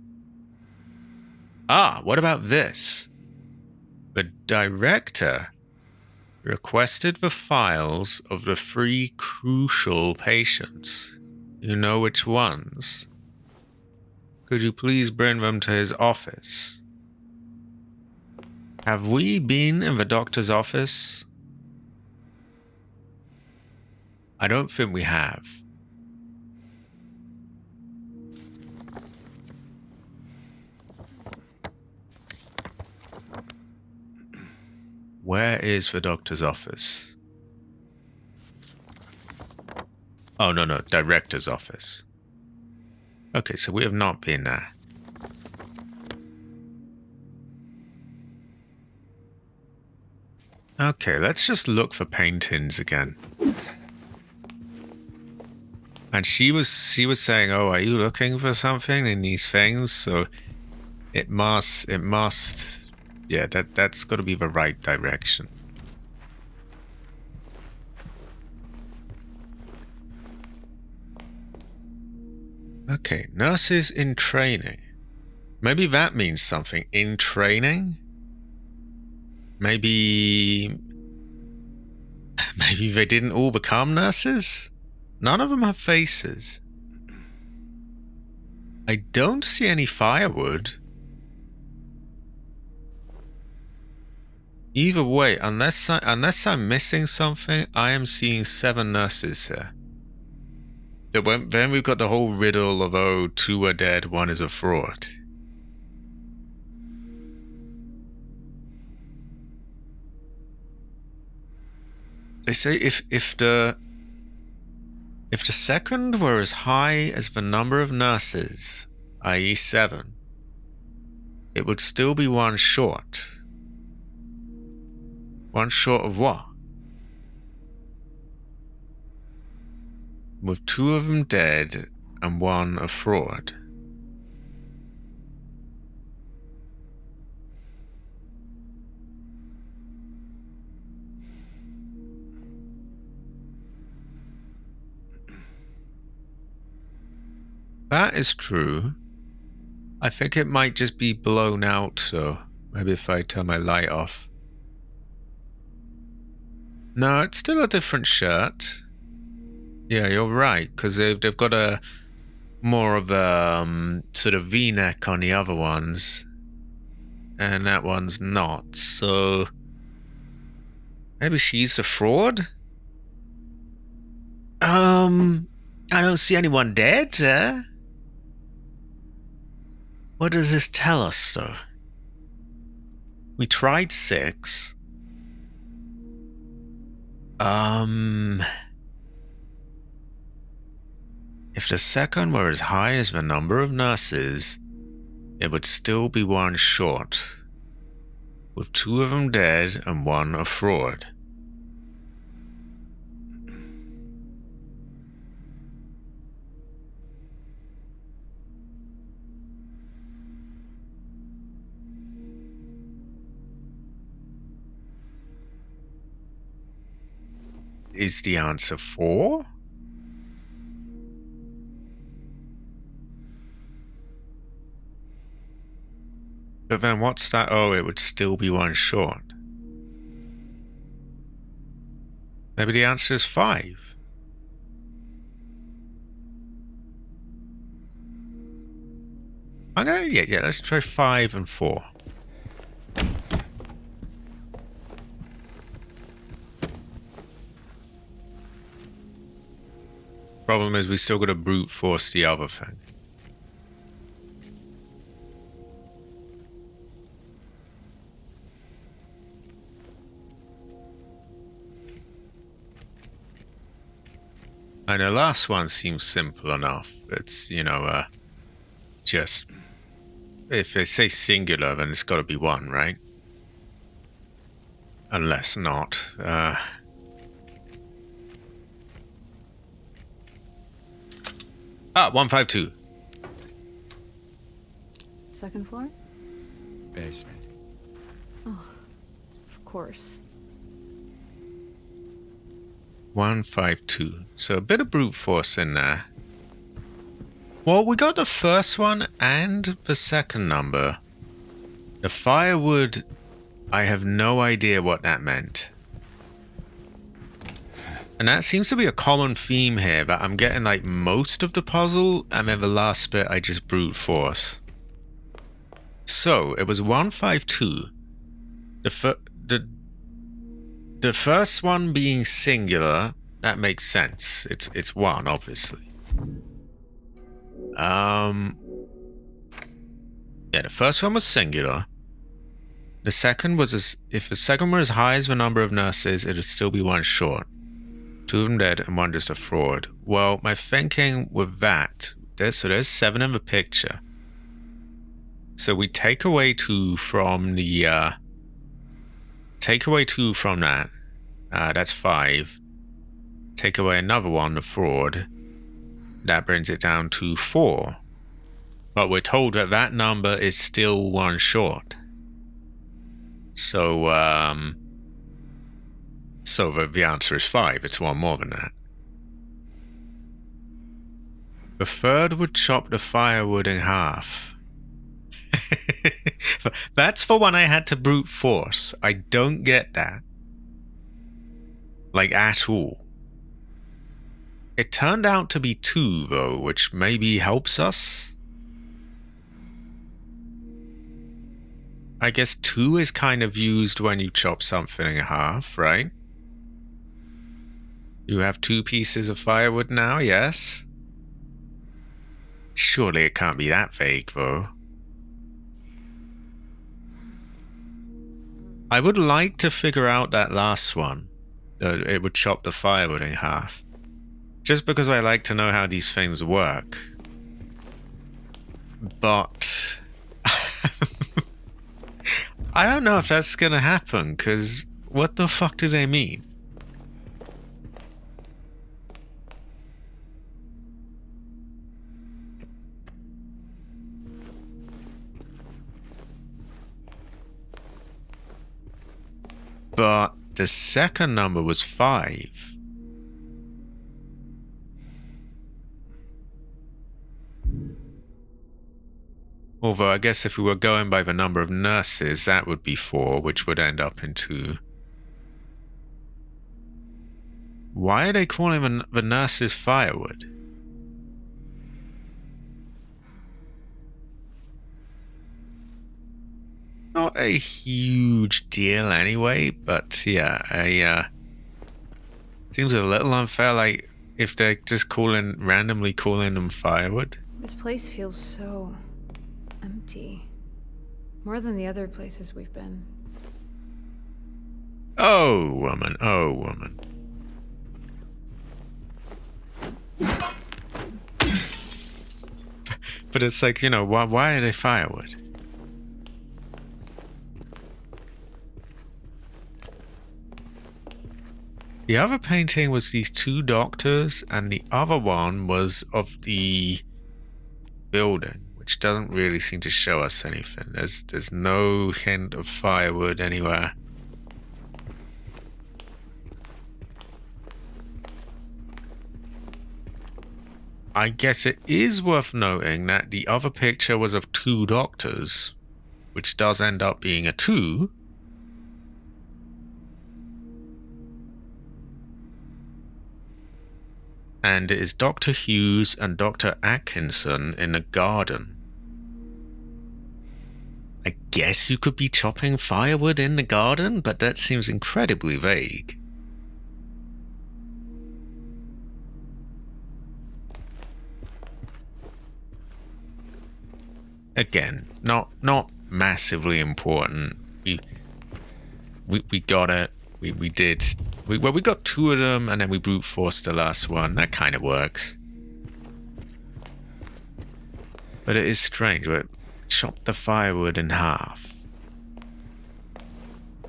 Ah, what about this? The director requested the files of the 3 crucial patients. You know which ones? Could you please bring them to his office? Have we been in the doctor's office? I don't think we have. Where is the doctor's office? Oh, no, director's office. Okay, so we have not been there. Okay, let's just look for paintings again. And she was saying, "Oh, are you looking for something in these things?" So it must, yeah, that's got to be the right direction. Okay, nurses in training. Maybe that means something. In training? Maybe they didn't all become nurses? None of them have faces. I don't see any firewood. Either way, unless I'm missing something, I am seeing 7 nurses here. Then we've got the whole riddle of, oh, 2 are dead, 1 is a fraud. They say if the second were as high as the number of nurses, i.e. 7, it would still be 1 short. 1 short of what? With 2 of them dead and 1 a fraud. That is true. I think it might just be blown out, so maybe if I turn my light off. No, it's still a different shirt. Yeah, you're right, because they've got a more of a sort of V-neck on the other ones, and that one's not. So maybe she's the fraud. I don't see anyone dead. What does this tell us, though? We tried 6. If the second were as high as the number of nurses, it would still be 1 short, with 2 of them dead and 1 a fraud. Is the answer 4? But then what's that? Oh, it would still be 1 short. Maybe the answer is 5. Yeah, let's try 5 and 4. Problem is we still got to brute force the other thing. And the last one seems simple enough. It's, you know, just... If they say singular, then it's got to be one, right? Unless not. 152. Second floor? Basement. Oh, of course. 152. So a bit of brute force in there. Well, we got the first one and the second number. The firewood, I have no idea what that meant. And that seems to be a common theme here, but I'm getting like most of the puzzle, and then the last bit I just brute force. So, it was 152. The first one being singular, that makes sense. It's one, obviously. Yeah, the first one was singular. The second was if the second were as high as the number of nurses, it'd still be one short. 2 of them dead and 1 just a fraud. Well, my thinking with that, there's 7 in the picture. So we take away 2 from the take away 2 from that. That's 5. Take away another one, the fraud. That brings it down to 4. But we're told that that number is still 1 short. So, the answer is 5. It's 1 more than that. The third would chop the firewood in half. That's for one I had to brute force. I don't get that. Like, at all. It turned out to be 2, though, which maybe helps us. I guess 2 is kind of used when you chop something in half, right? You have 2 pieces of firewood now, yes? Surely it can't be that vague, though. I would like to figure out that last one. That it would chop the firewood in half. Just because I like to know how these things work. But... I don't know if that's gonna happen, because what the fuck do they mean? But the second number was 5. Although I guess if we were going by the number of nurses, that would be 4, which would end up in 2. Why are they calling the nurses firewood? Not a huge deal anyway, but yeah, seems a little unfair, like, if they're just randomly calling them firewood. This place feels so empty. More than the other places we've been. Oh, woman, oh, woman. But it's like, you know, why are they firewood? The other painting was these 2 doctors, and the other one was of the building, which doesn't really seem to show us anything. There's no hint of firewood anywhere. I guess it is worth noting that the other picture was of 2 doctors, which does end up being a 2. And it is Dr. Hughes and Dr. Atkinson in the garden. I guess you could be chopping firewood in the garden, but that seems incredibly vague. again, not massively important. We got it. We did. We got 2 of them, and then we brute forced the last one. That kind of works. But it is strange. We chopped the firewood in half.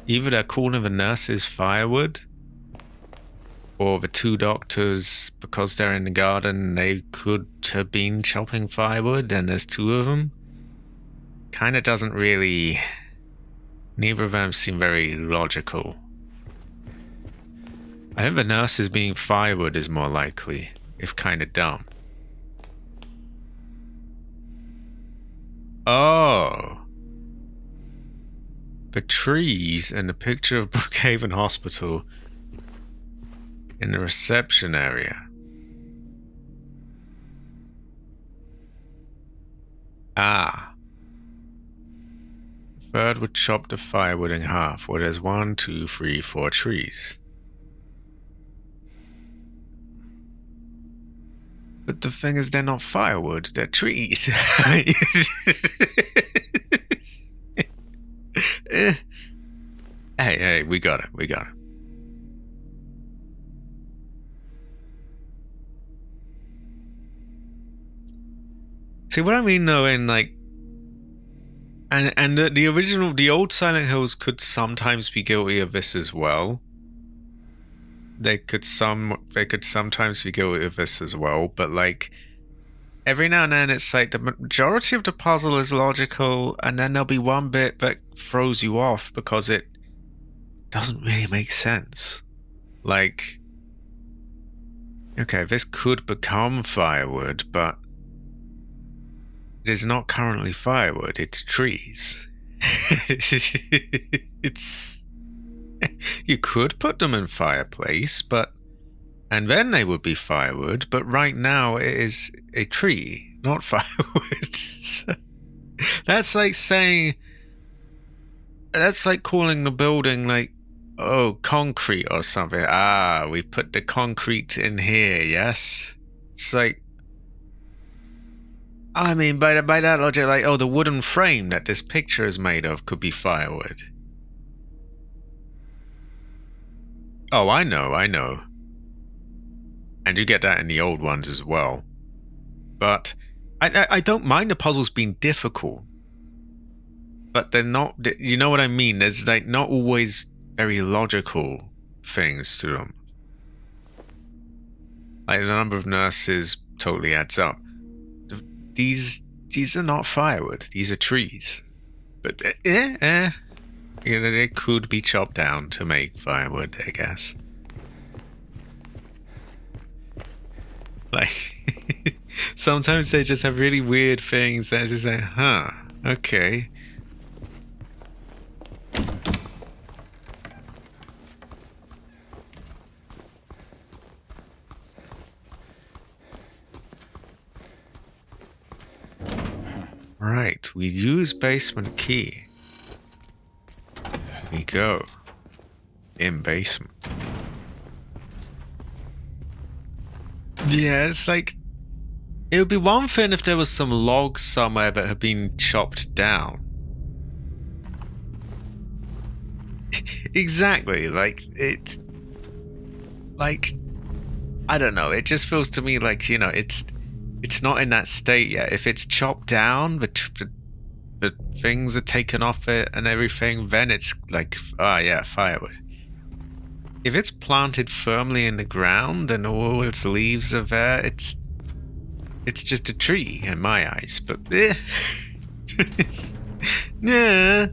Either they're calling the nurses firewood, or the 2 doctors, because they're in the garden, they could have been chopping firewood, and there's 2 of them. Kind of doesn't really... Neither of them seem very logical. I think the nurses being firewood is more likely, if kind of dumb. Oh. The trees and the picture of Brookhaven Hospital in the reception area. Ah. Third would chop the firewood in half, where there's 1, 2, 3, 4 trees. But the thing is, they're not firewood, they're trees. Hey, we got it. See what I mean though, in like... And the original, the old Silent Hills could sometimes be guilty of this as well. They could sometimes be guilty of this as well, but like every now and then it's like the majority of the puzzle is logical, and then there'll be one bit that throws you off because it doesn't really make sense. Like, okay, this could become firewood, but it is not currently firewood, it's trees. It's... You could put them in fireplace, but... And then they would be firewood, but right now it is a tree, not firewood. So, that's like saying... That's like calling the building like, oh, concrete or something. Ah, we put the concrete in here, yes? It's like... I mean, by that logic, like, oh, the wooden frame that this picture is made of could be firewood. Oh, I know. And you get that in the old ones as well. But I don't mind the puzzles being difficult. But they're not, you know what I mean? There's like not always very logical things to them. Like the number of nurses totally adds up. These are not firewood. These are trees. But you know, they could be chopped down to make firewood, I guess. Like, sometimes they just have really weird things that just like, huh, okay. Right, we use basement key. We go. In basement. Yeah, it's like... It would be one thing if there was some logs somewhere that had been chopped down. Exactly, like, it's... Like... I don't know, it just feels to me like, you know, it's not in that state yet. If it's chopped down, the things are taken off it and everything, then it's like, yeah, firewood. If it's planted firmly in the ground and all its leaves are there, it's just a tree in my eyes. But yeah,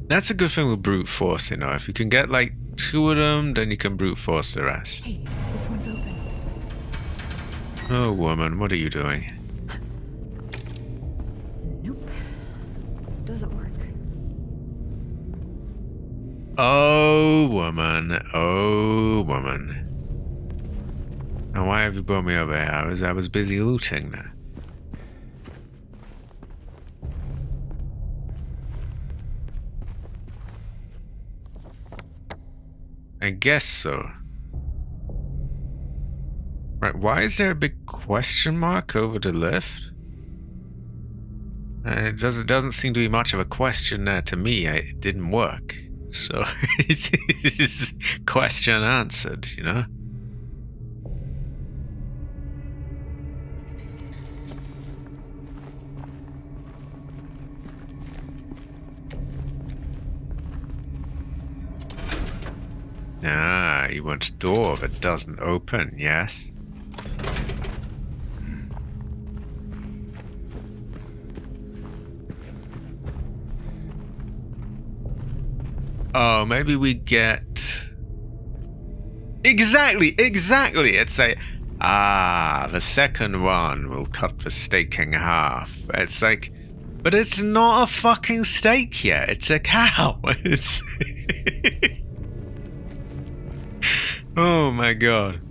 that's a good thing with brute force, you know. If you can get like 2 of them, then you can brute force the rest. Hey, this one's open. Oh, woman, what are you doing? Nope. Doesn't work. Oh, woman. Oh, woman. Now, why have you brought me over here? I was busy looting there. I guess so. Right, why is there a big question mark over the lift? It doesn't seem to be much of a question there to me. It didn't work. So it's question answered, you know? Ah, you want a door that doesn't open, yes? Oh, maybe we get... Exactly! It's like, the second one will cut the steak in half. It's like, but it's not a fucking steak yet. It's a cow. It's... Oh my god.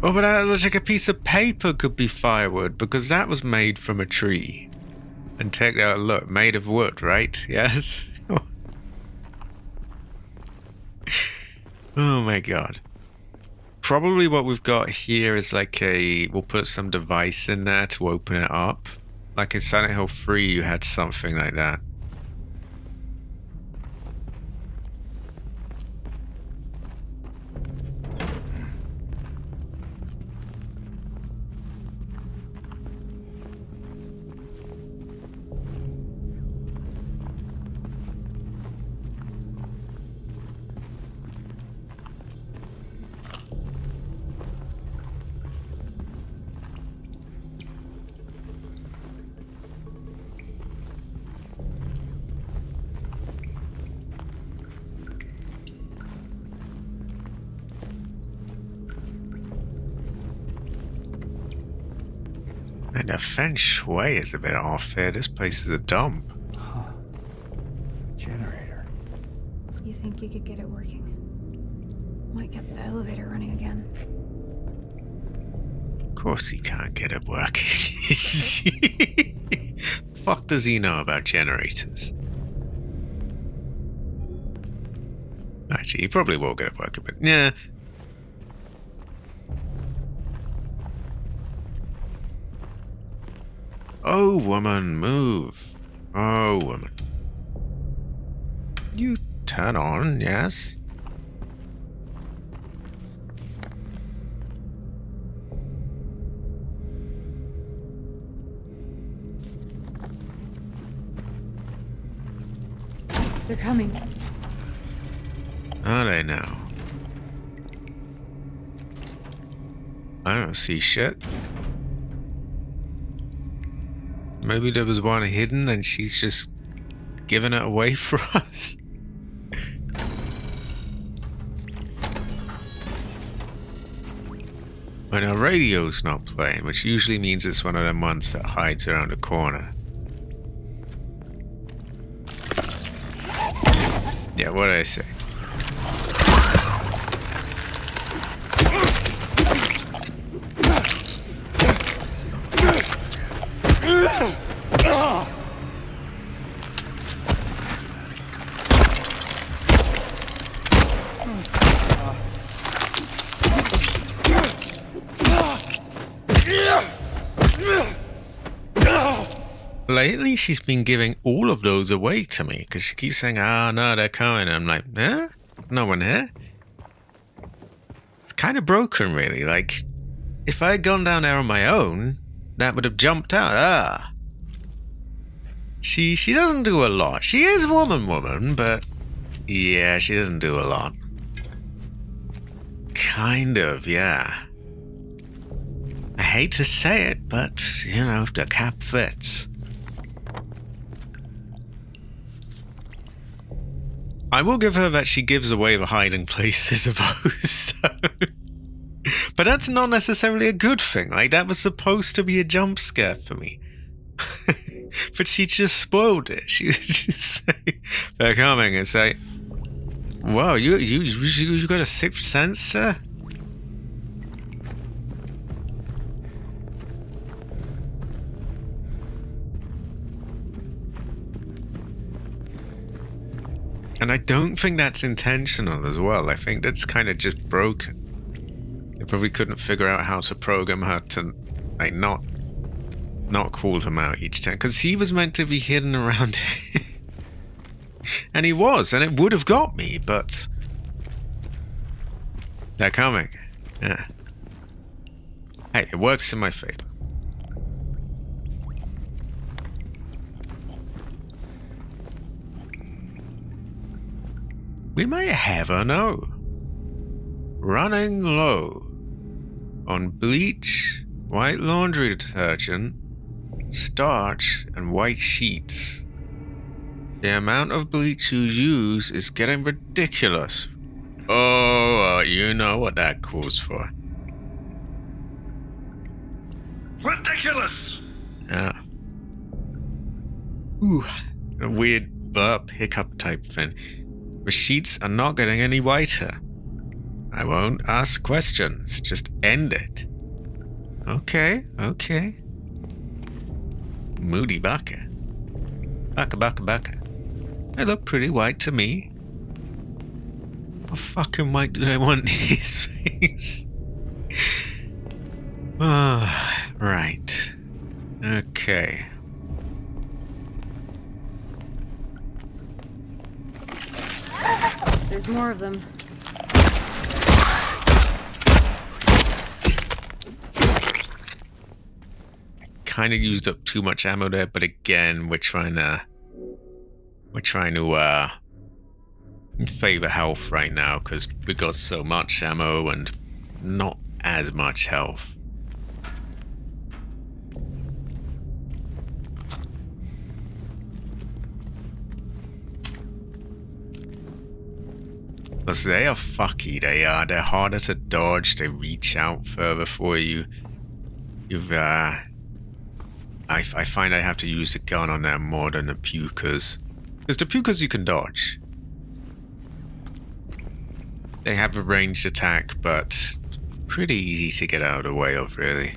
Oh, but that looks like a piece of paper could be firewood, because that was made from a tree. And take that look, made of wood, right? Yes? Oh my god. Probably what we've got here is like we'll put some device in there to open it up. Like in Silent Hill 3 you had something like that. And the feng shui is a bit off here. This place is a dump. Huh. Generator. You think you could get it working? Might get the elevator running again. Of course he can't get it working. Fuck does he know about generators? Actually, he probably will get it working, but yeah. Oh, woman, move. Oh, woman. You turn on, yes? They're coming. Are they now? I don't see shit. Maybe there was one hidden and she's just giving it away for us. But our radio's not playing, which usually means it's one of them ones that hides around the corner. Yeah, what did I say? Lately, she's been giving all of those away to me because she keeps saying, "Ah, no, they're coming." And I'm like, "Eh? There's no one here." It's kind of broken, really. Like, if I had gone down there on my own, that would have jumped out. Ah, she doesn't do a lot. She is woman, but yeah, she doesn't do a lot. Kind of, yeah. I hate to say it, but you know, the cap fits. I will give her that she gives away the hiding place, I suppose. But that's not necessarily a good thing. Like, that was supposed to be a jump scare for me. But she just spoiled it. She was just saying, they're coming. It's like, whoa, you got a sixth sense, sir? And I don't think that's intentional as well. I think that's kind of just broken. They probably couldn't figure out how to program her to, like, not not called him out each time, because he was meant to be hidden around and he was, and it would have got me, but they're coming. Yeah. Hey, it works in my favor. We may ever know. Running low on bleach, white laundry detergent, starch, and white sheets. The amount of bleach you use is getting ridiculous. Oh, you know what that calls for. Ridiculous! Yeah. Ooh, a weird burp hiccup type thing. The sheets are not getting any whiter. I won't ask questions, just end it. Okay, okay. Moody Baka. Baka. They look pretty white to me. How fucking white do they want these things? Ah, right. Okay. There's more of them. Kind of used up too much ammo there, but again, we're trying to favor health right now because we got so much ammo and not as much health. Plus, they are fucky. They are. They're harder to dodge. They reach out further for you. I find I have to use the gun on them more than the pukers. Because the pukers you can dodge. They have a ranged attack, but pretty easy to get out of the way of, really.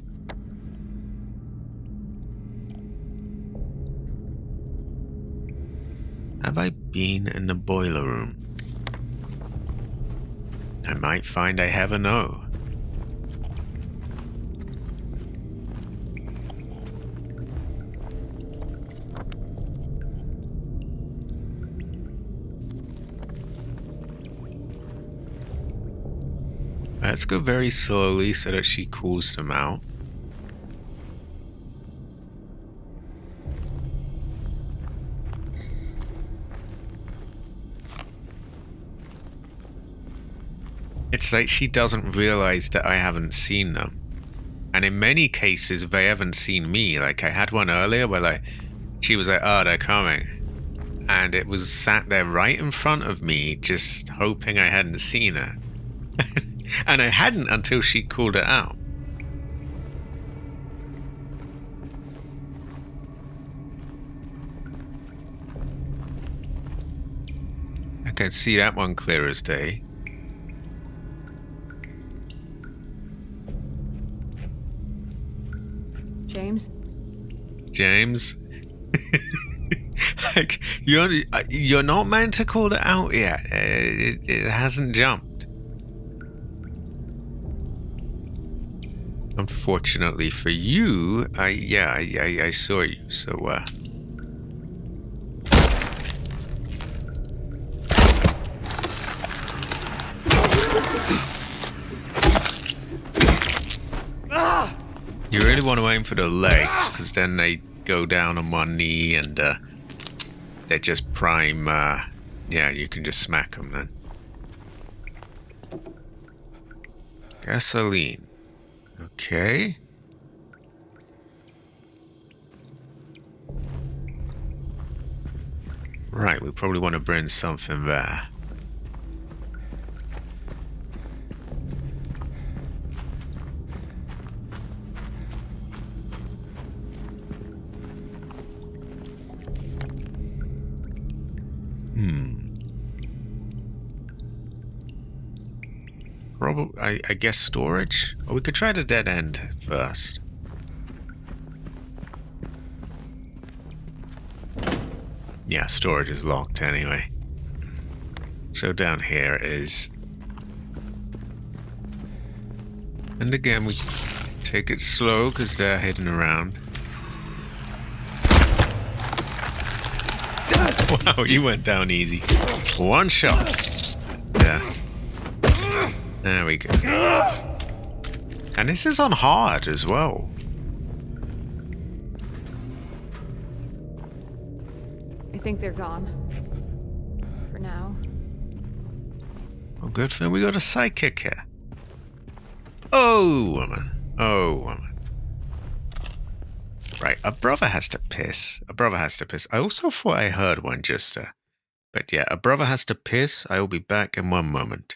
Have I been in the boiler room? I might find I have a no. Let's go very slowly so that she cools them out. It's like she doesn't realize that I haven't seen them. And in many cases, they haven't seen me. Like, I had one earlier where, she was like, oh, they're coming. And it was sat there right in front of me, just hoping I hadn't seen it. And I hadn't until she called it out. I can see that one clear as day. James? Like, you're not meant to call it out yet. It hasn't jumped. Unfortunately for you, I saw you, so you really want to aim for the legs, because then they go down on one knee and they're just prime. Yeah, you can just smack them then. Gasoline. Okay. Right, we probably want to bring something there. Probably, I guess storage? Or we could try the dead end first. Yeah, storage is locked anyway. So down here is... And again, we take it slow because they're hidden around. Wow, you went down easy. One shot. Yeah. There we go. And this is on hard as well. I think they're gone. For now. Well, good thing we got a sidekick here. Oh, woman. Oh, woman. Right, a brother has to piss. A brother has to piss. I also thought I heard one just there. But yeah, a brother has to piss. I will be back in one moment.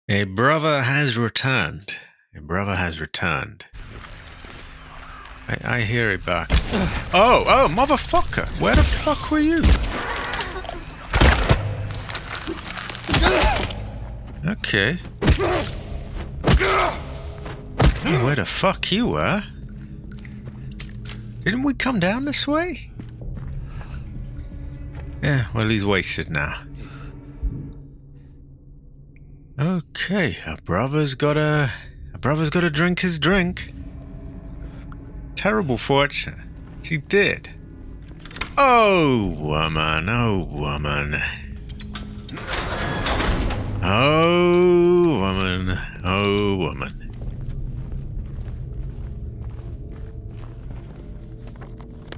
A brother has returned. A brother has returned. I hear it back. Oh, motherfucker! Where the fuck were you? Okay. Oh, where the fuck you were? Didn't we come down this way? Yeah, well, he's wasted now. Okay, a brother's gotta drink his drink. Terrible fortune. She did. Oh, woman, oh, woman. Oh, woman, oh, woman.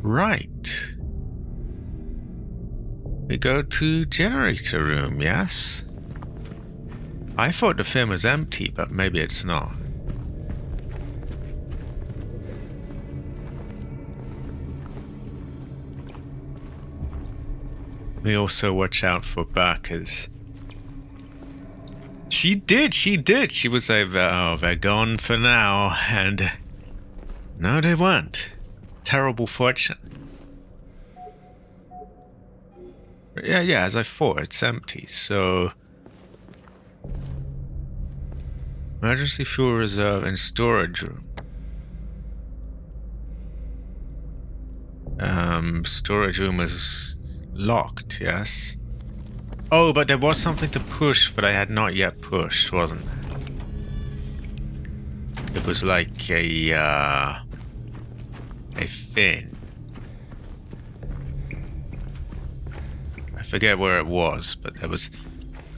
Right. We go to generator room, yes? I thought the film was empty, but maybe it's not. We also watch out for Barkers. She did. She was like, oh, they're gone for now. And no, they weren't. Terrible fortune. Yeah, as I thought, it's empty, so... Emergency fuel reserve and storage room. Storage room is locked, yes? Oh, but there was something to push that I had not yet pushed, wasn't there? It was like a thing. I forget where it was, but there was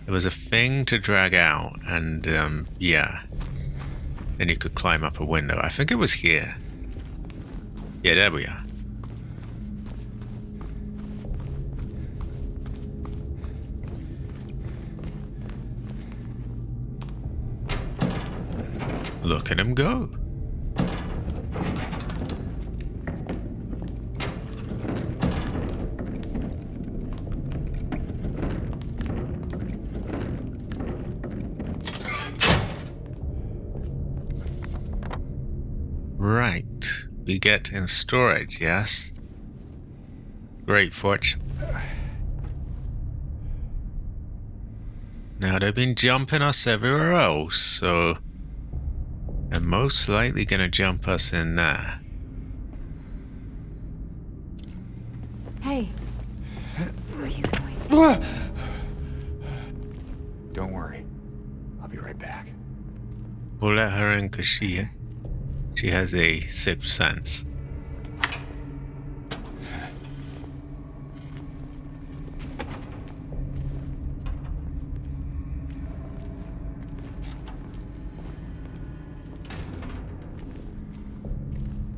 a thing to drag out, and yeah. Then you could climb up a window. I think it was here. Yeah, there we are. Look at him go. Right. We get in storage, yes? Great fortune. Now they've been jumping us everywhere else, so they're most likely gonna jump us in there. Hey, where are you going? Don't worry. I'll be right back. We'll let her in because she has a sixth sense.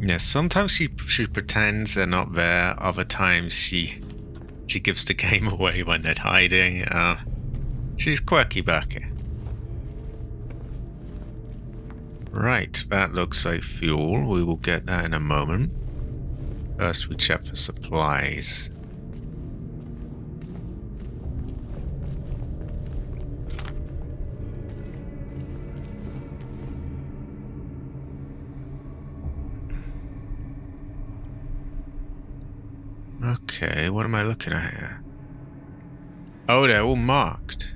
Yes, sometimes she pretends they're not there. Other times she gives the game away when they're hiding. She's quirky Becky. Right, that looks like fuel. We will get that in a moment. First, we check for supplies. Okay, what am I looking at here? Oh, they're all marked.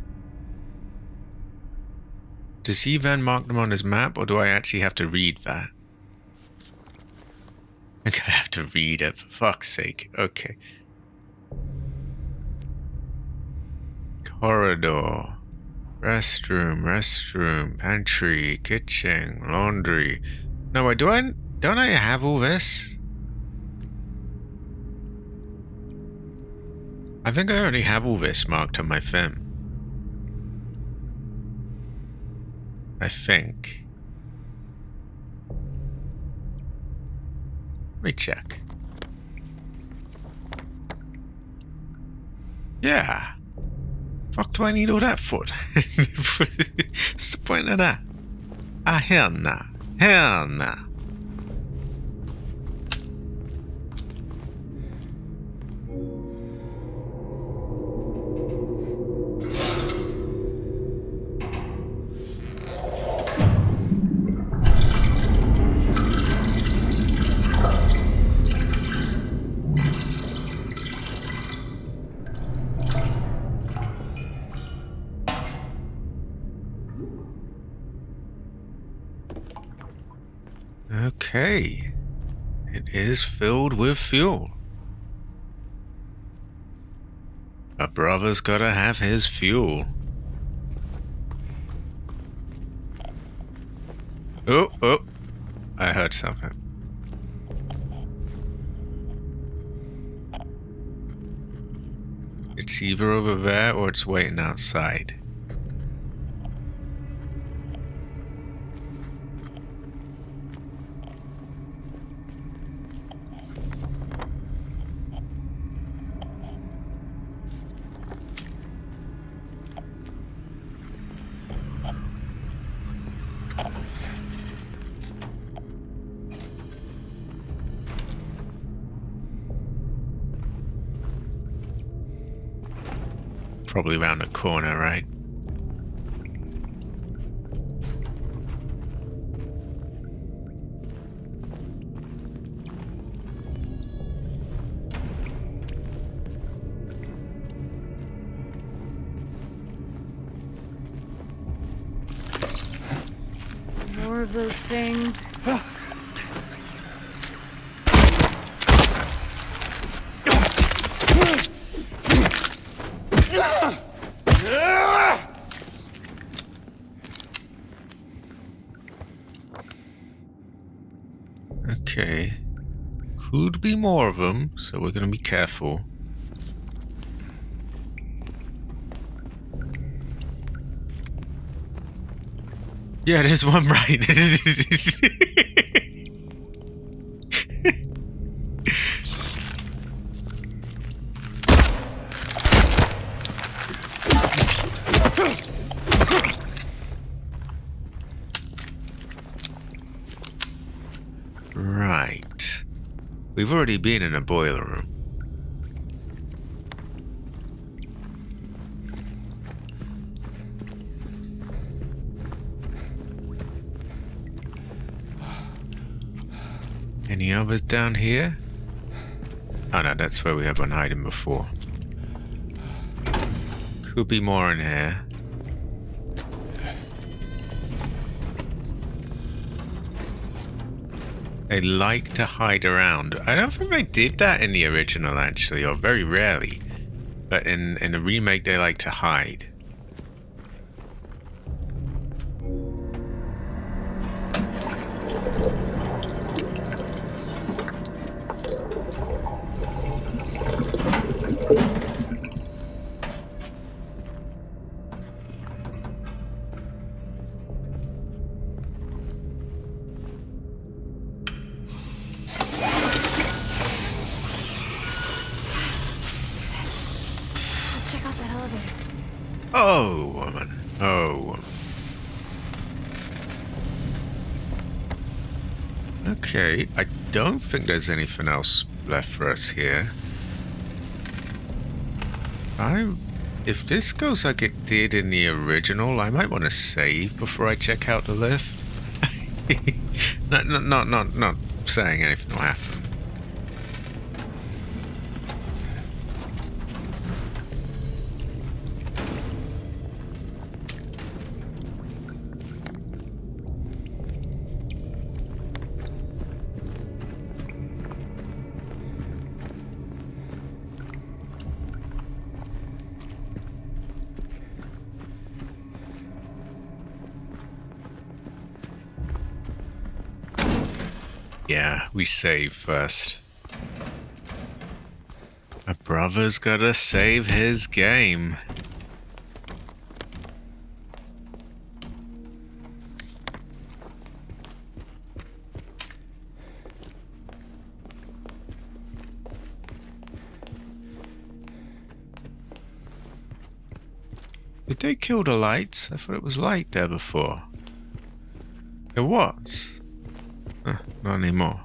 Does he then mark them on his map, or do I actually have to read that? I think I have to read it, for fuck's sake. Okay. Corridor. Restroom, pantry, kitchen, laundry. No, wait, don't I have all this? I think I already have all this marked on my film. I think. Let me check. Yeah. Fuck do I need all that for? What's the point of that? Ah, hell nah. Hell nah. Okay. It is filled with fuel. A brother's gotta have his fuel. Oh, oh. I heard something. It's either over there or it's waiting outside. Probably around the corner, right? More of those things. Okay. Could be more of them, so we're gonna be careful. Yeah, there's one right. Right. We've already been in a boiler room. Any others down here? Oh no, that's where we have been hiding before. Could be more in here. They like to hide around. I don't think they did that in the original, actually, or very rarely. But in the remake, they like to hide. Let's check out that elevator. Oh, woman. Oh, woman. Okay, I don't think there's anything else left for us here. If this goes like it did in the original, I might want to save before I check out the lift. Not saying anything will happen. Yeah, we save first. A brother's gotta save his game. Did they kill the lights? I thought it was light there before. It was. Not anymore.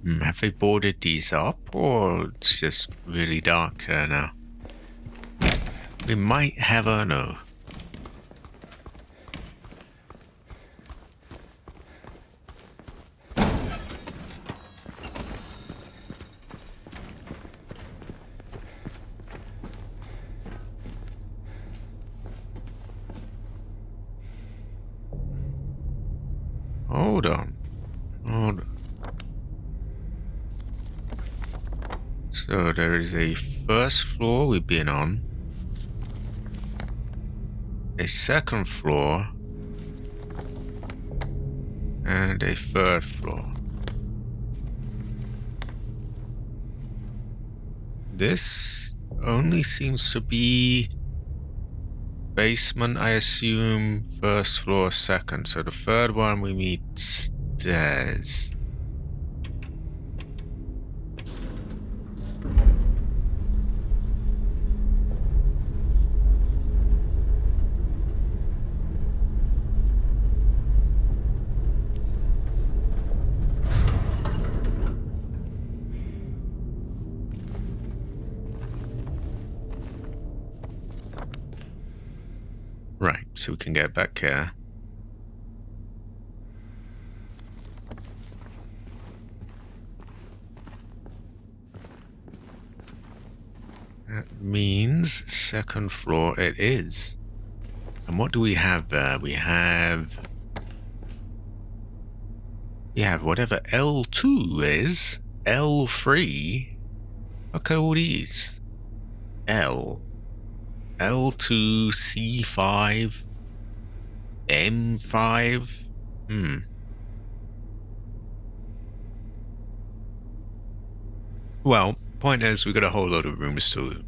Have they boarded these up, or it's just really dark here now? We might have a no. Hold on. Hold on. So there is a first floor we've been on, a second floor, and a third floor. This only seems to be basement, I assume, first floor, second. So the third one we meet stairs. Right, so we can get back here. That means second floor it is. And what do we have there? We have whatever L2 is. L3. Look at all these. L2, C5, M5. Well, point is, we got a whole load of rooms to loot.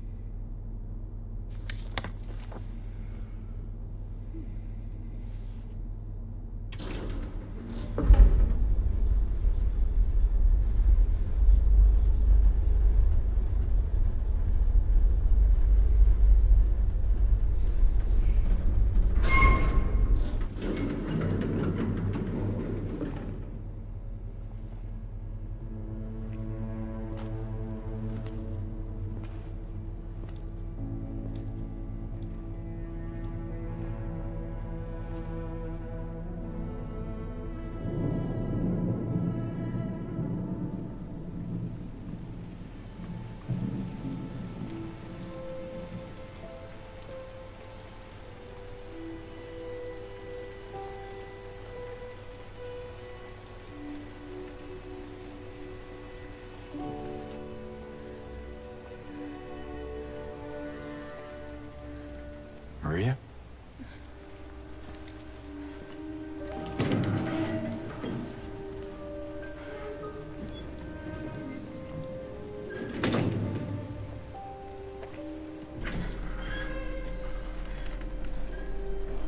Maria?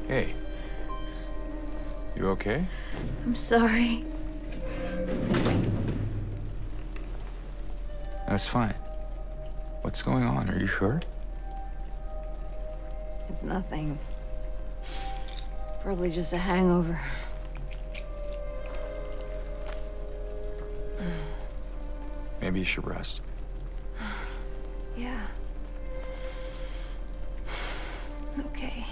Hey. You okay? I'm sorry. That's fine. What's going on? Are you hurt? It's nothing. Probably just a hangover. Maybe you should rest. Yeah. Okay.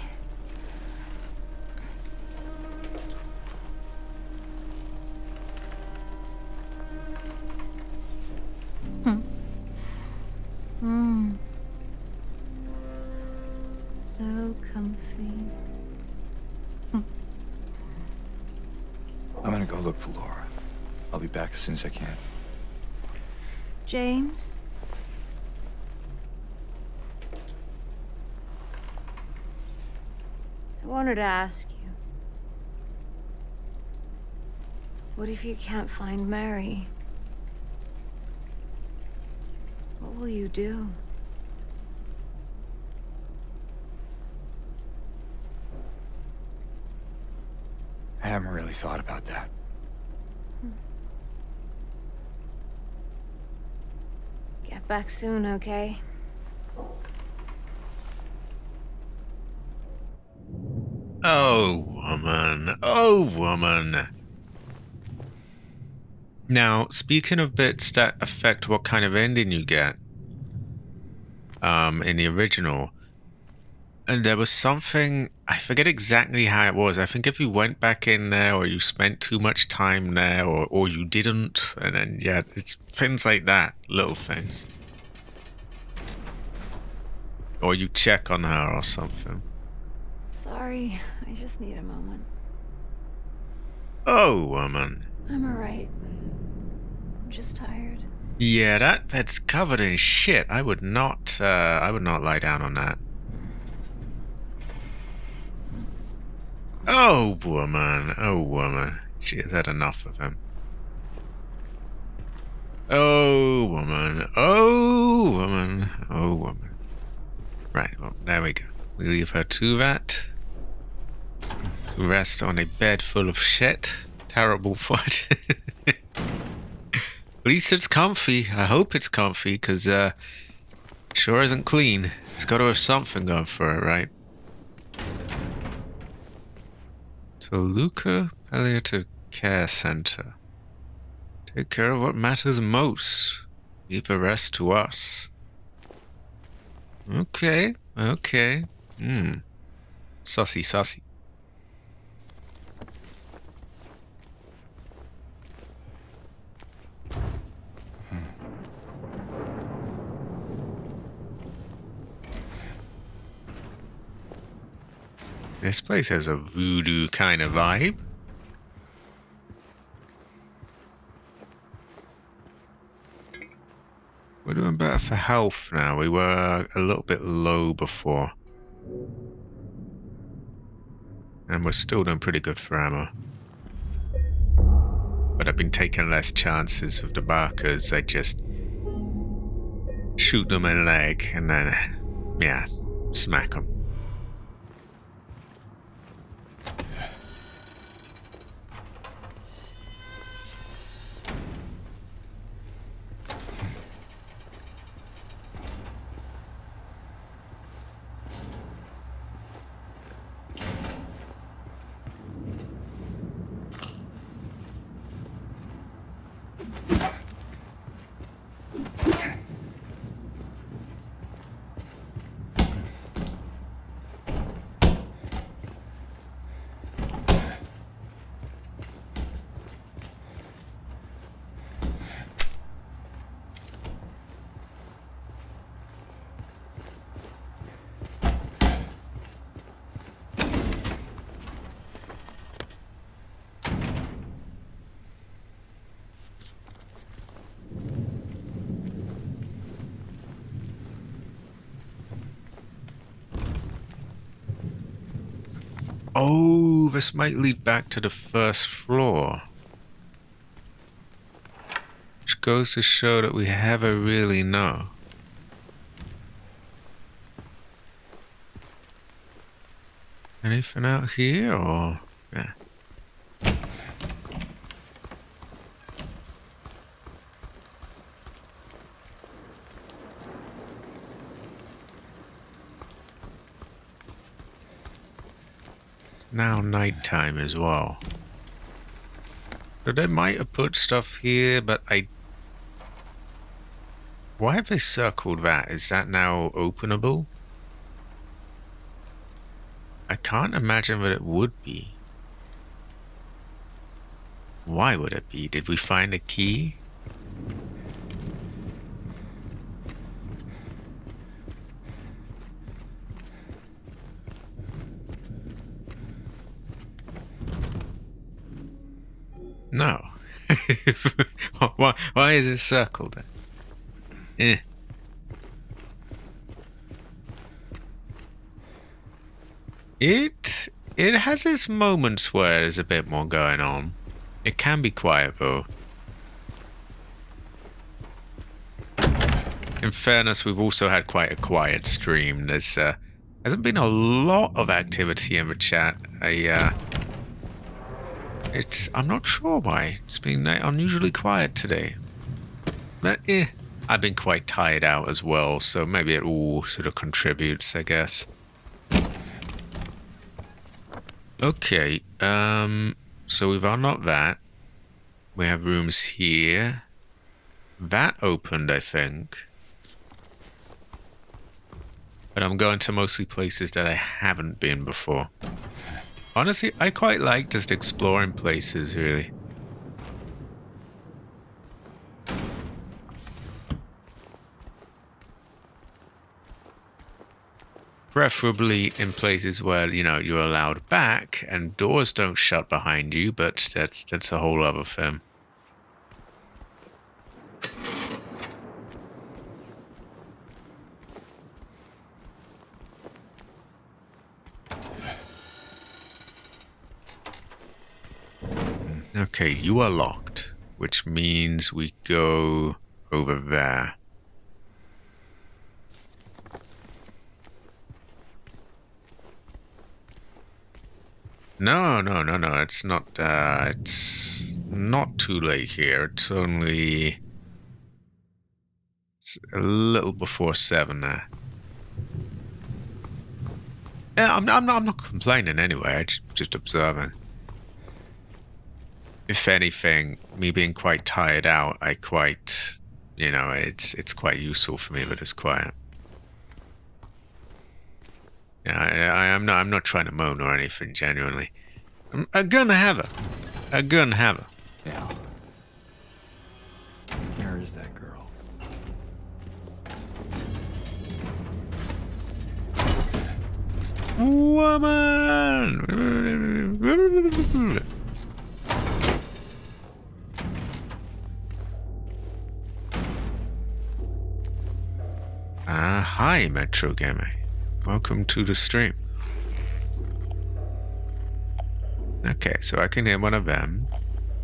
So comfy. I'm gonna go look for Laura. I'll be back as soon as I can. James? I wanted to ask you. What if you can't find Mary? What will you do? I haven't really thought about that. Get back soon, okay? Oh, woman. Oh, woman. Now, speaking of bits that affect what kind of ending you get, in the original, and there was something, I forget exactly how it was. I think if you went back in there, or you spent too much time there, or you didn't, and then, yeah, it's things like that, little things. Or you check on her or something. Sorry, I just need a moment. Oh, woman. I'm alright. I'm just tired. Yeah, that bed's covered in shit. I would not lie down on that. Oh, woman. Oh, woman. She has had enough of him. Oh, woman. Oh, woman. Oh, woman. Right, well, there we go. We leave her to that. Rest on a bed full of shit. Terrible foot. At least it's comfy. I hope it's comfy, because, sure isn't clean. It's got to have something going for it, right? Toluca Palliative Care Center. Take care of what matters most. Leave the rest to us. Okay, okay. Sussy, sussy. This place has a voodoo kind of vibe. We're doing better for health now. We were a little bit low before. And we're still doing pretty good for ammo. But I've been taking less chances with the barkers. I just shoot them in the leg and then, yeah, smack them. Oh, this might lead back to the first floor. Which goes to show that we never really know. Anything out here, or... yeah. Now nighttime as well. So they might have put stuff here, but why have they circled that? Is that now openable? I can't imagine that it would be. Why would it be? Did we find a key? No. Why is it circled then? It has its moments where there's a bit more going on. It can be quiet though. In fairness, we've also had quite a quiet stream. There's hasn't been a lot of activity in the chat. I'm not sure why. It's been unusually quiet today. But I've been quite tired out as well, so maybe it all sort of contributes, I guess. Okay, so we've unlocked that. We have rooms here. That opened, I think. But I'm going to mostly places that I haven't been before. Honestly, I quite like just exploring places, really. Preferably in places where, you know, you're allowed back and doors don't shut behind you, but that's a whole other thing. Okay, you are locked, which means we go over there. No, it's not too late here. It's only a little before 7 there. Yeah, I'm not complaining anyway. I'm just observing. If anything, me being quite tired out, you know, it's quite useful for me that it's quiet. Yeah, I'm not trying to moan or anything, genuinely. I'm gonna have her. I'm gonna have her. Yeah. Where is that girl? Woman! Hi, Metro Gamer. Welcome to the stream. Okay, so I can hear one of them,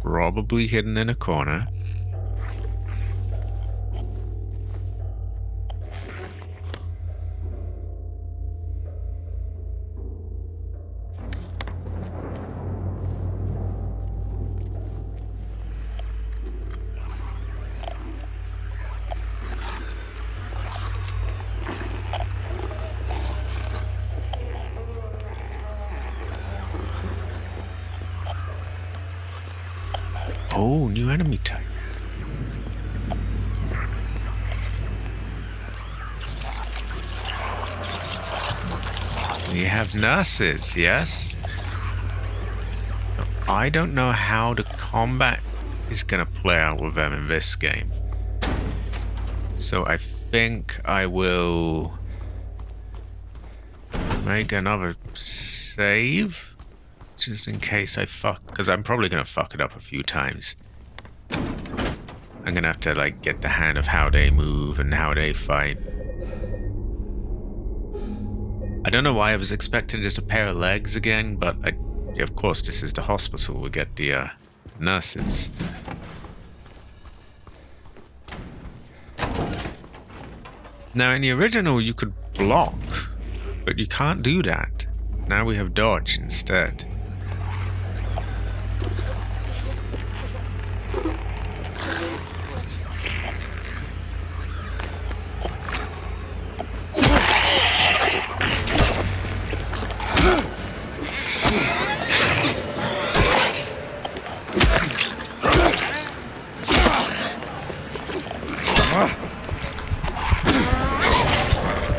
probably hidden in a corner. Oh, new enemy type. We have nurses, yes? I don't know how the combat is going to play out with them in this game. So I think I will make another save. Just in case I fuck, because I'm probably going to fuck it up a few times. I'm going to have to, like, get the hang of how they move and how they fight. I don't know why I was expecting just a pair of legs again, but of course this is the hospital. We get the nurses. Now, in the original, you could block, but you can't do that. Now we have dodge instead.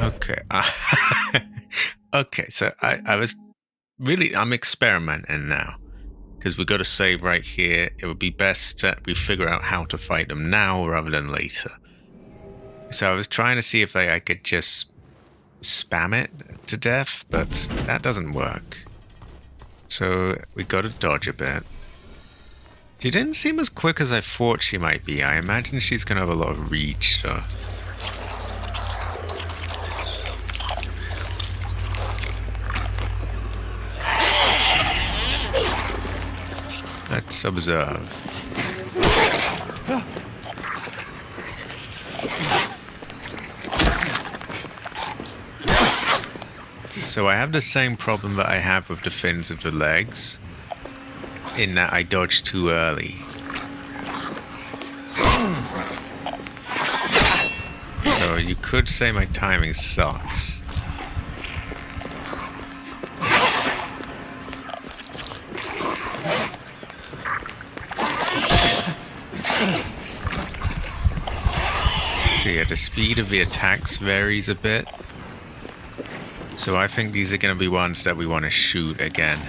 Okay. Okay, so I'm experimenting now. Because we got to save right here. It would be best that we figure out how to fight them now rather than later. So I was trying to see if I could just spam it to death, but that doesn't work. So we got to dodge a bit. She didn't seem as quick as I thought she might be. I imagine she's going to have a lot of reach, so... Let's observe. So I have the same problem that I have with the fins of the legs, in that I dodge too early. So you could say my timing sucks. the speed of the attacks varies a bit. So I think these are going to be ones that we want to shoot again.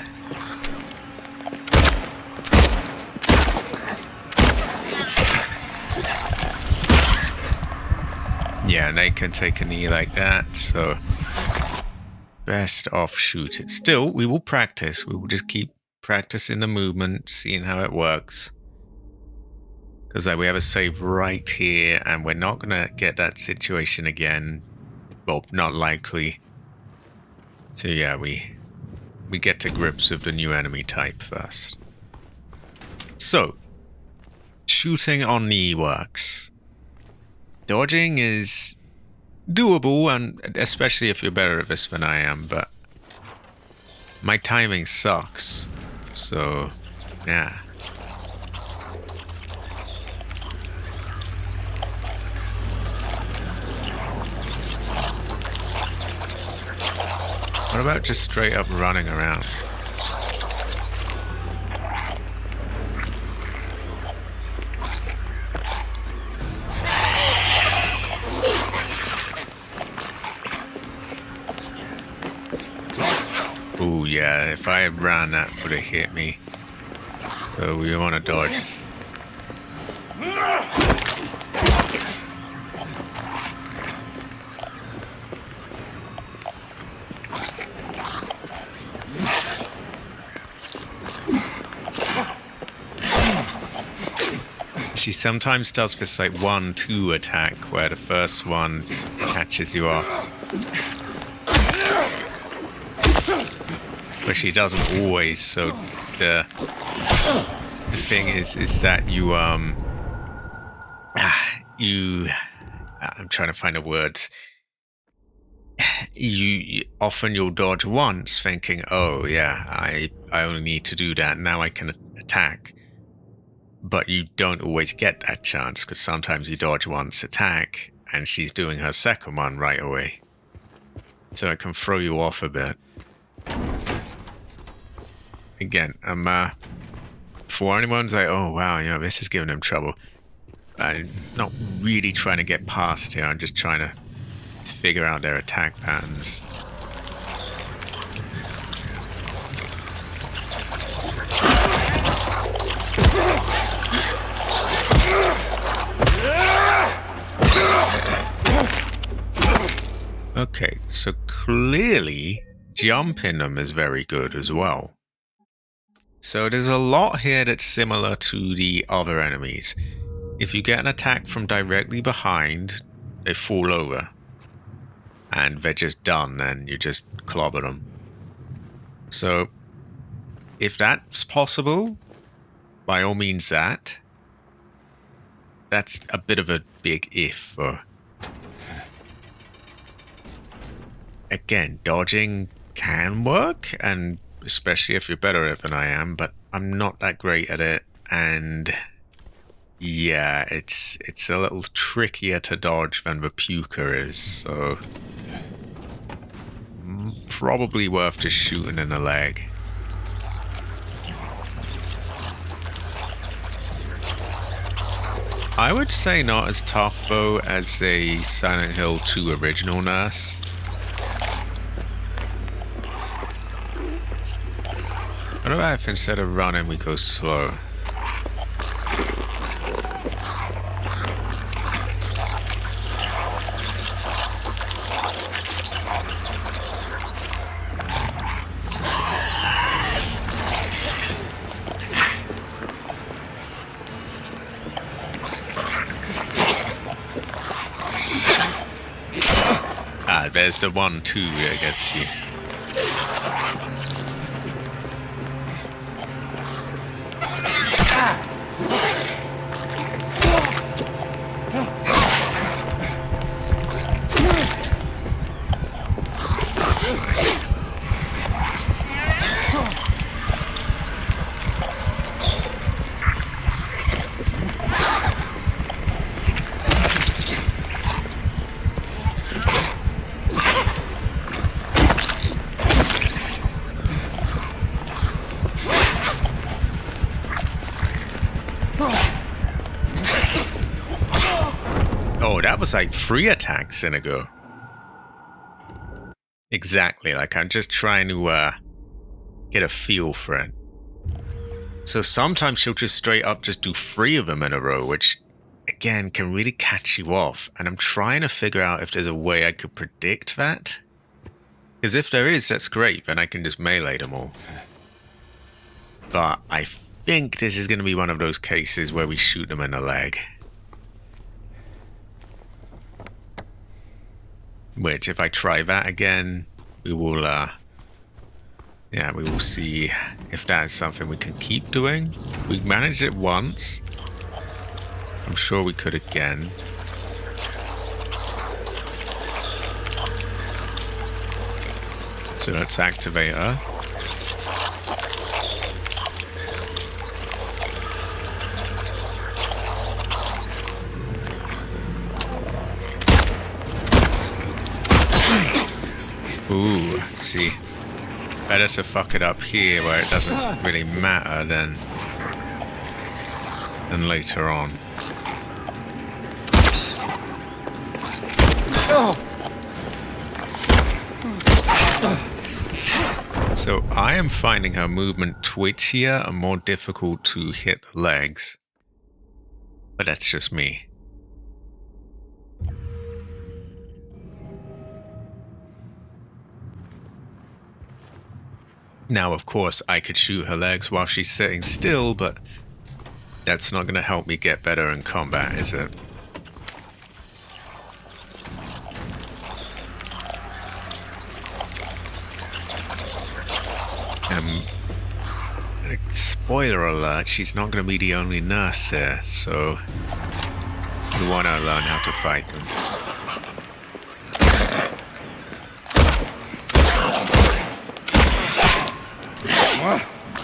Yeah, they can take a knee like that, so best off shoot it. Still, we will practice. We will just keep practicing the movement, seeing how it works. Because we have a save right here, and we're not going to get that situation again. Well, not likely. So yeah, we get to grips with the new enemy type first. So, shooting on knee works. Dodging is doable, and especially if you're better at this than I am, but my timing sucks. So, yeah. What about just straight up running around? Ooh, yeah, if I had ran, that would have hit me. So we want to dodge. She sometimes does this like 1-2 attack where the first one catches you off. But she doesn't always, so the thing is that you I'm trying to find the words. You often you'll dodge once thinking, oh yeah, I only need to do that, now I can attack. But you don't always get that chance, because sometimes you dodge once, attack, and she's doing her second one right away. So it can throw you off a bit. Again, for anyone's like, oh wow, you know, this is giving him trouble. I'm not really trying to get past here, I'm just trying to figure out their attack patterns. Okay, so clearly jumping them is very good as well. So there's a lot here that's similar to the other enemies. If you get an attack from directly behind, they fall over. And they're just done, and you just clobber them. So, if that's possible, by all means that's a bit of a big if. Again, dodging can work, and especially if you're better at it than I am, but I'm not that great at it, and yeah, it's a little trickier to dodge than the puker is, so probably worth just shooting in the leg. I would say not as tough though as a Silent Hill 2 original nurse. What about if instead of running we go slow? Ah, there's the 1-2 that gets you. that was like 3 attacks in a go. Exactly, like I'm just trying to get a feel for it. So sometimes she'll just straight up just do 3 of them in a row, which again can really catch you off. And I'm trying to figure out if there's a way I could predict that. Because if there is, that's great, then I can just melee them all. But I think this is going to be one of those cases where we shoot them in the leg. Which, if I try that again, we will, we will see if that is something we can keep doing. We managed it once. I'm sure we could again. So let's activate her. Ooh, see. Better to fuck it up here where it doesn't really matter than later on. So I am finding her movement twitchier and more difficult to hit the legs. But that's just me. Now, of course, I could shoot her legs while she's sitting still, but that's not going to help me get better in combat, is it? Spoiler alert, she's not going to be the only nurse here, so we want to learn how to fight them.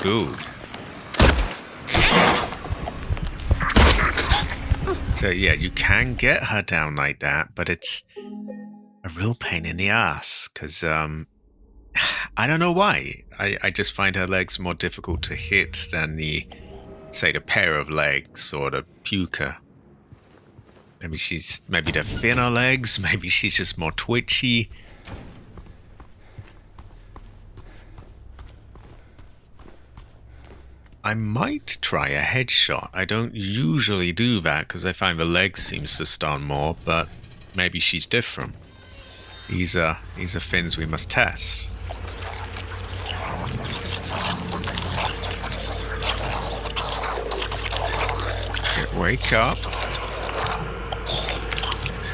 Ooh. So yeah, you can get her down like that, but it's a real pain in the ass, because I don't know why. I just find her legs more difficult to hit than the pair of legs or the puker. Maybe they're thinner legs, maybe she's just more twitchy. I might try a headshot. I don't usually do that because I find the leg seems to stun more, but maybe she's different. These are things we must test. Okay, wake up.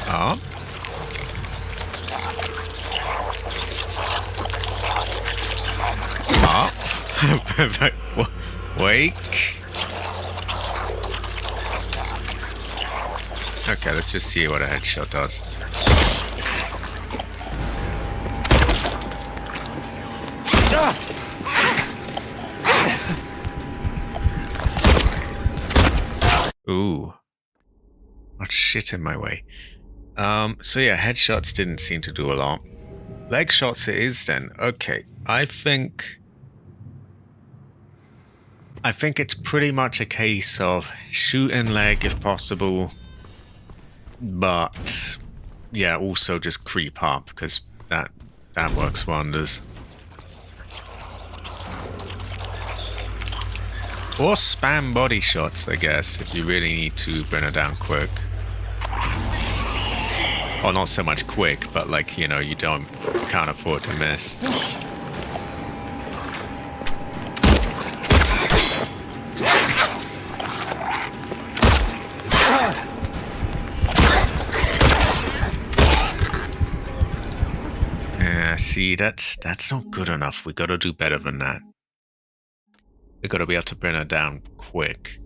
Up. Up. Wake. Okay, let's just see what a headshot does. Ooh. Much shit in my way. So yeah, headshots didn't seem to do a lot. Leg shots it is then. Okay, I think it's pretty much a case of shooting leg if possible, but yeah, also just creep up because that works wonders. Or spam body shots, I guess, if you really need to bring her down quick. Or not so much quick, but like, you know, you can't afford to miss. See, that's not good enough. We gotta do better than that. We gotta be able to bring her down quick.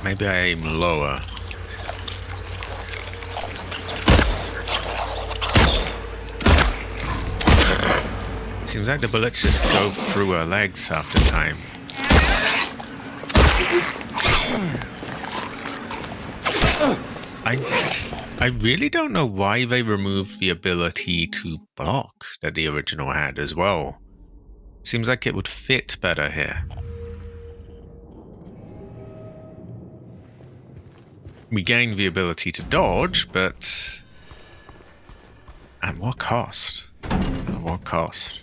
Maybe I aim lower. Seems like the bullets just go through her legs half the time. I really don't know why they removed the ability to block that the original had as well. Seems like it would fit better here. We gained the ability to dodge, but at what cost? At what cost?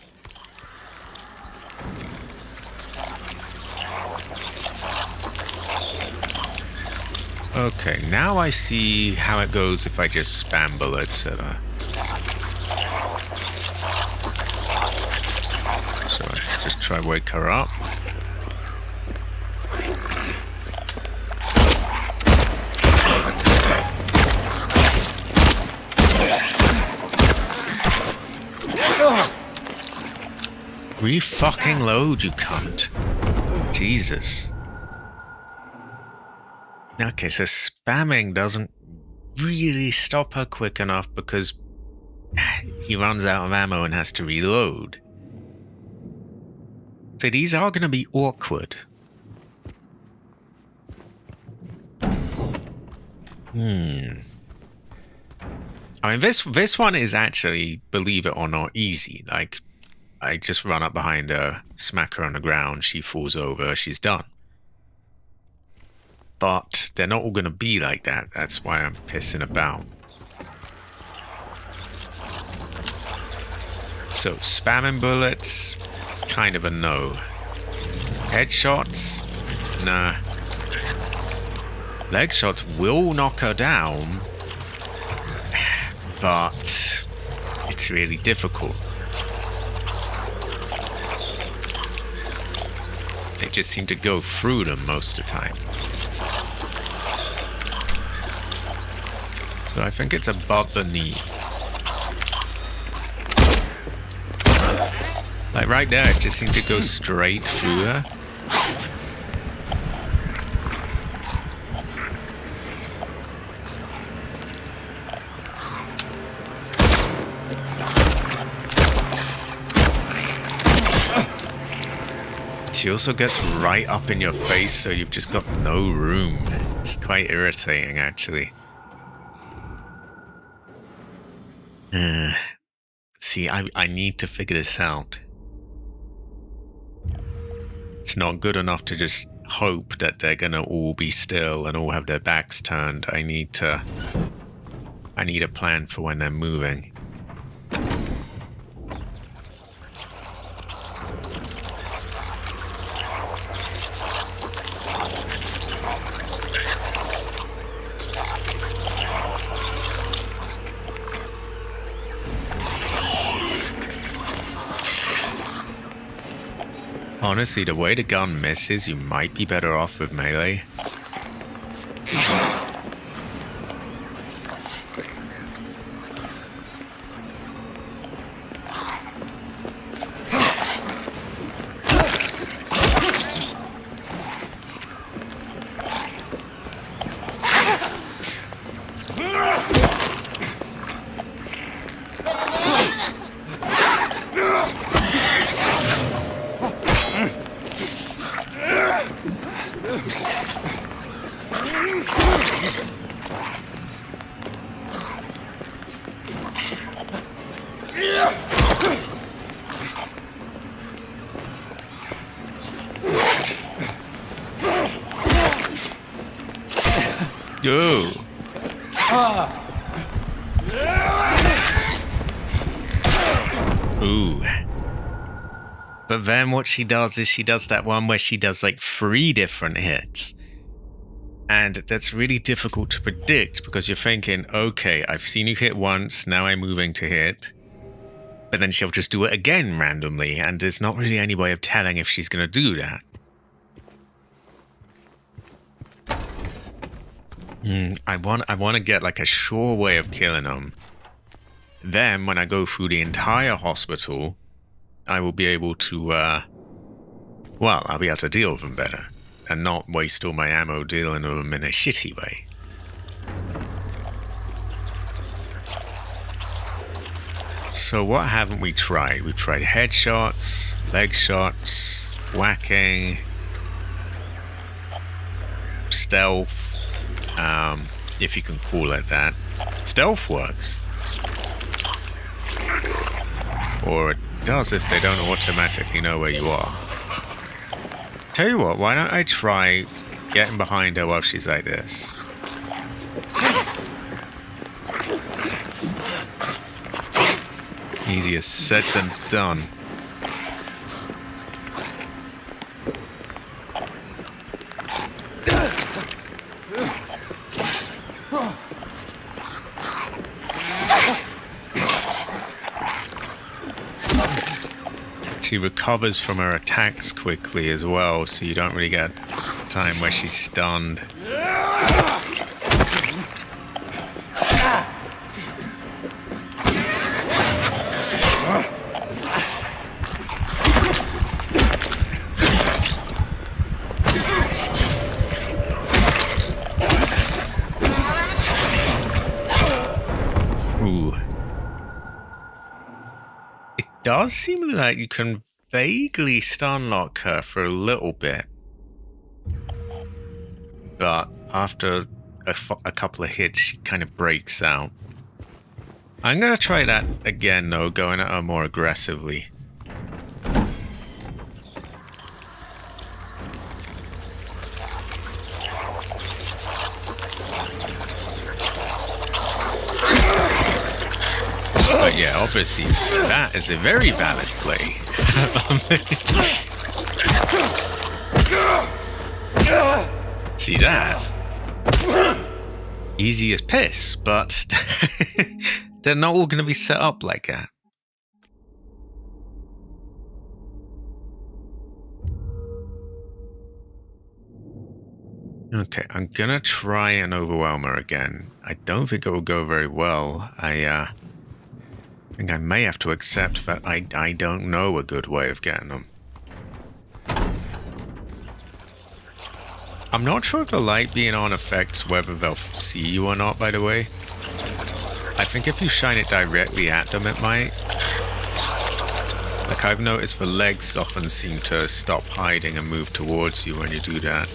Okay, now I see how it goes if I just spam bullets at her. So I just try to wake her up. Re-fucking load, you cunt. Jesus. Okay, so spamming doesn't really stop her quick enough because he runs out of ammo and has to reload. So these are going to be awkward. I mean, this one is actually, believe it or not, easy. Like, I just run up behind her, smack her on the ground, she falls over, she's done. But they're not all going to be like that. That's why I'm pissing about. So, spamming bullets, kind of a no. Headshots? Nah. Leg shots will knock her down, but it's really difficult. They just seem to go through them most of the time. So I think it's above the knee. Like right there, it just seemed to go straight through her. She also gets right up in your face, so you've just got no room. It's quite irritating, actually. See, I need to figure this out. It's not good enough to just hope that they're gonna all be still and all have their backs turned. I need a plan for when they're moving. Honestly, the way the gun misses, you might be better off with melee. Go. Ooh. But then what she does is she does that one where she does like 3 different hits. And that's really difficult to predict because you're thinking, okay, I've seen you hit once, now I'm moving to hit. But then she'll just do it again randomly, and there's not really any way of telling if she's going to do that. I want to get like a sure way of killing them. Then when I go through the entire hospital, I will be able to, well, I'll be able to deal with them better and not waste all my ammo dealing with them in a shitty way. So what haven't we tried? We've tried headshots, leg shots, whacking, stealth, if you can call it that. Stealth works. Or it does if they don't automatically know where you are. Tell you what, why don't I try getting behind her while she's like this? Easier said than done. She recovers from her attacks quickly as well, so you don't really get time where she's stunned. Ooh. It does seem like you can vaguely stun lock her for a little bit. But after a couple of hits, she kind of breaks out. I'm going to try that again, though, going at her more aggressively. But yeah, obviously, that is a very valid play. See that? Easy as piss, but they're not all going to be set up like that. Okay, I'm going to try and overwhelm her again. I don't think it will go very well. I think I may have to accept that I don't know a good way of getting them. I'm not sure if the light being on affects whether they'll see you or not, by the way. I think if you shine it directly at them, it might. Like, I've noticed the legs often seem to stop hiding and move towards you when you do that.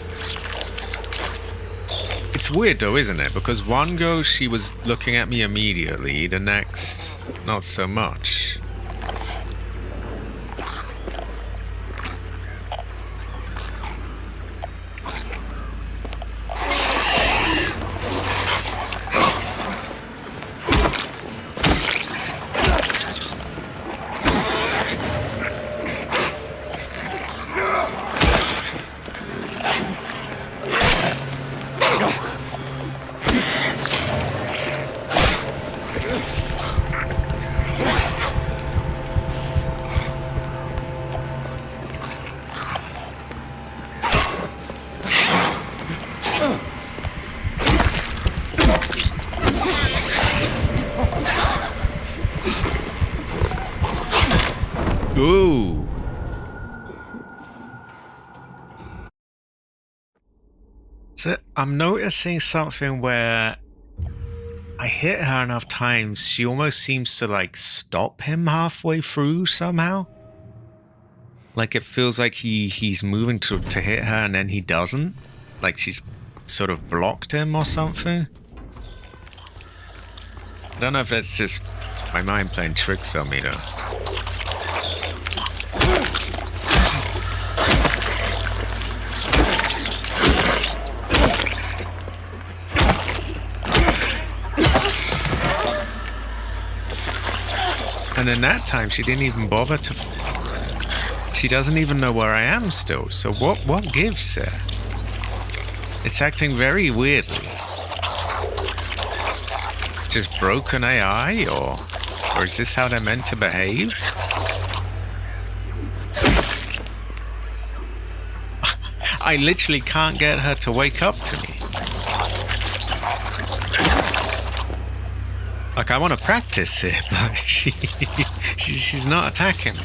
It's weird though, isn't it? Because one go she was looking at me immediately, the next, not so much. Ooh. So I'm noticing something where I hit her enough times, she almost seems to like stop him halfway through somehow. Like it feels like he's moving to hit her and then he doesn't. Like she's sort of blocked him or something. I don't know if that's just my mind playing tricks on me though. And then that time she didn't even bother to... She doesn't even know where I am still. So what gives there? It's acting very weirdly. Just broken AI or is this how they're meant to behave? I literally can't get her to wake up to me. Like, I want to practice it, but she's not attacking me.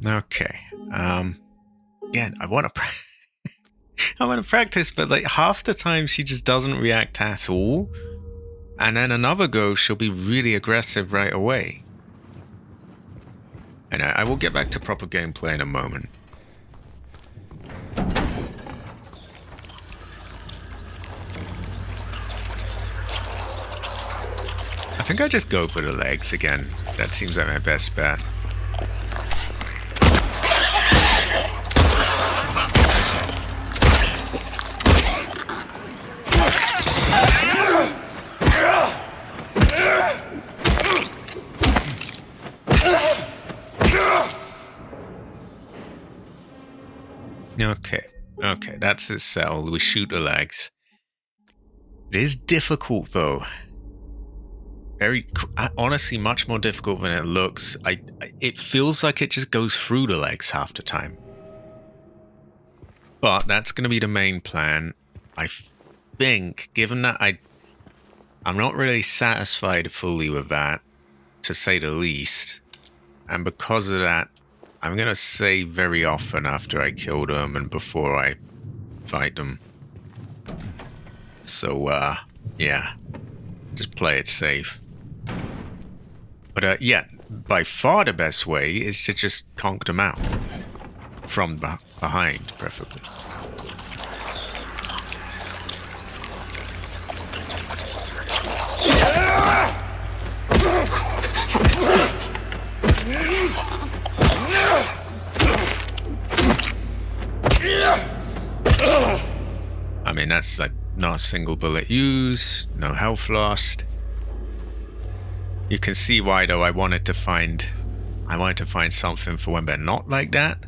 Okay. Again, I want to practice, but like half the time she just doesn't react at all. And then another go, she'll be really aggressive right away. And I will get back to proper gameplay in a moment. I think I just go for the legs again. That seems like my best bet. Okay, that's it settled. We shoot the legs. It is difficult though. Honestly, much more difficult than it looks. It feels like it just goes through the legs half the time. But that's going to be the main plan. I think, given that I'm not really satisfied fully with that, to say the least. And because of that, I'm going to save very often after I kill them and before I fight them. So, yeah. Just play it safe. But, yeah, by far the best way is to just conk them out. From behind, preferably. I mean, that's like not a single bullet used, no health lost. You can see why, though. I wanted to find something for when they're not like that.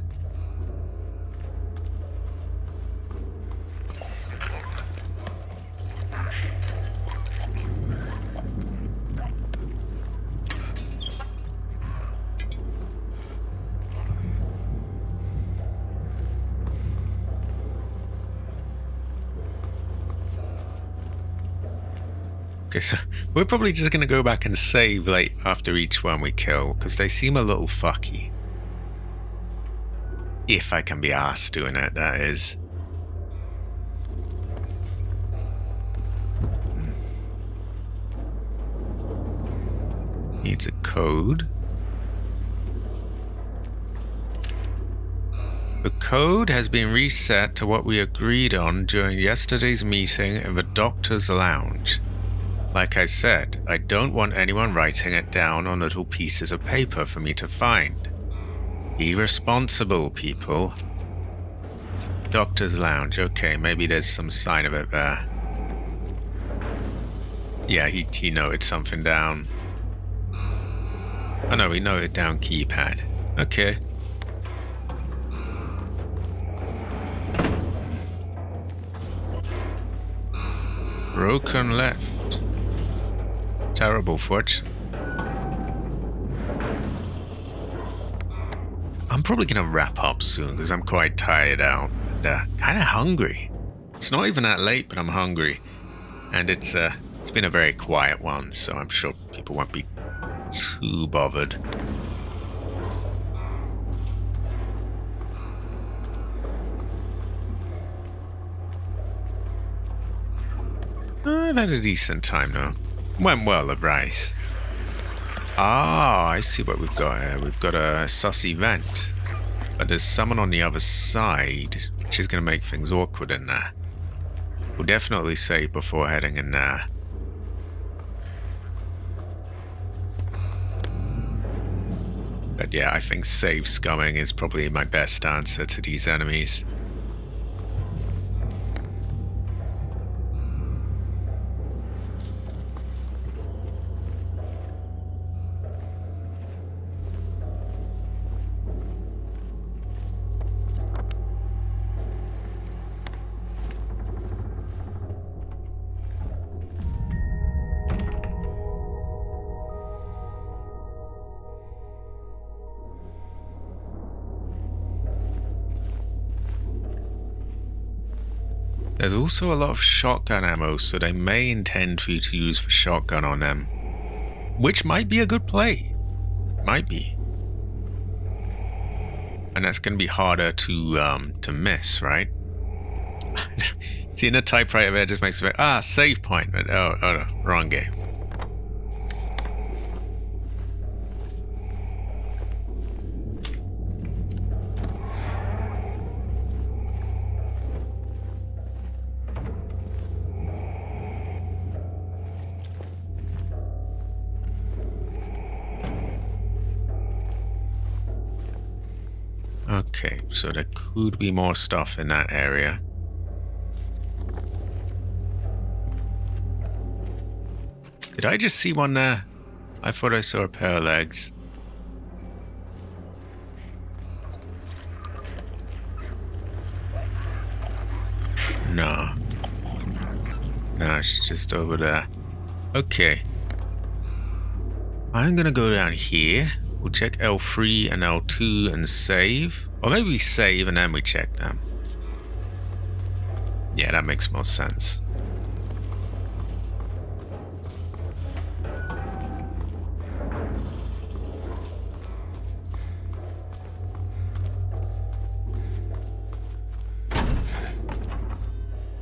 Okay, so we're probably just going to go back and save like after each one we kill, because they seem a little fucky. If I can be arsed doing it, that is. Needs a code. The code has been reset to what we agreed on during yesterday's meeting in the doctor's lounge. Like I said, I don't want anyone writing it down on little pieces of paper for me to find. Be responsible, people. Doctor's lounge. Okay, maybe there's some sign of it there. Yeah, he noted something down. Oh no, he noted down keypad. Okay. Broken left. Terrible fortune. I'm probably going to wrap up soon because I'm quite tired out and kind of hungry. It's not even that late, but I'm hungry. And it's been a very quiet one, so I'm sure people won't be too bothered. I've had a decent time though. Went well, the rice. Ah, I see what we've got here. We've got a sussy vent. But there's someone on the other side, which is going to make things awkward in there. We'll definitely save before heading in there. But yeah, I think save scumming is probably my best answer to these enemies. There's also a lot of shotgun ammo, so they may intend for you to use the shotgun on them. Which might be a good play. Might be. And that's going to be harder to miss, right? Seeing a typewriter there just makes me think, save point. But, oh no, wrong game. Okay, so there could be more stuff in that area. Did I just see one there? I thought I saw a pair of legs. No. No, it's just over there. Okay. I'm gonna go down here. We'll check L3 and L2 and save. Or maybe we save and then we check them. Yeah, that makes more sense.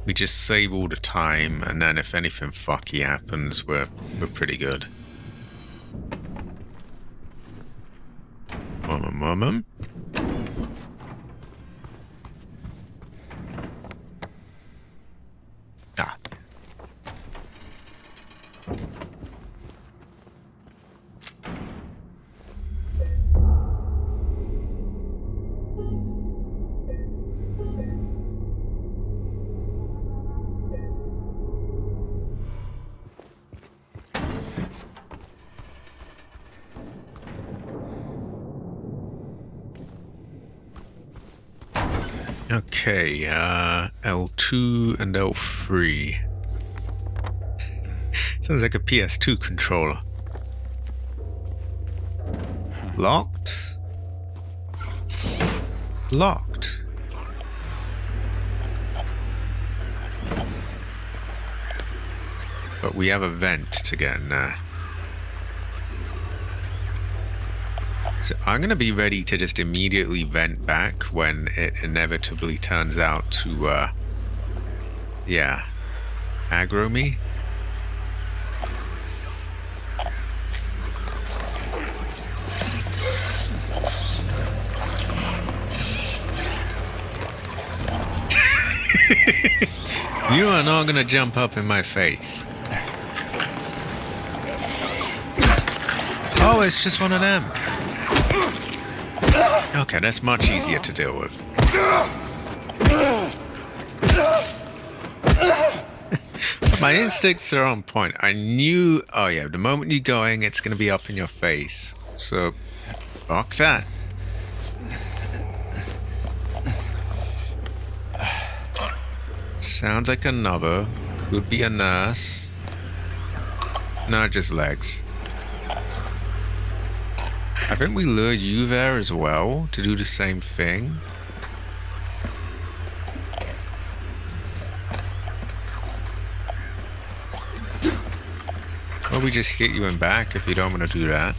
We just save all the time, and then if anything fucky happens, we're pretty good. Moment. Ah. Okay, L2 and L3. Sounds like a PS2 controller. Locked? Locked. But we have a vent to get in there. So I'm going to be ready to just immediately vent back when it inevitably turns out to, yeah, aggro me. You are not going to jump up in my face. Oh, it's just one of them. Okay, that's much easier to deal with. My instincts are on point. I knew... Oh yeah, the moment you're going, it's going to be up in your face. So, fuck that. Sounds like another. Could be a nurse. No, just legs. I think we lure you there as well to do the same thing. Or we just hit you in back if you don't want to do that.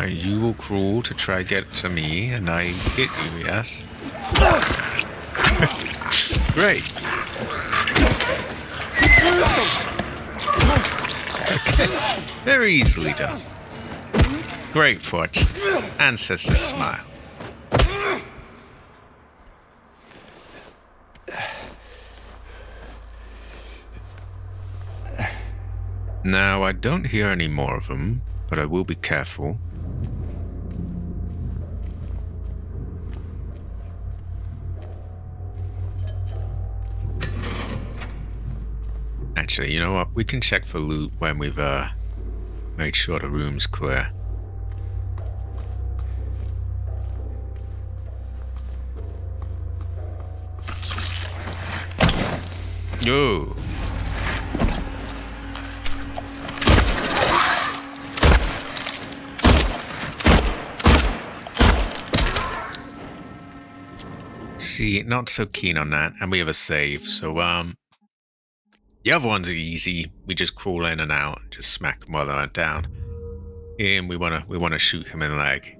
You will crawl to try get to me, and I hit you, yes? Great. Okay. Very easily done. Great fortune. Ancestor smile. Now, I don't hear any more of them, but I will be careful. Actually, you know what? We can check for loot when we've made sure the room's clear. Yo! See, not so keen on that, and we have a save, so the other ones are easy. We just crawl in and out, and just smack them while they're down. And we wanna shoot him in the leg.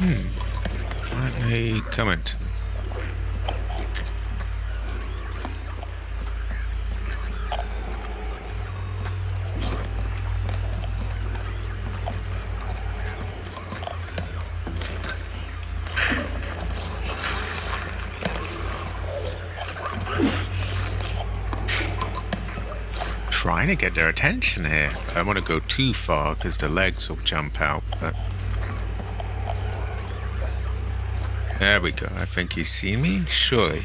Let me comment. Trying to get their attention here. I don't want to go too far because the legs will jump out, but there we go. I think he's seen me, surely.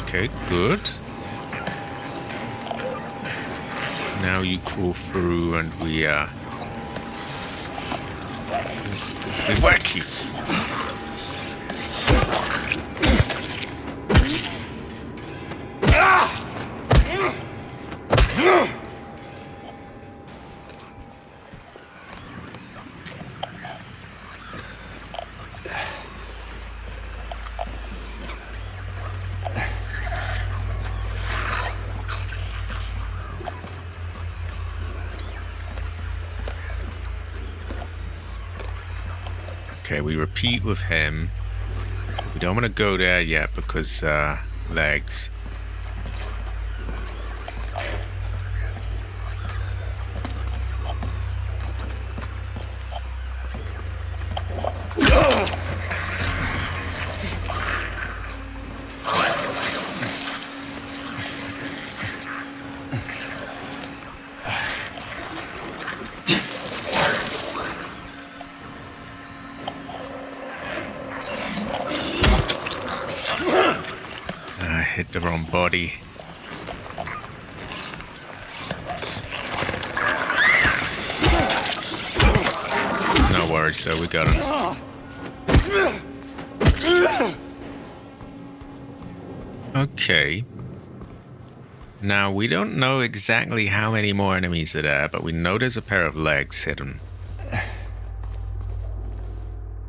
Okay, good. Now you crawl through and we whack you. Okay, we repeat with him. We don't want to go there yet because legs. Hit the wrong body. No worries, so we got him. Okay. Now, we don't know exactly how many more enemies are there, but we know there's a pair of legs hidden.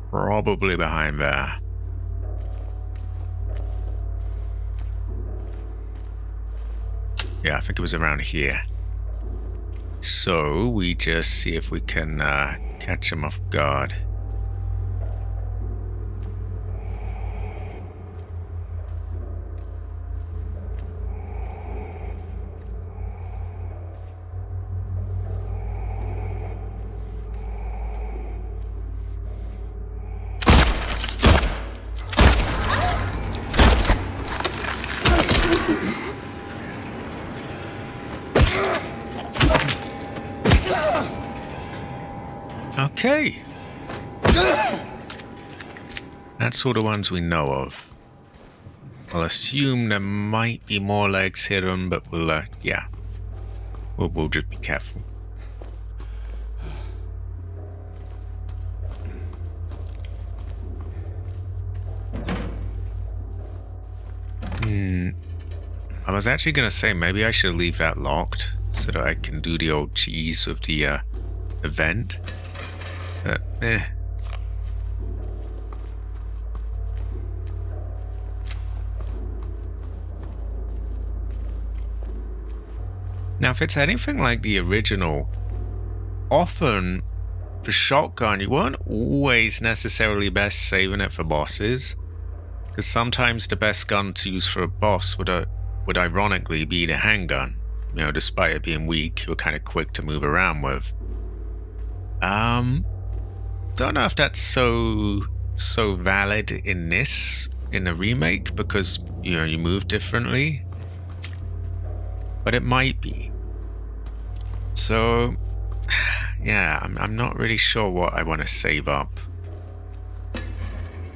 Probably behind there. Yeah, I think it was around here. So we just see if we can catch him off guard. Okay. That's all the ones we know of. I'll assume there might be more legs hidden, but we'll, yeah. We'll just be careful. I was actually going to say maybe I should leave that locked so that I can do the old cheese with the event. Now, if it's anything like the original, often for shotgun, you weren't always necessarily best saving it for bosses. Because sometimes the best gun to use for a boss would ironically be the handgun. You know, despite it being weak, you're kind of quick to move around with. Don't know if that's so valid in the remake, because, you know, you move differently. But it might be. So, yeah, I'm not really sure what I want to save up.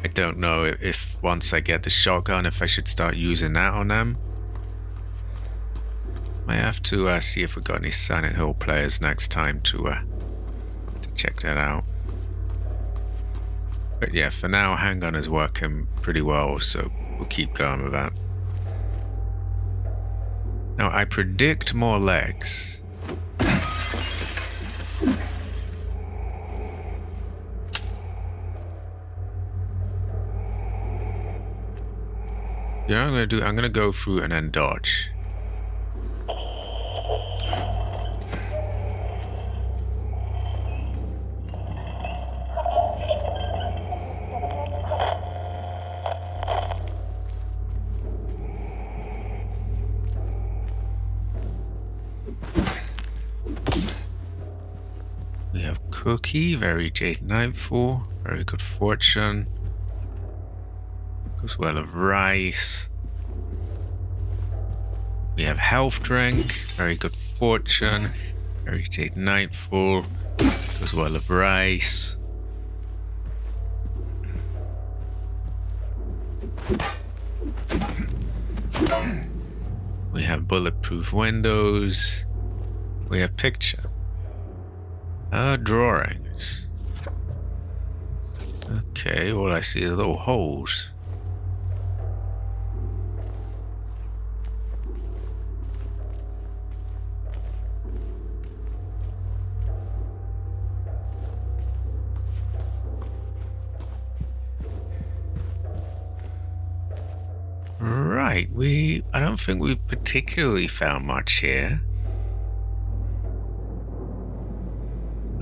I don't know if once I get the shotgun, if I should start using that on them. I have to see if we got any Silent Hill players next time to check that out. But yeah, for now, handgun is working pretty well, so we'll keep going with that. Now, I predict more legs. You know what I'm gonna do? I'm gonna go through and then dodge. We have Cookie, very Jade Nightfall, very good fortune. Goes well of rice. We have health drink, very good fortune, very Jade Nightfall, goes well of rice. We have bulletproof windows. We have picture. Drawings. Okay, all I see are little holes. Right, I don't think we've particularly found much here.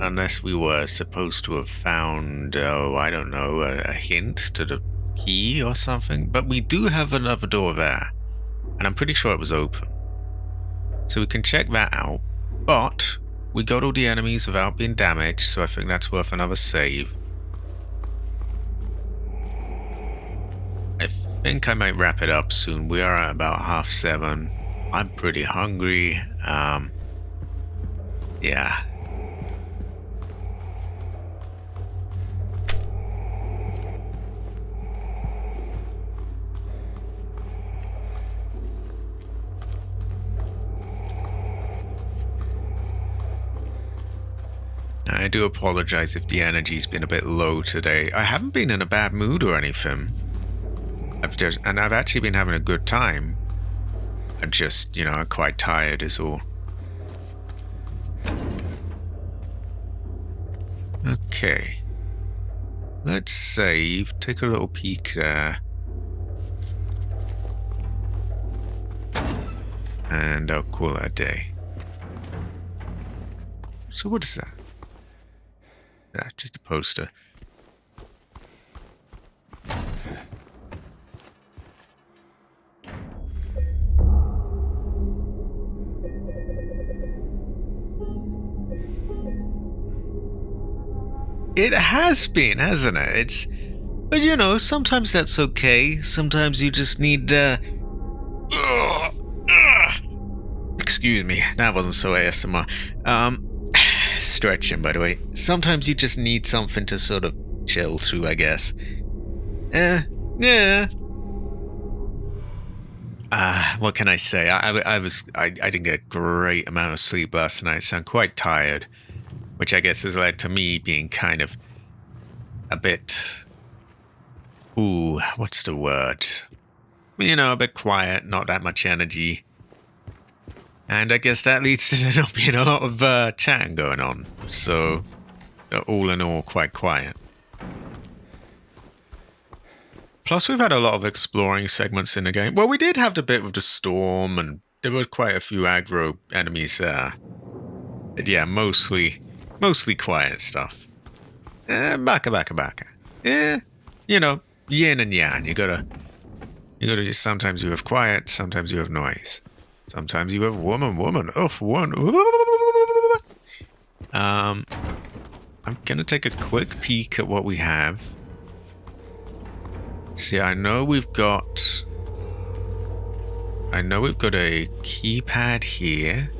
Unless we were supposed to have found, oh, I don't know, a hint to the key or something. But we do have another door there. And I'm pretty sure it was open. So we can check that out. But we got all the enemies without being damaged, so I think that's worth another save. I think I might wrap it up soon. We are at about 7:30. I'm pretty hungry. Yeah. I do apologize if the energy's been a bit low today. I haven't been in a bad mood or anything. I've actually been having a good time. I'm just, quite tired is all. Okay. Let's save. Take a little peek there. And I'll call it a day. So what is that? Yeah, just a poster. It has been, hasn't it? But sometimes that's okay. Sometimes you just need, excuse me, that wasn't so ASMR. Stretching, by the way. Sometimes you just need something to sort of chill through, I guess. Yeah. What can I say? I didn't get a great amount of sleep last night, so I'm quite tired. Which I guess has led to me being kind of a bit... Ooh, what's the word? A bit quiet, not that much energy. And I guess that leads to there not being a lot of chatting going on. So, all in all, quite quiet. Plus, we've had a lot of exploring segments in the game. Well, we did have the bit with the storm, and there were quite a few aggro enemies there. But yeah, mostly quiet stuff. Baka. Yeah, yin and yang. You gotta sometimes you have quiet, sometimes you have noise. Sometimes you have woman. Oh, one. I'm gonna take a quick peek at what we have. See, I know we've got a keypad here.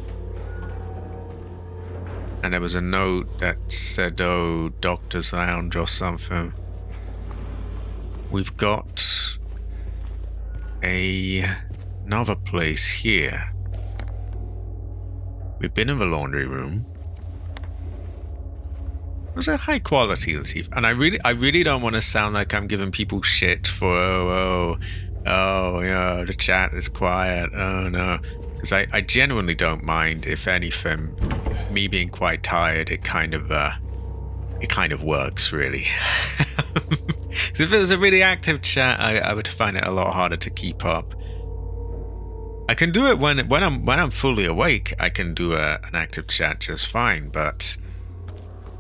And there was a note that said, oh, Doctor's Lounge or something. We've got another place here. We've been in the laundry room. It was a high quality Latif. And I really don't want to sound like I'm giving people shit for, the chat is quiet. Oh, no. Because I genuinely don't mind, if anything, me being quite tired, it kind of works, really. If it was a really active chat, I would find it a lot harder to keep up. I can do it when I'm fully awake. I can do an active chat just fine, but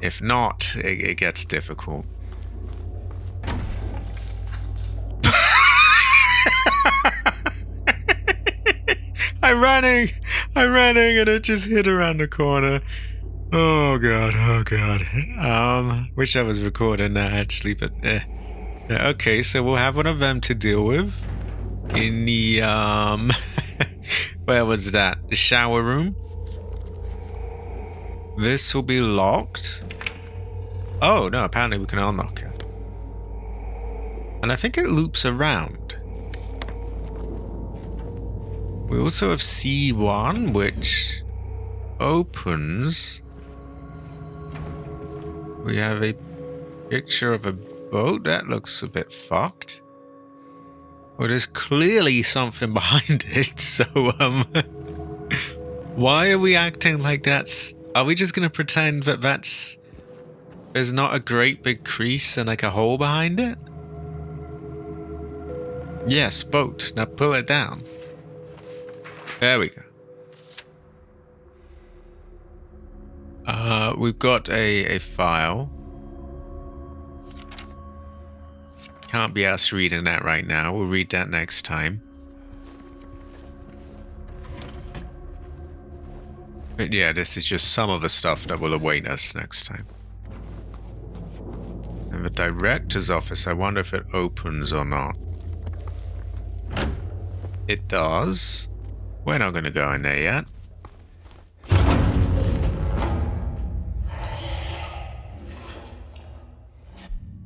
if not, it gets difficult. I'm running, and it just hit around the corner. Oh god. Wish I was recording that actually, but yeah, okay, so we'll have one of them to deal with in the where was that? The shower room. This will be locked. Oh no, apparently we can unlock it. And I think it loops around. We also have C1, which opens. We have a picture of a boat. That looks a bit fucked. Well, there's clearly something behind it, so, why are we acting like that's... Are we just gonna pretend that there's not a great big crease and like a hole behind it? Yes, boat. Now pull it down. There we go. We've got a file. Can't be us reading that right now. We'll read that next time. But yeah, this is just some of the stuff that will await us next time. And the director's office, I wonder if it opens or not. It does. We're not going to go in there yet.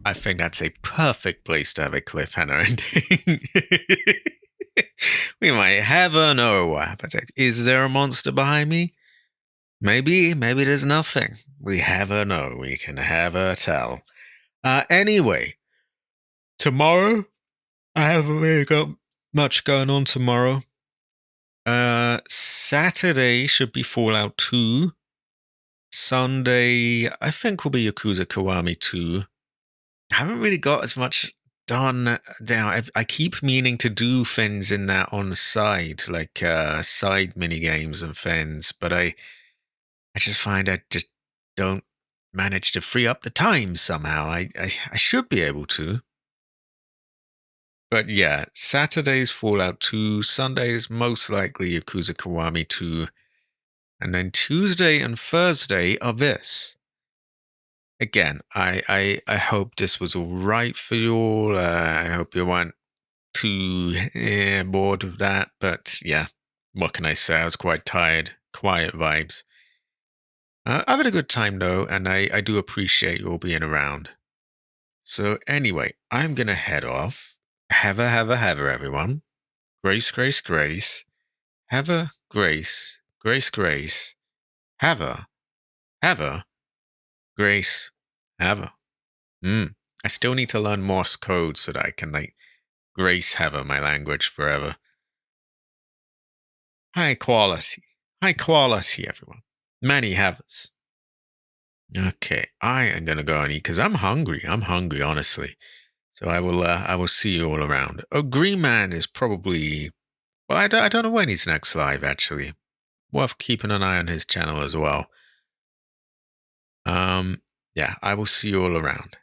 I think that's a perfect place to have a cliffhanger ending. We might never know what happens. Is there a monster behind me? Maybe there's nothing. We never know. We can never tell. Anyway, tomorrow, I haven't really got much going on tomorrow. Saturday should be Fallout 2. Sunday, I think, will be Yakuza Kiwami 2. I haven't really got as much done there. I keep meaning to do things in that on the side, like side mini games and things, but I just find I just don't manage to free up the time somehow. I should be able to. But yeah, Saturday's Fallout 2, Sunday's most likely Yakuza Kiwami 2, and then Tuesday and Thursday are this. Again, I hope this was all right for you all. I hope you weren't too bored of that. But yeah, what can I say? I was quite tired. Quiet vibes. I've had a good time though, and I do appreciate you all being around. So anyway, I'm going to head off. Have a, everyone. Grace. Have a, grace. Have a, grace. Have a. I still need to learn Morse code so that I can, like, grace have my language forever. High quality, everyone. Many havers. Okay, I am gonna go and eat because I'm hungry. Honestly. So I will see you all around. Oh, Green Man is probably... Well, I don't know when he's next live, actually. Worth keeping an eye on his channel as well. Yeah, I will see you all around.